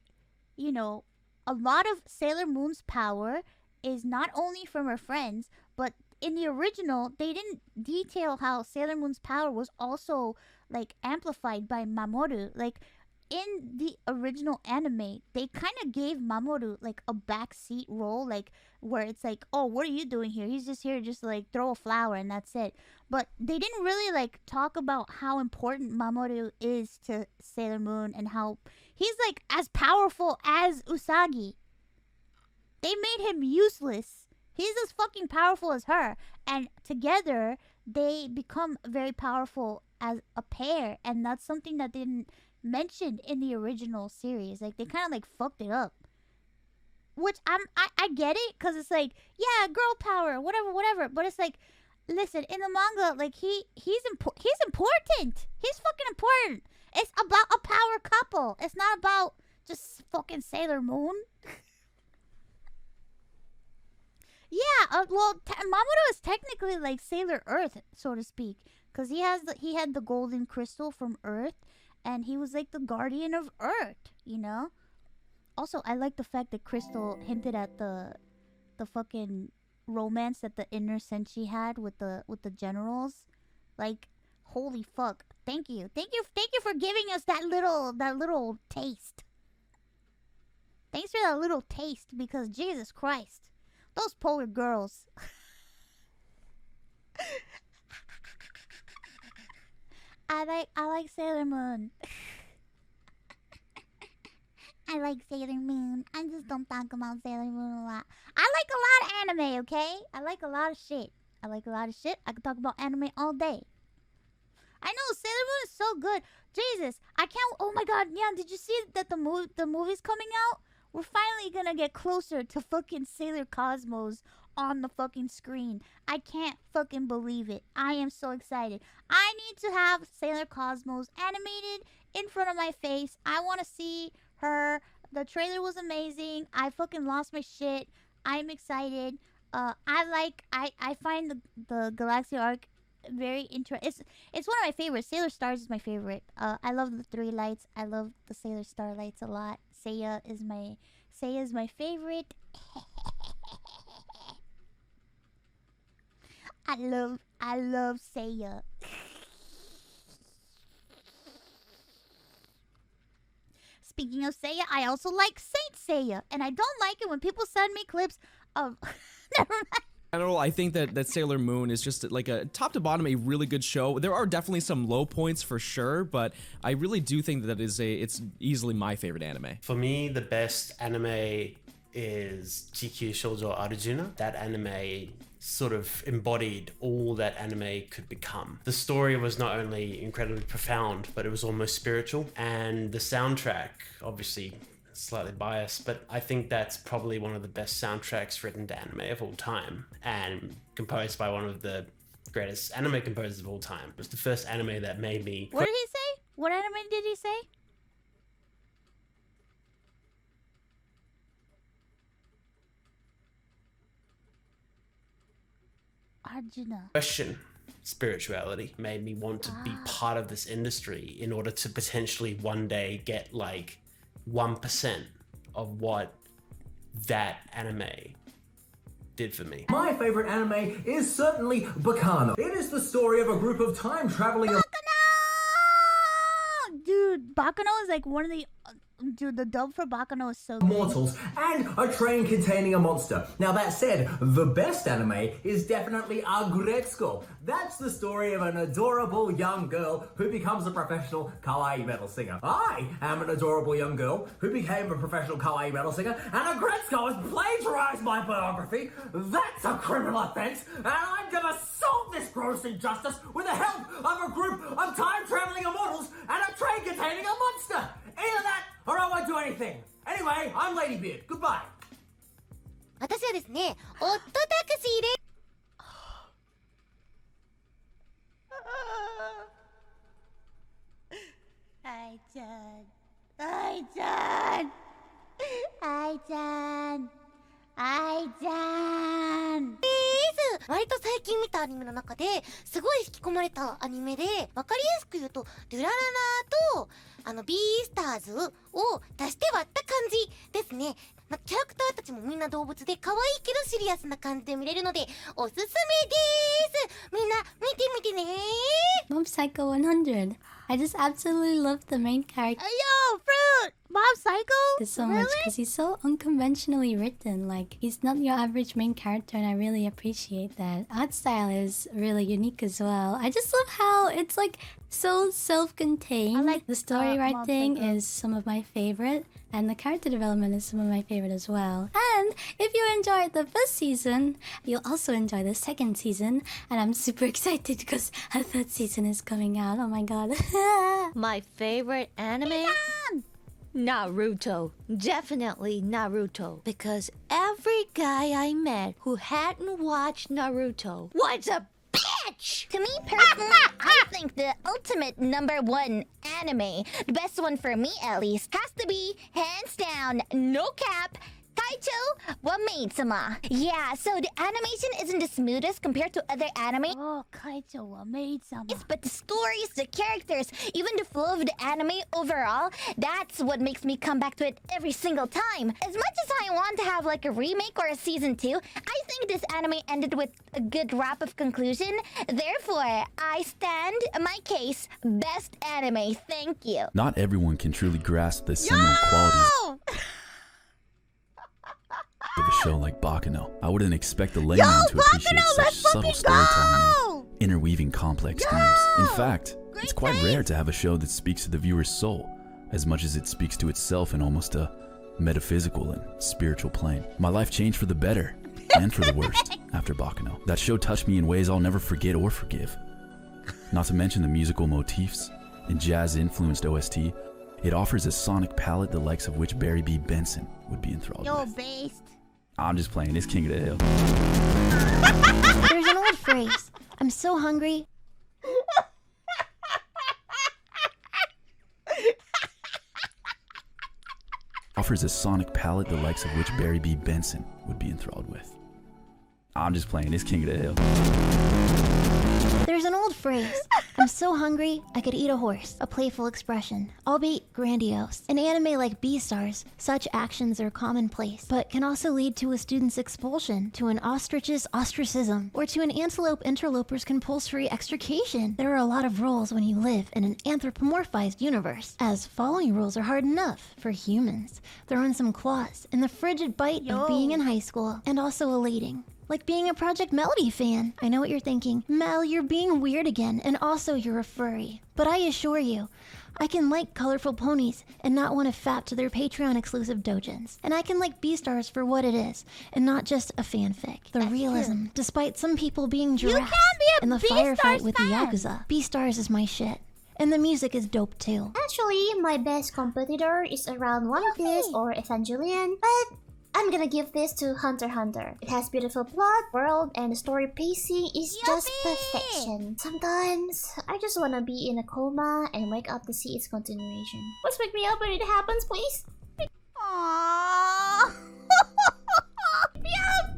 you know, a lot of Sailor Moon's power is not only from her friends, but in the original, they didn't detail how Sailor Moon's power was also, like, amplified by Mamoru. Like, in the original anime, they kind of gave Mamoru, like, a backseat role, like, where it's like, oh, what are you doing here? He's just here just to, like, throw a flower and that's it. But they didn't really, like, talk about how important Mamoru is to Sailor Moon and how he's, like, as powerful as Usagi. They made him useless. He's as fucking powerful as her. And together, they become very powerful as a pair. And that's something that they didn't mention in the original series. Like, they kind of, like, fucked it up. Which, I get it, because it's like, yeah, girl power, whatever. But it's like, listen, in the manga, like, he's important. He's fucking important. It's about a power couple. It's not about just fucking Sailor Moon. Yeah, well, Mamoru is technically like Sailor Earth, so to speak, because he had the golden crystal from Earth, and he was like the guardian of Earth, you know. Also, I like the fact that Crystal hinted at the fucking romance that the inner Senshi had with the generals. Like, holy fuck! Thank you for giving us that little taste. Thanks for that little taste, because Jesus Christ. Those polar girls. I like Sailor Moon. I like Sailor Moon. I just don't talk about Sailor Moon a lot. I like a lot of anime, okay? I like a lot of shit. I could talk about anime all day. I know, Sailor Moon is so good. Jesus, I can't. Oh my god, yeah, did you see that the movie's coming out? We're finally gonna get closer to fucking Sailor Cosmos on the fucking screen. I can't fucking believe it. I am so excited. I need to have Sailor Cosmos animated in front of my face. I want to see her. The trailer was amazing. I fucking lost my shit. I'm excited. I find the Galaxy arc very interesting. It's one of my favorites. Sailor Stars is my favorite. I love the 3 lights. I love the Sailor Starlights a lot. Seiya is my favorite. I love Seiya. Speaking of Seiya, I also like Saint Seiya, and I don't like it when people send me clips of. Never mind. In general, I think that Sailor Moon is just like a top to bottom a really good show. There are definitely some low points for sure, but I really do think that it's easily my favorite anime. For me, the best anime is GQ Shoujo Arjuna. That anime sort of embodied all that anime could become. The story was not only incredibly profound, but it was almost spiritual, and the soundtrack, obviously slightly biased, but I think that's probably one of the best soundtracks written to anime of all time, and composed by one of the greatest anime composers of all time. It was the first anime that made me... What did he say? What anime did he say? Arjuna. Question spirituality. Made me want to be part of this industry in order to potentially one day get like 1% of what that anime did for me. My favorite anime is certainly Bacano. It is the story of a group of time traveling. Dude, Bacano is like one of the Dude, the dub for Bakano is so good. Mortals and a train containing a monster. Now that said, the best anime is definitely Agretsuko. That's the story of an adorable young girl who becomes a professional kawaii metal singer. I am an adorable young girl who became a professional kawaii metal singer, and Agretsuko has plagiarized my biography. That's a criminal offense, and I'm gonna solve this gross injustice with the help of a group of time-traveling immortals and a train containing a monster. Either that, or I won't do anything. Anyway, I'm Ladybeard. Goodbye. 私はですね、オットタクシーで。愛ちゃん、愛ちゃん、愛ちゃん、愛ちゃん。割と最近見たアニメの中ですごい引き込まれたアニメで、わかりやすく言うとドゥラララとビースターズを足して割った感じですね。キャラクターたちもみんな動物で可愛いけどシリアスな感じで見れるのでおすすめです。みんな見てみてね。 Mob Psycho 100. I just absolutely love the main character. Yo, Fruit! Mob Psycho? So much because he's so unconventionally written. Like, he's not your average main character, and I really appreciate that. Art style is really unique as well. I just love how it's like so self-contained. Like, the story writing is some of my favorite, and the character development is some of my favorite as well. And if you enjoyed the first season, you'll also enjoy the second season, and I'm super excited because a third season is coming out. Oh my god. My favorite anime? Naruto. Definitely Naruto. Because every guy I met who hadn't watched Naruto was a bitch! To me personally, I think the ultimate #1 anime, the best one for me at least, has to be, hands down, no cap, Kaicho wa Maid-sama. Yeah, so the animation isn't the smoothest compared to other anime. Oh, Kaicho wa Maid-sama. But the stories, the characters, even the flow of the anime overall, that's what makes me come back to it every single time. As much as I want to have like a remake or a season 2, I think this anime ended with a good wrap of conclusion. Therefore, I stand my case, best anime. Thank you. Not everyone can truly grasp the seminal qualities of a show like Bakano. I wouldn't expect the layman to appreciate such subtle storytelling and interweaving complex themes. In fact, it's quite rare to have a show that speaks to the viewer's soul as much as it speaks to itself in almost a metaphysical and spiritual plane. My life changed for the better and for the worst after Bakano. That show touched me in ways I'll never forget or forgive. Not to mention the musical motifs and jazz-influenced OST. It offers a sonic palette the likes of which Barry B. Benson would be enthralled with. Based. I'm just playing. It's King of the Hill. There's an old phrase. I'm so hungry. Offers a sonic palette the likes of which Barry B. Benson would be enthralled with. I'm just playing. It's King of the Hill. There's an old phrase. I'm so hungry, I could eat a horse. A playful expression, albeit grandiose. In anime like Beastars, such actions are commonplace, but can also lead to a student's expulsion, to an ostrich's ostracism, or to an antelope interloper's compulsory extrication. There are a lot of rules when you live in an anthropomorphized universe, as following rules are hard enough for humans. Throw in some claws, and the frigid bite of being in high school, and also elating. Like being a Project Melody fan. I know what you're thinking. Mel, you're being weird again, and also you're a furry. But I assure you, I can like colorful ponies and not want to fap to their Patreon exclusive dojins. And I can like Beastars for what it is, and not just a fanfic. The realism, despite some people being giraffes in the firefight with the Yakuza. Beastars is my shit. And the music is dope too. Actually, my best competitor is around One Piece or Evangelion, but I'm gonna give this to Hunter x Hunter. It has beautiful plot, world, and the story pacing is just perfection. Sometimes, I just wanna be in a coma and wake up to see its continuation. Please wake me up when it happens, please. Aww.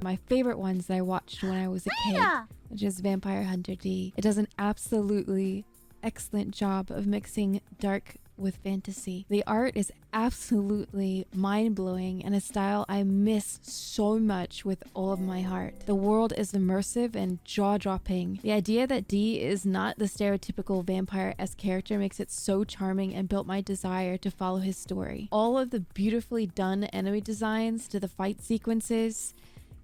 My favorite ones that I watched when I was a kid, which is Vampire Hunter D. It does an absolutely excellent job of mixing dark with fantasy. The art is absolutely mind-blowing and a style I miss so much with all of my heart. The world is immersive and jaw-dropping. The idea that D is not the stereotypical vampire-esque character makes it so charming and built my desire to follow his story. All of the beautifully done enemy designs to the fight sequences,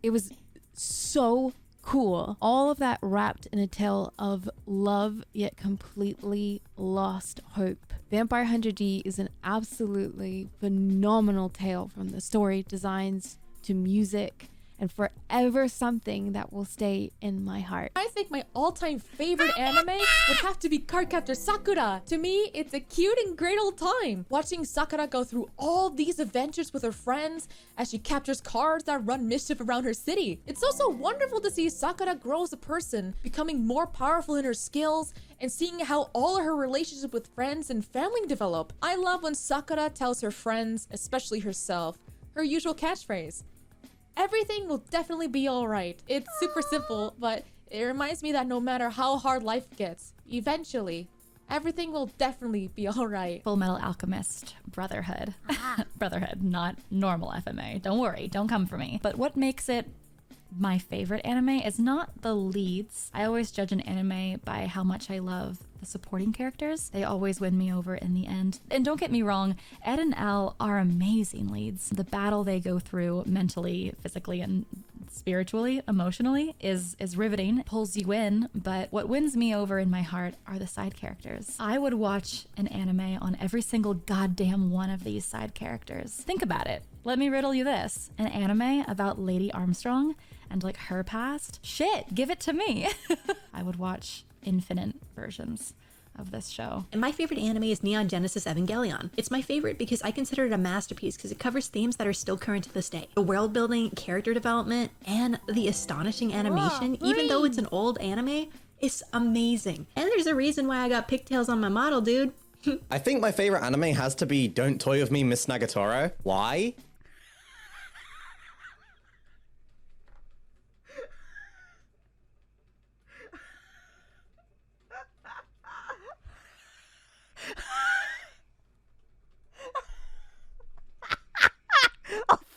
it was so cool. All of that wrapped in a tale of love yet completely lost hope. Vampire Hunter D is an absolutely phenomenal tale, from the story, designs to music, and forever something that will stay in my heart. I think my all-time favorite anime would have to be Cardcaptor Sakura. To me, it's a cute and great old time. Watching Sakura go through all these adventures with her friends as she captures cards that run mischief around her city. It's also wonderful to see Sakura grow as a person, becoming more powerful in her skills, and seeing how all of her relationships with friends and family develop. I love when Sakura tells her friends, especially herself, her usual catchphrase: everything will definitely be alright. It's super simple, but it reminds me that no matter how hard life gets, eventually, everything will definitely be alright. Full Metal Alchemist Brotherhood. Brotherhood, not normal FMA. Don't worry, don't come for me. But what makes it my favorite anime is not the leads. I always judge an anime by how much I love the supporting characters. They always win me over in the end. And don't get me wrong, Ed and Al are amazing leads. The battle they go through mentally, physically, and spiritually, emotionally is riveting. It pulls you in, but what wins me over in my heart are the side characters. I would watch an anime on every single goddamn one of these side characters. Think about it. Let me riddle you this. An anime about Lady Armstrong and like her past? Shit, give it to me. I would watch infinite versions of this show. And my favorite anime is Neon Genesis Evangelion. It's my favorite because I consider it a masterpiece because it covers themes that are still current to this day. The world building, character development, and the astonishing animation, even though it's an old anime, is amazing. And there's a reason why I got pigtails on my model, dude. I think my favorite anime has to be Don't Toy With Me, Miss Nagatoro. Why?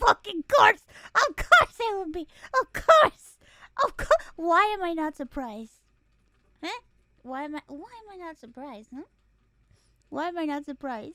Fucking course! Of course it would be! Of course! Of course! Why am I not surprised? Huh? Why am I not surprised, huh? Why am I not surprised?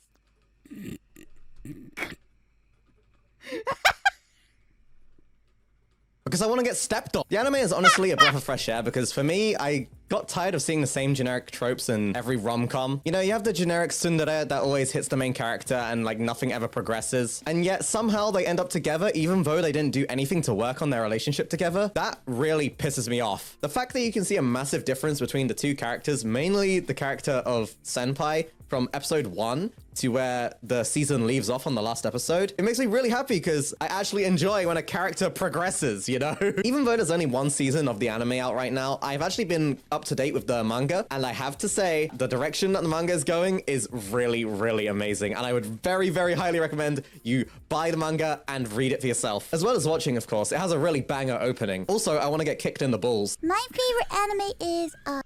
Because I want to get stepped on. The anime is honestly a breath of fresh air because for me, I got tired of seeing the same generic tropes in every rom-com. You know, you have the generic tsundere that always hits the main character and like nothing ever progresses. And yet somehow they end up together even though they didn't do anything to work on their relationship together. That really pisses me off. The fact that you can see a massive difference between the two characters, mainly the character of Senpai from episode 1 to where the season leaves off on the last episode, it makes me really happy because I actually enjoy when a character progresses, you know? Even though there's only one season of the anime out right now, I've actually been up to date with the manga, and I have to say, the direction that the manga is going is really, really amazing, and I would very, very highly recommend you buy the manga and read it for yourself. As well as watching, of course. It has a really banger opening. Also, I want to get kicked in the balls. My favorite anime is, oh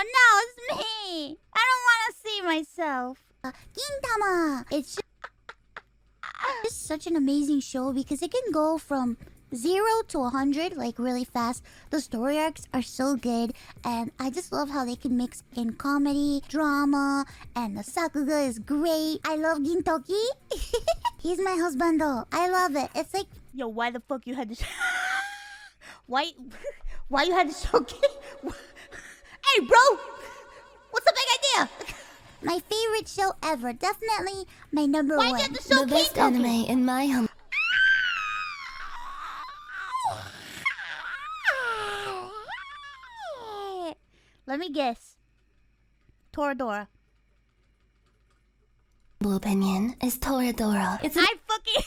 no, it's me! I don't want to see myself. Gintama! It's just such an amazing show because it can go from 0 to 100 like really fast. The story arcs are so good, and I just love how they can mix in comedy, drama, and the sakuga is great. I love Gintoki. He's my husband though. I love it. It's like, yo, why the fuck you had to why you had to show Hey bro! What's the big idea? My favorite show ever. Definitely my number one. The best anime in my home. Let me guess. Toradora. Opinion is Toradora. It's I fucking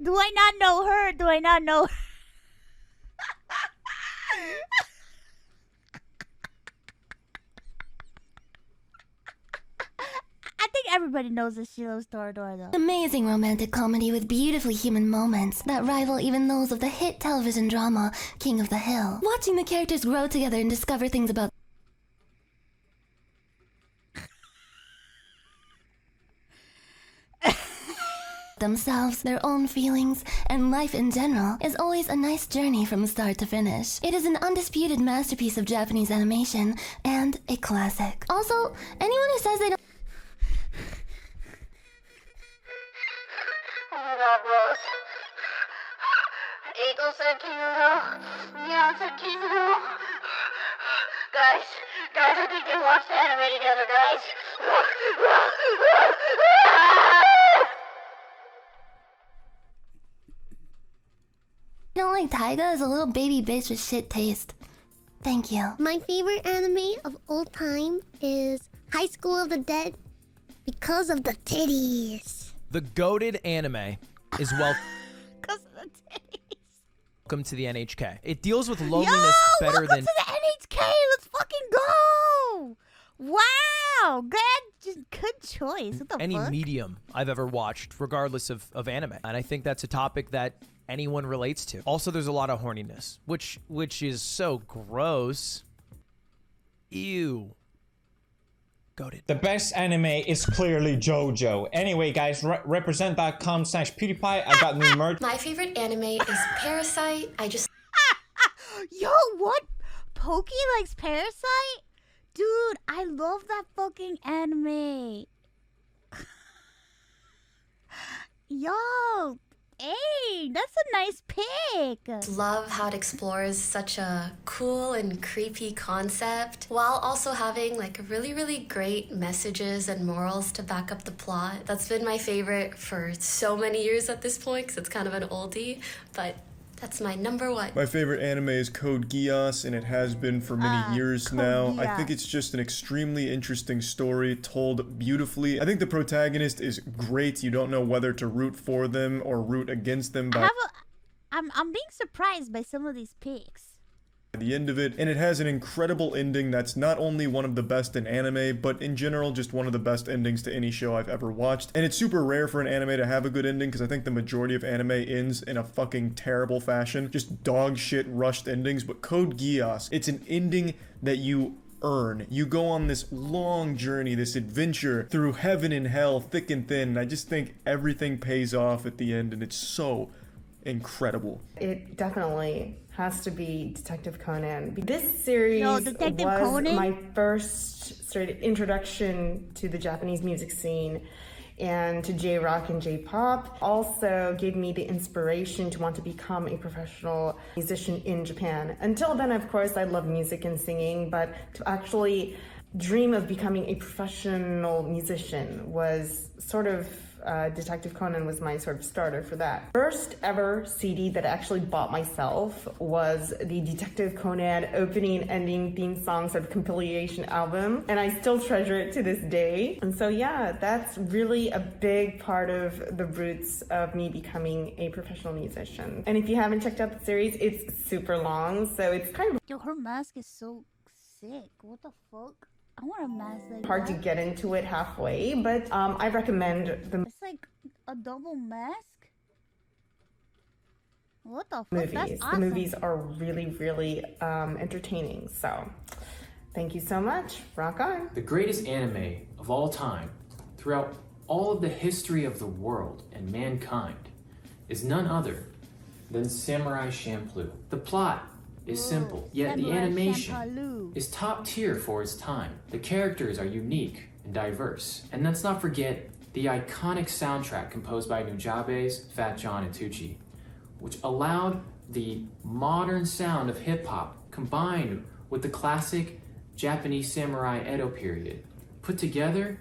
Do I not know her? Do I not know her? everybody knows that she loves Toradora though. Amazing romantic comedy with beautifully human moments that rival even those of the hit television drama King of the Hill. Watching the characters grow together and discover things about themselves, their own feelings, and life in general is always a nice journey from start to finish. It is an undisputed masterpiece of Japanese animation and a classic. Also, anyone who says they don't Guys, I think they watched the anime together, guys. don't like Taiga is a little baby bitch with shit taste. Thank you. My favorite anime of all time is High School of the Dead because of the titties. The goated anime is welcome to the NHK. It deals with loneliness better than to the NHK. Let's fucking go. Wow, good choice. What the any fuck? medium I've ever watched, regardless of anime. And I think that's a topic that anyone relates to. Also, there's a lot of horniness, which is so gross. Ew. Goated. The best anime is clearly JoJo. Anyway, guys, represent.com/PewDiePie. I got new merch. My favorite anime is Parasite. Yo, what? Pokey likes Parasite? Dude, I love that fucking anime. Yo, hey, that's a nice pick. Love how it explores such a cool and creepy concept while also having like really, really great messages and morals to back up the plot. That's been my favorite for so many years at this point because it's kind of an oldie, but that's my number one. My favorite anime is Code Geass, and it has been for many years now. I think it's just an extremely interesting story told beautifully. I think the protagonist is great. You don't know whether to root for them or root against them by I'm being surprised by some of these picks. the end of it, and it has an incredible ending that's not only one of the best in anime, but in general just one of the best endings to any show I've ever watched. And it's super rare for an anime to have a good ending because I think the majority of anime ends in a fucking terrible fashion, just dog shit rushed endings. But Code Geass, it's an ending that you earn. You go on this long journey, this adventure through heaven and hell, thick and thin, and I just think everything pays off at the end, and it's so incredible. It definitely has to be Detective Conan. This series was Conan? my first sort of introduction to the Japanese music scene and to J-rock and J-pop. Also gave me the inspiration to want to become a professional musician in Japan. Until then, of course, I love music and singing, but to actually dream of becoming a professional musician was sort of Detective Conan was my sort of starter for that. First ever CD that I actually bought myself was the Detective Conan opening, ending, theme song sort of compilation album, and I still treasure it to this day. And so yeah, that's really a big part of the roots of me becoming a professional musician. And if you haven't checked out the series, it's super long, so it's kind of Yo, her mask is so sick. What the fuck? I want a mask like hard to get into it halfway, but I recommend the It's like a double mask? What the fuck? movies. That's The awesome. movies are really, really entertaining. So, thank you so much. Rock on. The greatest anime of all time, throughout all of the history of the world and mankind, is none other than Samurai Champloo. The plot is simple, yet the Samurai animation Champloo. is top tier for its time. The characters are unique and diverse. And let's not forget the iconic soundtrack composed by Nujabes, Fat John, and Tucci, which allowed the modern sound of hip-hop combined with the classic Japanese samurai Edo period. Put together,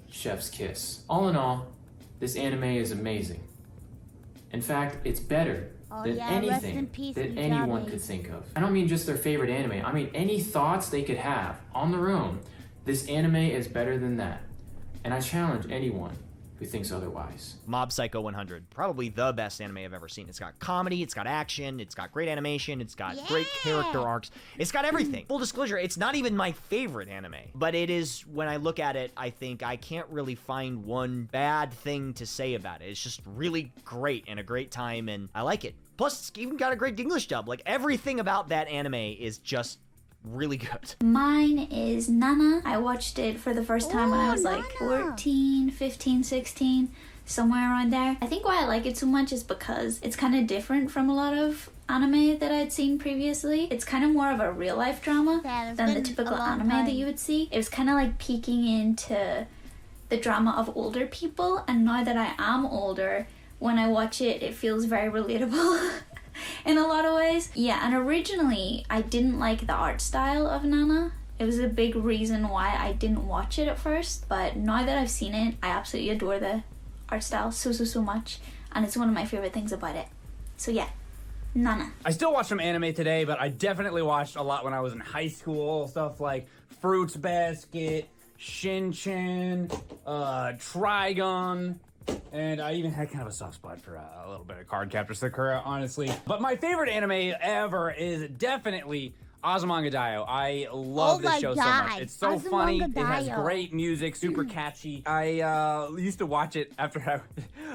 chef's kiss. All in all, this anime is amazing. In fact, it's better than anything that anyone could think of. I don't mean just their favorite anime. I mean any thoughts they could have on their own. This anime is better than that. And I challenge anyone who thinks otherwise. Mob Psycho 100, probably the best anime I've ever seen. It's got comedy, it's got action, it's got great animation, it's got great character arcs, it's got everything. Full disclosure, it's not even my favorite anime, but it is, when I look at it, I think I can't really find one bad thing to say about it. It's just really great and a great time, and I like it. Plus, it's even got a great English dub. Like, everything about that anime is just really good. Mine is Nana. I watched it for the first time when I was like 14, 15, 16, somewhere around there. I think why I like it so much is because it's kind of different from a lot of anime that I'd seen previously. It's kind of more of a real life drama than the typical anime that you would see. It was kind of like peeking into the drama of older people, and now that I am older, when I watch it, it feels very relatable. In a lot of ways. Yeah, and originally I didn't like the art style of Nana. It was a big reason why I didn't watch it at first, but now that I've seen it, I absolutely adore the art style so much, and it's one of my favorite things about it. So yeah, Nana. I still watch some anime today, but I definitely watched a lot when I was in high school. Stuff like Fruits Basket, Shin-Chan, Trigun, and I even had kind of a soft spot for a little bit of Cardcaptor Sakura, honestly. But my favorite anime ever is definitely Azumanga Daioh. I love this show so much. It's so funny. It has great music, super catchy. I used to watch it after I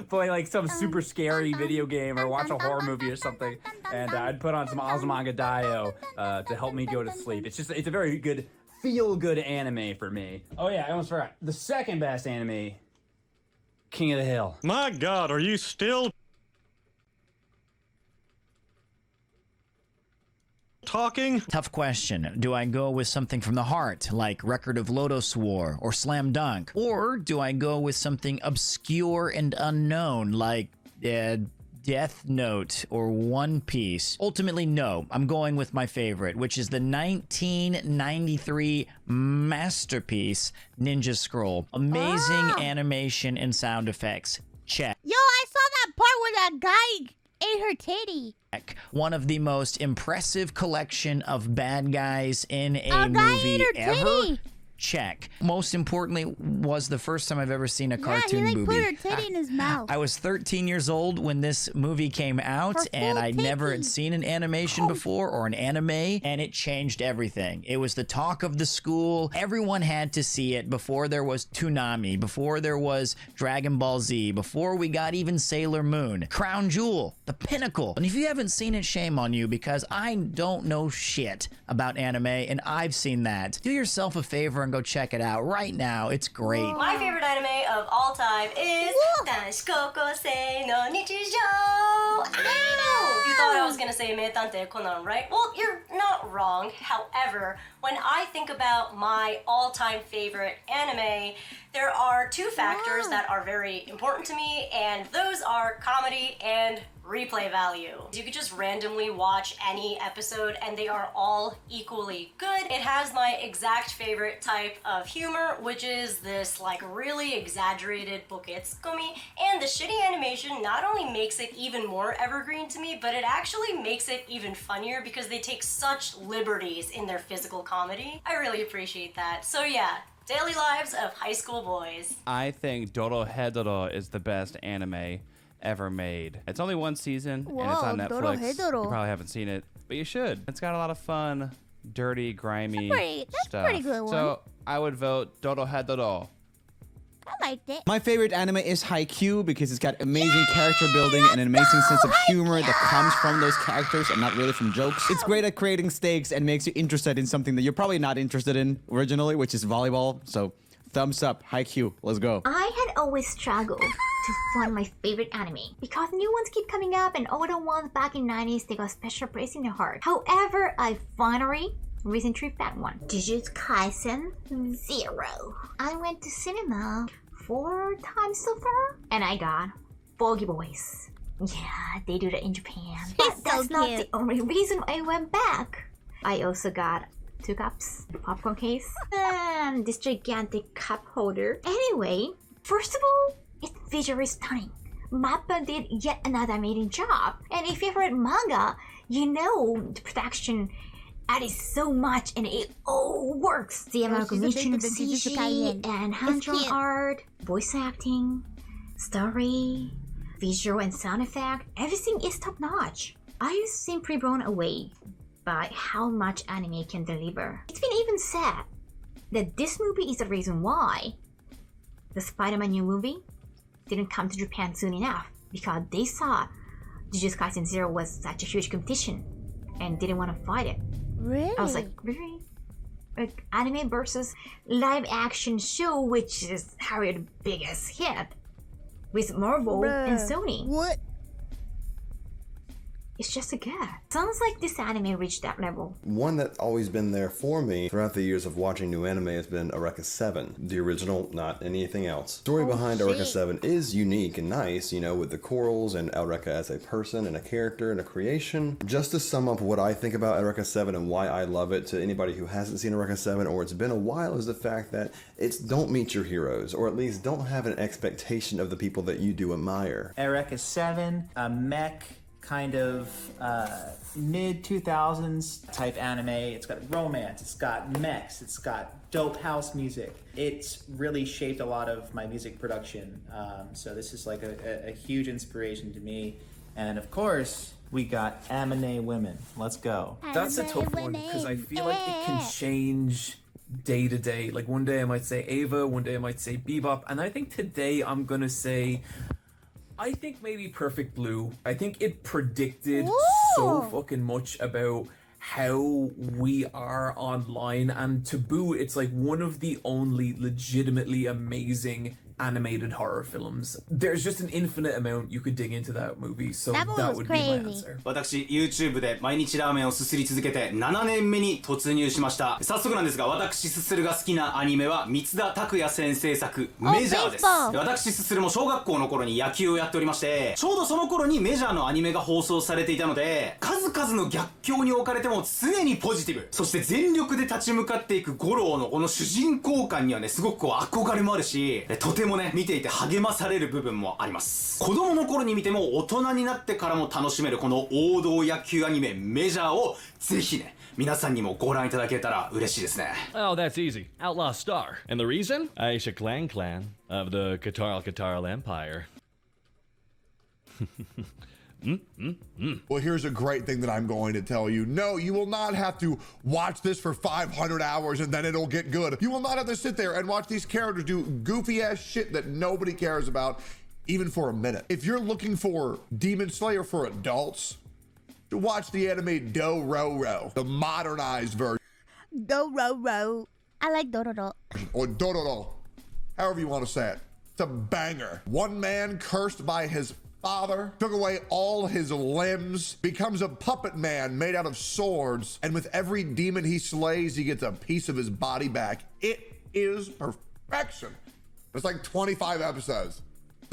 play like some super scary video game or watch a horror movie or something, and I'd put on some Azumanga Daioh to help me go to sleep. It's a very good, feel-good anime for me. Oh yeah, I almost forgot. The second best anime, King of the Hill. My God, are you still talking? Tough question. Do I go with something from the heart, like Record of Lodoss War or Slam Dunk? Or do I go with something obscure and unknown, like Death Note or One Piece? Ultimately, no. I'm going with my favorite, which is the 1993 masterpiece, Ninja Scroll. Amazing animation and sound effects. Check. Yo, I saw that part where that guy ate her titty. One of the most impressive collection of bad guys in a movie ever. Titty. Check. Most importantly, was the first time I've ever seen a cartoon movie. Put her titty in his mouth. I was 13 years old when this movie came out, and I never had seen an animation before or an anime, and it changed everything. It was the talk of the school. Everyone had to see it before there was Toonami, before there was Dragon Ball Z, before we got even Sailor Moon. Crown Jewel, the pinnacle. And if you haven't seen it, shame on you, because I don't know shit about anime, and I've seen that. Do yourself a favor and go check it out right now. It's great. My favorite anime of all time is Danshikokosei no Nichijou. Ow! You thought I was gonna say Meitantei Conan, right? Well, you're not wrong. However, when I think about my all-time favorite anime, there are two factors that are very important to me, and those are comedy and replay value. You could just randomly watch any episode and they are all equally good. It has my exact favorite type of humor, which is this like really exaggerated boketsukomi, and the shitty animation not only makes it even more evergreen to me, but it actually makes it even funnier because they take such liberties in their physical comedy. I really appreciate that. So yeah, Daily Lives of High School Boys. I think Dorohedoro is the best anime ever made. It's only one season, and it's on Netflix. Dorohedoro. You probably haven't seen it, but you should. It's got a lot of fun, dirty, grimy That's a pretty good one. So I would vote Dorohedoro. I liked it. My favorite anime is Haikyuu because it's got amazing character building and an amazing sense of humor that comes from those characters and not really from jokes. It's great at creating stakes and makes you interested in something that you're probably not interested in originally, which is volleyball. So thumbs up, Haikyuu, let's go. I had always struggled to find my favorite anime because new ones keep coming up and older ones back in 90s they got special place in the heart. However, I finally recently found one. Jujutsu Kaisen 0. I went to cinema 4 times so far and I got Bogey Boys. Yeah, they do that in Japan. But that's not the only reason I went back. I also got 2 cups, popcorn case, and this gigantic cup holder. Anyway, first of all, it's visually stunning. Mappa did yet another amazing job. And if you've read manga, you know the production added so much and it all works. The amount of CG and hand-drawn art, voice acting, Story, visual and sound effect, everything is top notch. I seem pretty blown away by how much anime can deliver. It's been even said that this movie is the reason why the Spider-Man new movie didn't come to Japan soon enough, because they saw Jujutsu Kaisen Zero was such a huge competition and didn't want to fight it. Really? I was like, really? Like, anime versus live action show, which is Harry's biggest hit with Marvel and Sony. What? It's just a guess. Sounds like this anime reached that level. One that's always been there for me throughout the years of watching new anime has been Eureka 7. The original, not anything else. Story behind Eureka 7 is unique and nice, you know, with the corals and Eureka as a person and a character and a creation. Just to sum up what I think about Eureka 7 and why I love it to anybody who hasn't seen Eureka 7 or it's been a while is the fact that it's don't meet your heroes, or at least don't have an expectation of the people that you do admire. Eureka 7, a mech kind of mid 2000s type anime. It's got romance, it's got mechs, it's got dope house music. It's really shaped a lot of my music production. So this is like a huge inspiration to me. And of course, we got anime women. Let's go. That's a tough one because I feel like it can change day to day. Like one day I might say Ava, one day I might say Bebop, and I think today I'm gonna say, I think maybe Perfect Blue. I think it predicted so fucking much about how we are online, and to boot, it's like one of the only legitimately amazing animated horror films. There's just an infinite amount you could dig into that movie, so that would be my answer. 私 YouTube で毎日ラーメンをすすり続けて7年目に突入しました。早速なんですが、私すするが好きなアニメは三田拓也先生作メジャーです。私すするも小学校の頃に野球をやっておりまして、ちょうどその頃にメジャーのアニメが放送されていたので、数々の逆境に置かれても常にポジティブ、そして全力で立ち向かっていく五郎のこの主人公感にはね、すごくこう憧れもあるし、とてもね、見ていて励まされる部分もあります。子供の頃に見ても大人になってからも楽しめるこの王道野球アニメメジャーをぜひね、皆さんにもご覧いただけたら嬉しいですね。 Oh, that's easy. Outlaw Star. And the reason? Aisha Clan of the Qatar Empire. Well, here's a great thing that I'm going to tell you. No, you will not have to watch this for 500 hours and then it'll get good. You will not have to sit there and watch these characters do goofy ass shit that nobody cares about, even for a minute. If you're looking for Demon Slayer for adults, watch the anime Dororo, the modernized version. Dororo. I like Dororo. Or Dororo, however you want to say it. It's a banger. One man cursed by his father, took away all his limbs, becomes a puppet man made out of swords, and with every demon he slays, he gets a piece of his body back. It is perfection. It's like 25 episodes.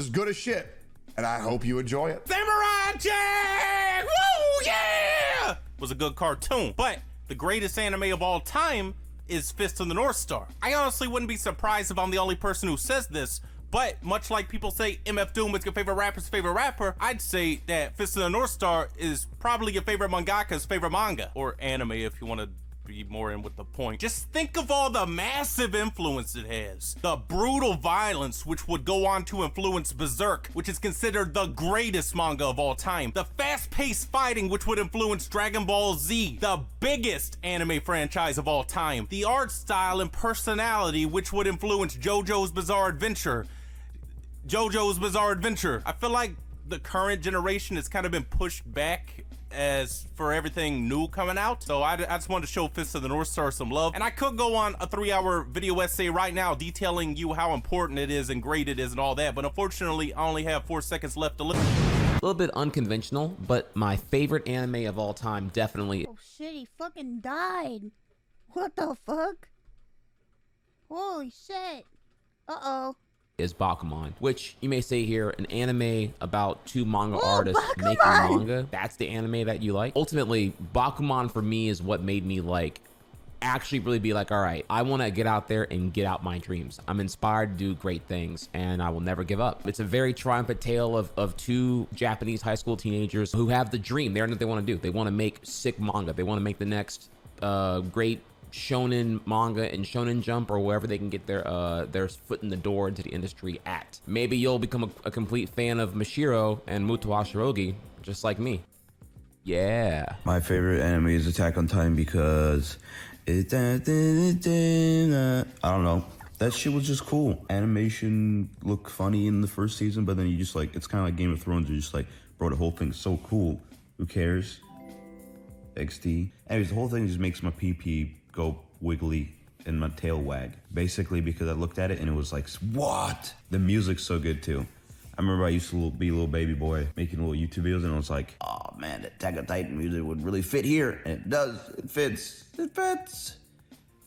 It's good as shit, and I hope you enjoy it. Samurai Jack! Woo, yeah! Was a good cartoon, but the greatest anime of all time is Fist of the North Star. I honestly wouldn't be surprised if I'm the only person who says this, but much like people say MF Doom is your favorite rapper's favorite rapper, I'd say that Fist of the North Star is probably your favorite mangaka's favorite manga, or anime if you want to be more in with the point. Just think of all the massive influence it has. The brutal violence, which would go on to influence Berserk, which is considered the greatest manga of all time. The fast-paced fighting, which would influence Dragon Ball Z, the biggest anime franchise of all time. The art style and personality, which would influence JoJo's Bizarre Adventure. I feel like the current generation has kind of been pushed back as for everything new coming out. So I just wanted to show Fist of the North Star some love. And I could go on a 3-hour video essay right now detailing you how important it is and great it is and all that. But unfortunately, I only have 4 seconds left to live. A little bit unconventional, but my favorite anime of all time definitely. Oh shit, he fucking died. What the fuck? Holy shit. Uh-oh. Is Bakuman, which you may say here, an anime about 2 manga artists making manga. That's the anime that you like. Ultimately, Bakuman for me is what made me like actually really be like, all right, I want to get out there and get out my dreams. I'm inspired to do great things and I will never give up. It's a very triumphant tale of 2 Japanese high school teenagers who have the dream. They know what they want to do. They want to make sick manga. They want to make the next great shonen manga and shonen jump or wherever they can get their foot in the door into the industry at. Maybe you'll become a complete fan of Mashiro and Muto Hashiragi, just like me. Yeah. My favorite anime is Attack on Titan because I don't know. That shit was just cool. Animation looked funny in the first season, but then you just like, it's kind of like Game of Thrones. You're just like, bro, the whole thing's so cool. Who cares? XD. Anyways, the whole thing just makes my pee go wiggly and my tail wag. Basically because I looked at it and it was like, what? The music's so good too. I remember I used to be a little baby boy making little YouTube videos and I was like, oh man, the Attack on Titan music would really fit here. And it does. It fits. It fits.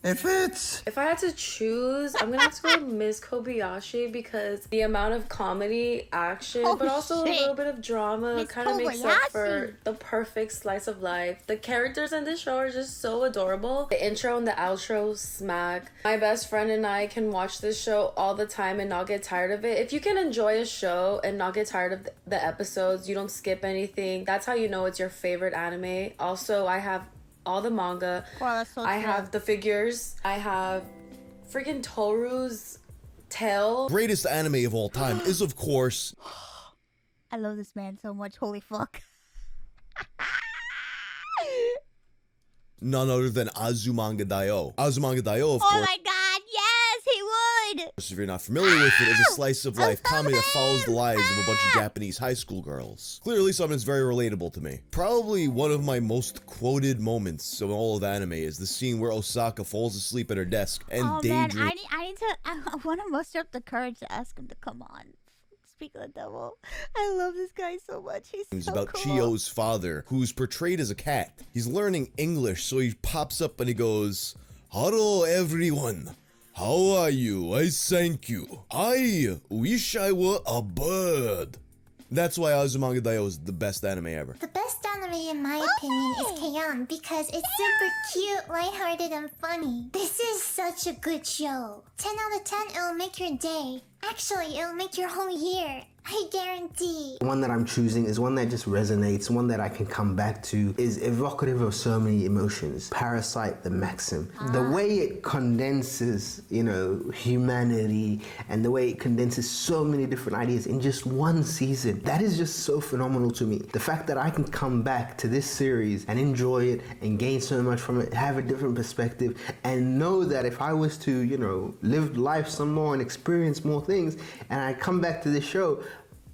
It fits. If I had to choose, I'm gonna have to go with Miss Kobayashi because the amount of comedy, action, but also a little bit of drama kind of makes up for the perfect slice of life. The characters in this show are just so adorable. The intro and the outro smack. My best friend and I can watch this show all the time and not get tired of it. If you can enjoy a show and not get tired of the episodes, you don't skip anything, that's how you know it's your favorite anime. Also, I have all the manga. Wow, that's so I true. have the figures. I have freaking Toru's tail. Greatest anime of all time is, of course... I love this man so much. Holy fuck. none other than Azumanga Daioh. Azumanga Daioh, of course. Oh my god, yes, he would! If you're not familiar with it, it's a slice of life comedy that follows the lives of a bunch of Japanese high school girls. Clearly something that's very relatable to me. Probably one of my most quoted moments of all of anime is the scene where Osaka falls asleep at her desk and daydreams. Man, I want to muster up the courage to ask him to come on. Speak of the devil. I love this guy so much. He's so about cool. Chio's father, who's portrayed as a cat. He's learning English, so he pops up and he goes, "Hello everyone. How are you? I thank you. I wish I were a bird." That's why Azumanga Daioh is the best anime ever. The best anime in my opinion is K-On! Because it's super cute, lighthearted, and funny. This is such a good show. 10 out of 10, it'll make your day. Actually, it'll make your whole year. I guarantee. One that I'm choosing is one that just resonates, one that I can come back to, is evocative of so many emotions. Parasite the Maxim. The way it condenses, you know, humanity, and the way it condenses so many different ideas in just one season, that is just so phenomenal to me. The fact that I can come back to this series and enjoy it and gain so much from it, have a different perspective, and know that if I was to, you know, live life some more and experience more things, and I come back to this show,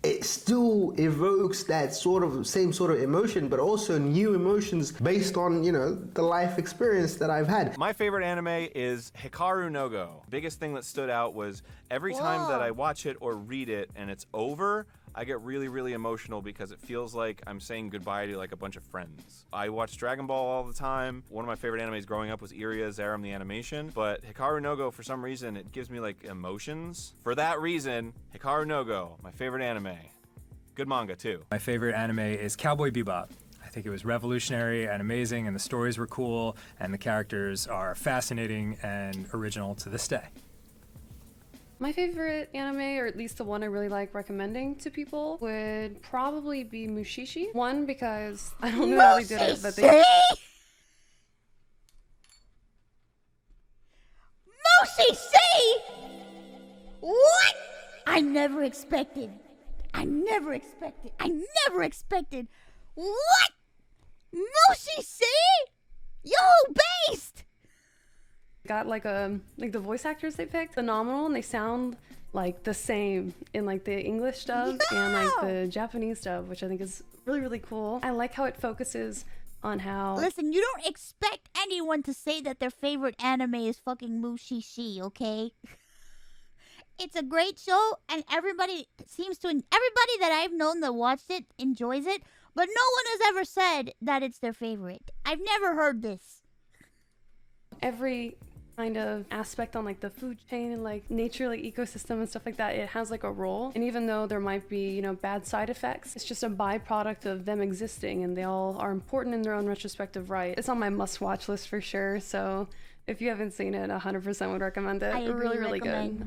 it still evokes that same sort of emotion, but also new emotions based on, you know, the life experience that I've had. My favorite anime is Hikaru no Go. Biggest thing that stood out was every time that I watch it or read it and it's over, I get really, really emotional because it feels like I'm saying goodbye to like a bunch of friends. I watch Dragon Ball all the time. One of my favorite animes growing up was Iria Zerum the animation, but Hikaru no Go, for some reason, it gives me like emotions. For that reason, Hikaru no Go, my favorite anime. Good manga too. My favorite anime is Cowboy Bebop. I think it was revolutionary and amazing, and the stories were cool, and the characters are fascinating and original to this day. My favorite anime, or at least the one I really like recommending to people, would probably be Mushishi. One, because I don't know how they did it, but they... Mushishi! What? I never expected. What? Mushishi? Yo, based! Got like the voice actors they picked, phenomenal, and they sound like the same in like the English dub and like the Japanese dub, which I think is really, really cool. I like how it focuses on how... Listen, you don't expect anyone to say that their favorite anime is fucking Mushishi, okay? It's a great show, and everybody that I've known that watched it enjoys it, but no one has ever said that it's their favorite. I've never heard this. Every kind of aspect on like the food chain and like nature, like ecosystem and stuff like that, it has like a role. And even though there might be, you know, bad side effects, it's just a byproduct of them existing, and they all are important in their own retrospective right. It's on my must-watch list for sure. So if you haven't seen it, 100% would recommend it. Really good.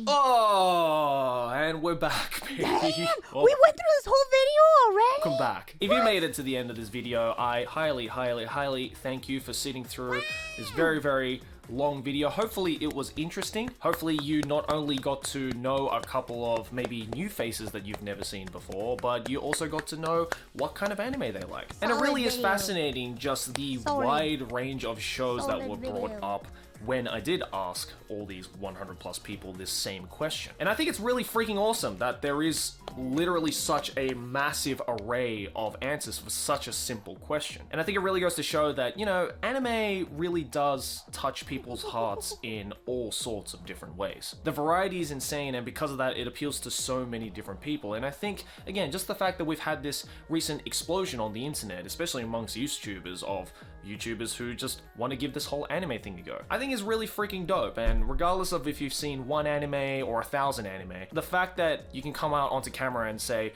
Oh, and we're back, baby. Damn, Well, we went through this whole video already. welcome back. If you made it to the end of this video, I highly thank you for sitting through this very long video. Hopefully it was interesting. Hopefully you not only got to know a couple of maybe new faces that you've never seen before, but you also got to know what kind of anime they like. And it really is fascinating, just the wide range of shows that were brought up when I did ask all these 100 plus people this same question. And I think it's really freaking awesome that there is literally such a massive array of answers for such a simple question. And I think it really goes to show that, you know, anime really does touch people's hearts in all sorts of different ways. The variety is insane, and because of that, it appeals to so many different people. And I think, again, just the fact that we've had this recent explosion on the internet, especially amongst YouTubers, of YouTubers who just want to give this whole anime thing a go, I think is really freaking dope. And regardless of if you've seen one anime or 1,000 anime, the fact that you can come out onto camera and say,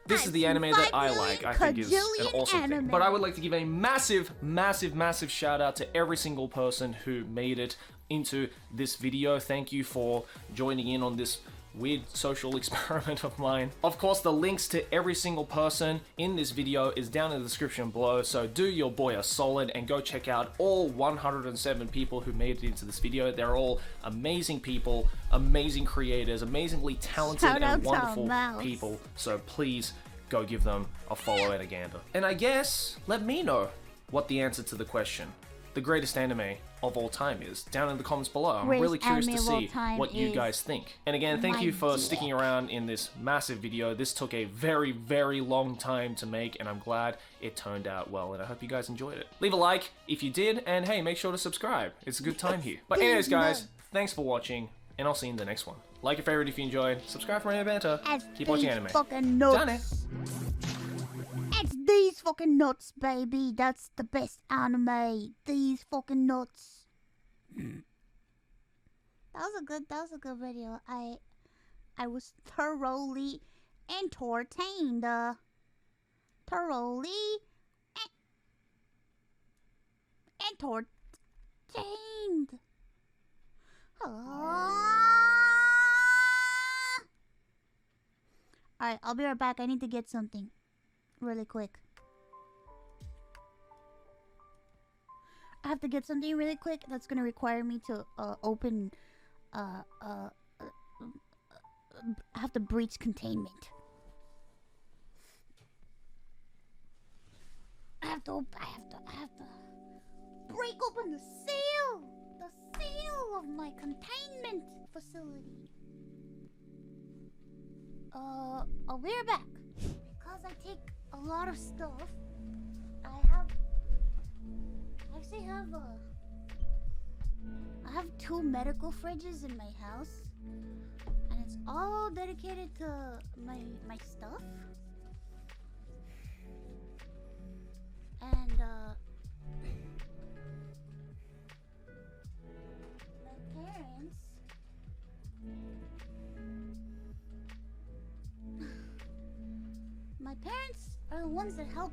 this is the anime that I like, I think is an awesome thing. But I would like to give a massive shout out to every single person who made it into this video. Thank you for joining in on this weird social experiment of mine. Of course, the links to every single person in this video is down in the description below, so do your boy a solid and go check out all 107 people who made it into this video. They're all amazing people, amazing creators, amazingly talented and wonderful people, so please go give them a follow and a gander. And I guess, let me know what the answer to the question, the greatest anime of all time, is down in the comments below. I'm really curious to see what you guys think. And again, thank you for sticking around in this massive video. This took a very long time to make, and I'm glad it turned out well, and I hope you guys enjoyed it. Leave a like if you did, and hey, make sure to subscribe. It's a good time here. But anyways, guys, thanks for watching, and I'll see you in the next one. Like your favorite if you enjoyed, subscribe for any banter, keep watching anime. Done. It's these fucking nuts, baby. That's the best anime. These fucking nuts. That was a good video. I was thoroughly entertained. Thoroughly entertained. Alright, I'll be right back. I need to get something really quick. I have to get something really quick that's gonna require me to open I have to breach containment. I have to break open the seal of my containment facility. I'll be right back. Because I take a lot of stuff, I have 2 medical fridges in my house, and it's all dedicated to my stuff. And my parents are the ones that help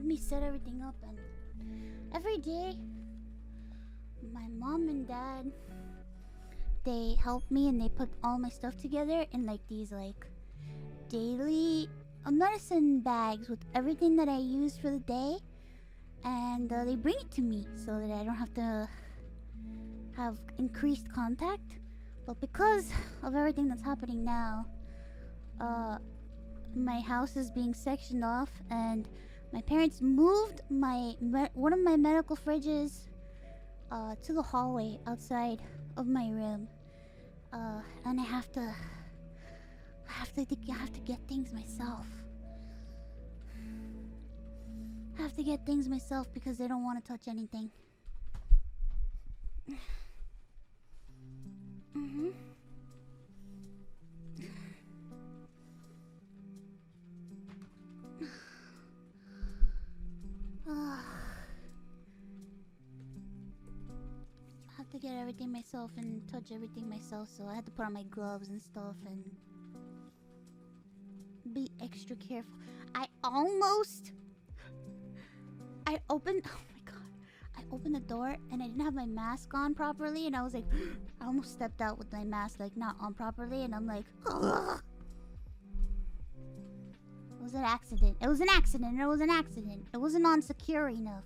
me set everything up, and every day my mom and dad, they help me and they put all my stuff together in like these like daily medicine bags with everything that I use for the day, and they bring it to me so that I don't have to have increased contact. But because of everything that's happening now, my house is being sectioned off, and my parents moved one of my medical fridges to the hallway outside of my room, and I have to get things myself. I have to get things myself because they don't want to touch anything. I have to get everything myself and touch everything myself, so I had to put on my gloves and stuff and be extra careful. I opened the door and I didn't have my mask on properly, and I was like, I almost stepped out with my mask like not on properly, and I'm like, ugh. It was an accident. It was an accident. It was an accident. It wasn't on secure enough.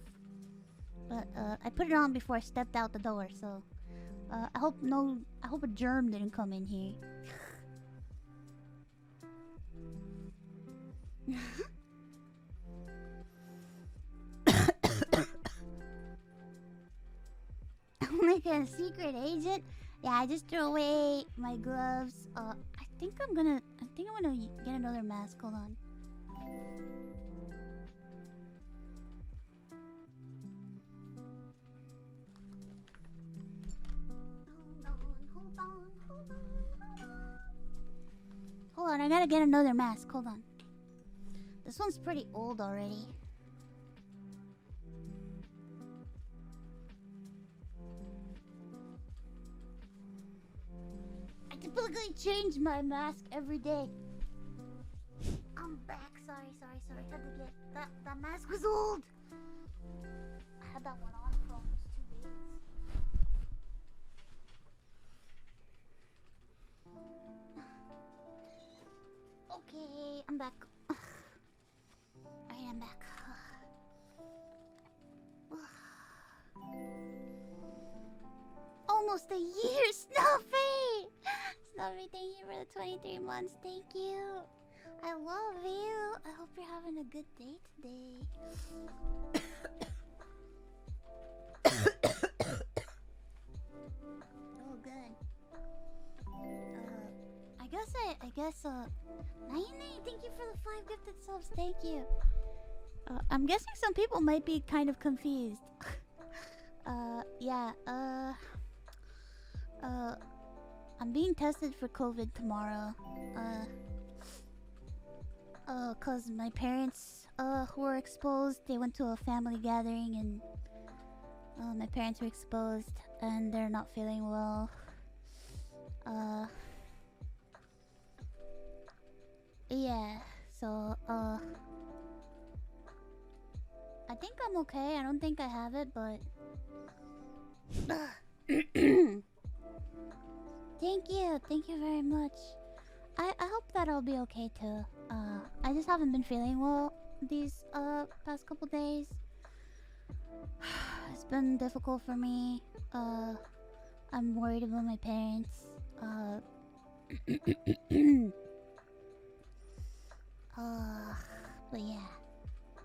But I put it on before I stepped out the door, so I hope a germ didn't come in here. I'm like a secret agent. Yeah, I just threw away my gloves. I think I'm gonna get another mask. Hold on. Hold on, I gotta get another mask. Hold on. This one's pretty old already. I typically change my mask every day. I'm back. Sorry. Had to get that mask was old. I had that one on for almost 2 days. Okay, I'm back. Alright, I'm back. Almost a year, Snuffy! Snuffy, thank you for the 23 months. Thank you. I love you. I hope you're having a good day today. Oh, good. I guess, Naine, thank you for the 5 gifted subs. Thank you. I'm guessing some people might be kind of confused. Yeah, I'm being tested for COVID tomorrow. Cause my parents, who were exposed, they went to a family gathering and, my parents were exposed and they're not feeling well. Yeah, so, I think I'm okay. I don't think I have it, but... Thank you very much. I hope that I'll be okay too. I just haven't been feeling well these, past couple days. It's been difficult for me. I'm worried about my parents. But yeah.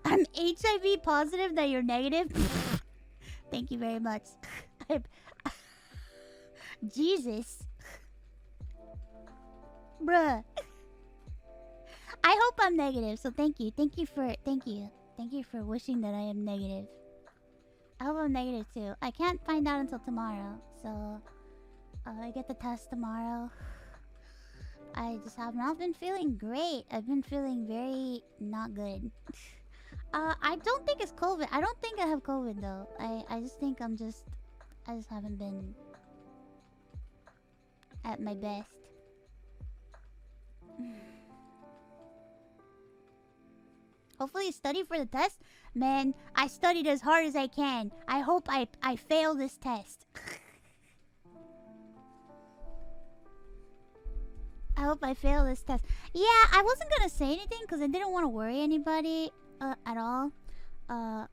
I'm HIV positive that you're negative. Thank you very much. Jesus. Bruh. I hope I'm negative, so thank you. Thank you for wishing that I am negative. I hope I'm negative too. I can't find out until tomorrow, so I get the test tomorrow. I just have not been feeling great. I've been feeling very not good. I don't think it's COVID. I don't think I have COVID though. I just think I just haven't been at my best. Hopefully you study for the test. Man, I studied as hard as I can. I hope I fail this test. I hope I fail this test. Yeah, I wasn't gonna say anything because I didn't want to worry anybody at all. I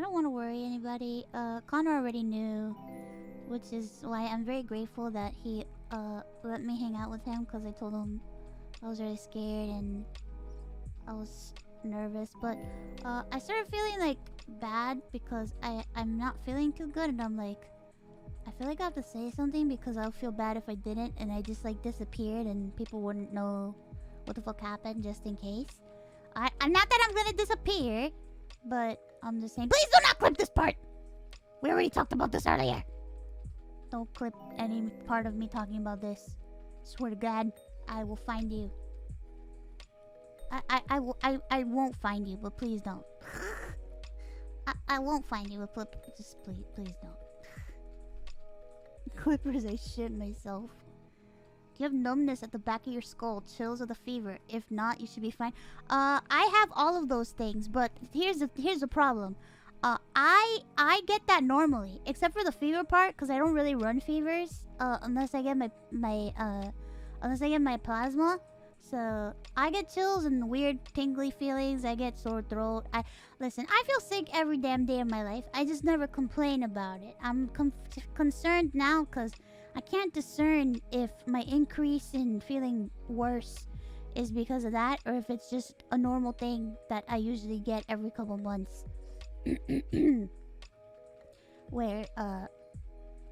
don't want to worry anybody. Connor already knew, which is why I'm very grateful that he let me hang out with him, because I told him I was really scared and I was nervous. But I started feeling like bad because I'm not feeling too good, and I'm like, I feel like I have to say something because I'll feel bad if I didn't, and I just like disappeared and people wouldn't know what the fuck happened, just in case. I'm not that I'm gonna disappear, but I'm just saying, please do not clip this part. We already talked about this earlier. Don't clip any part of me talking about this. Swear to God, I will find you. I won't find you, but please don't. I won't find you, but just please don't. Clippers, I shit myself. Do you have numbness at the back of your skull, chills or the fever? If not, you should be fine. I have all of those things, but here's the problem. I get that normally, except for the fever part, because I don't really run fevers, unless I get my plasma. So I get chills and weird tingly feelings. I get sore throat. Listen, I feel sick every damn day of my life. I just never complain about it. I'm concerned now because I can't discern if my increase in feeling worse is because of that or if it's just a normal thing that I usually get every couple months. Where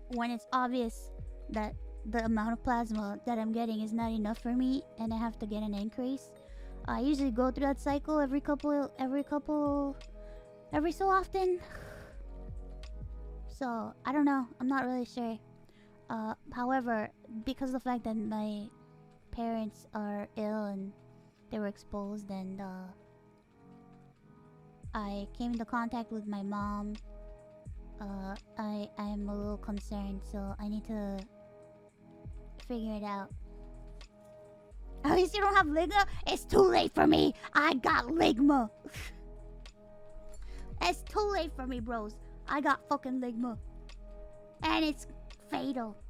when it's obvious that the amount of plasma that I'm getting is not enough for me and I have to get an increase. I usually go through that cycle every so often. So I don't know, I'm not really sure. However, because of the fact that my parents are ill and they were exposed, and I came into contact with my mom, I'm a little concerned, so I need to figure it out. At least you don't have ligma? It's too late for me. I got ligma. It's too late for me, bros. I got fucking ligma. And it's fatal.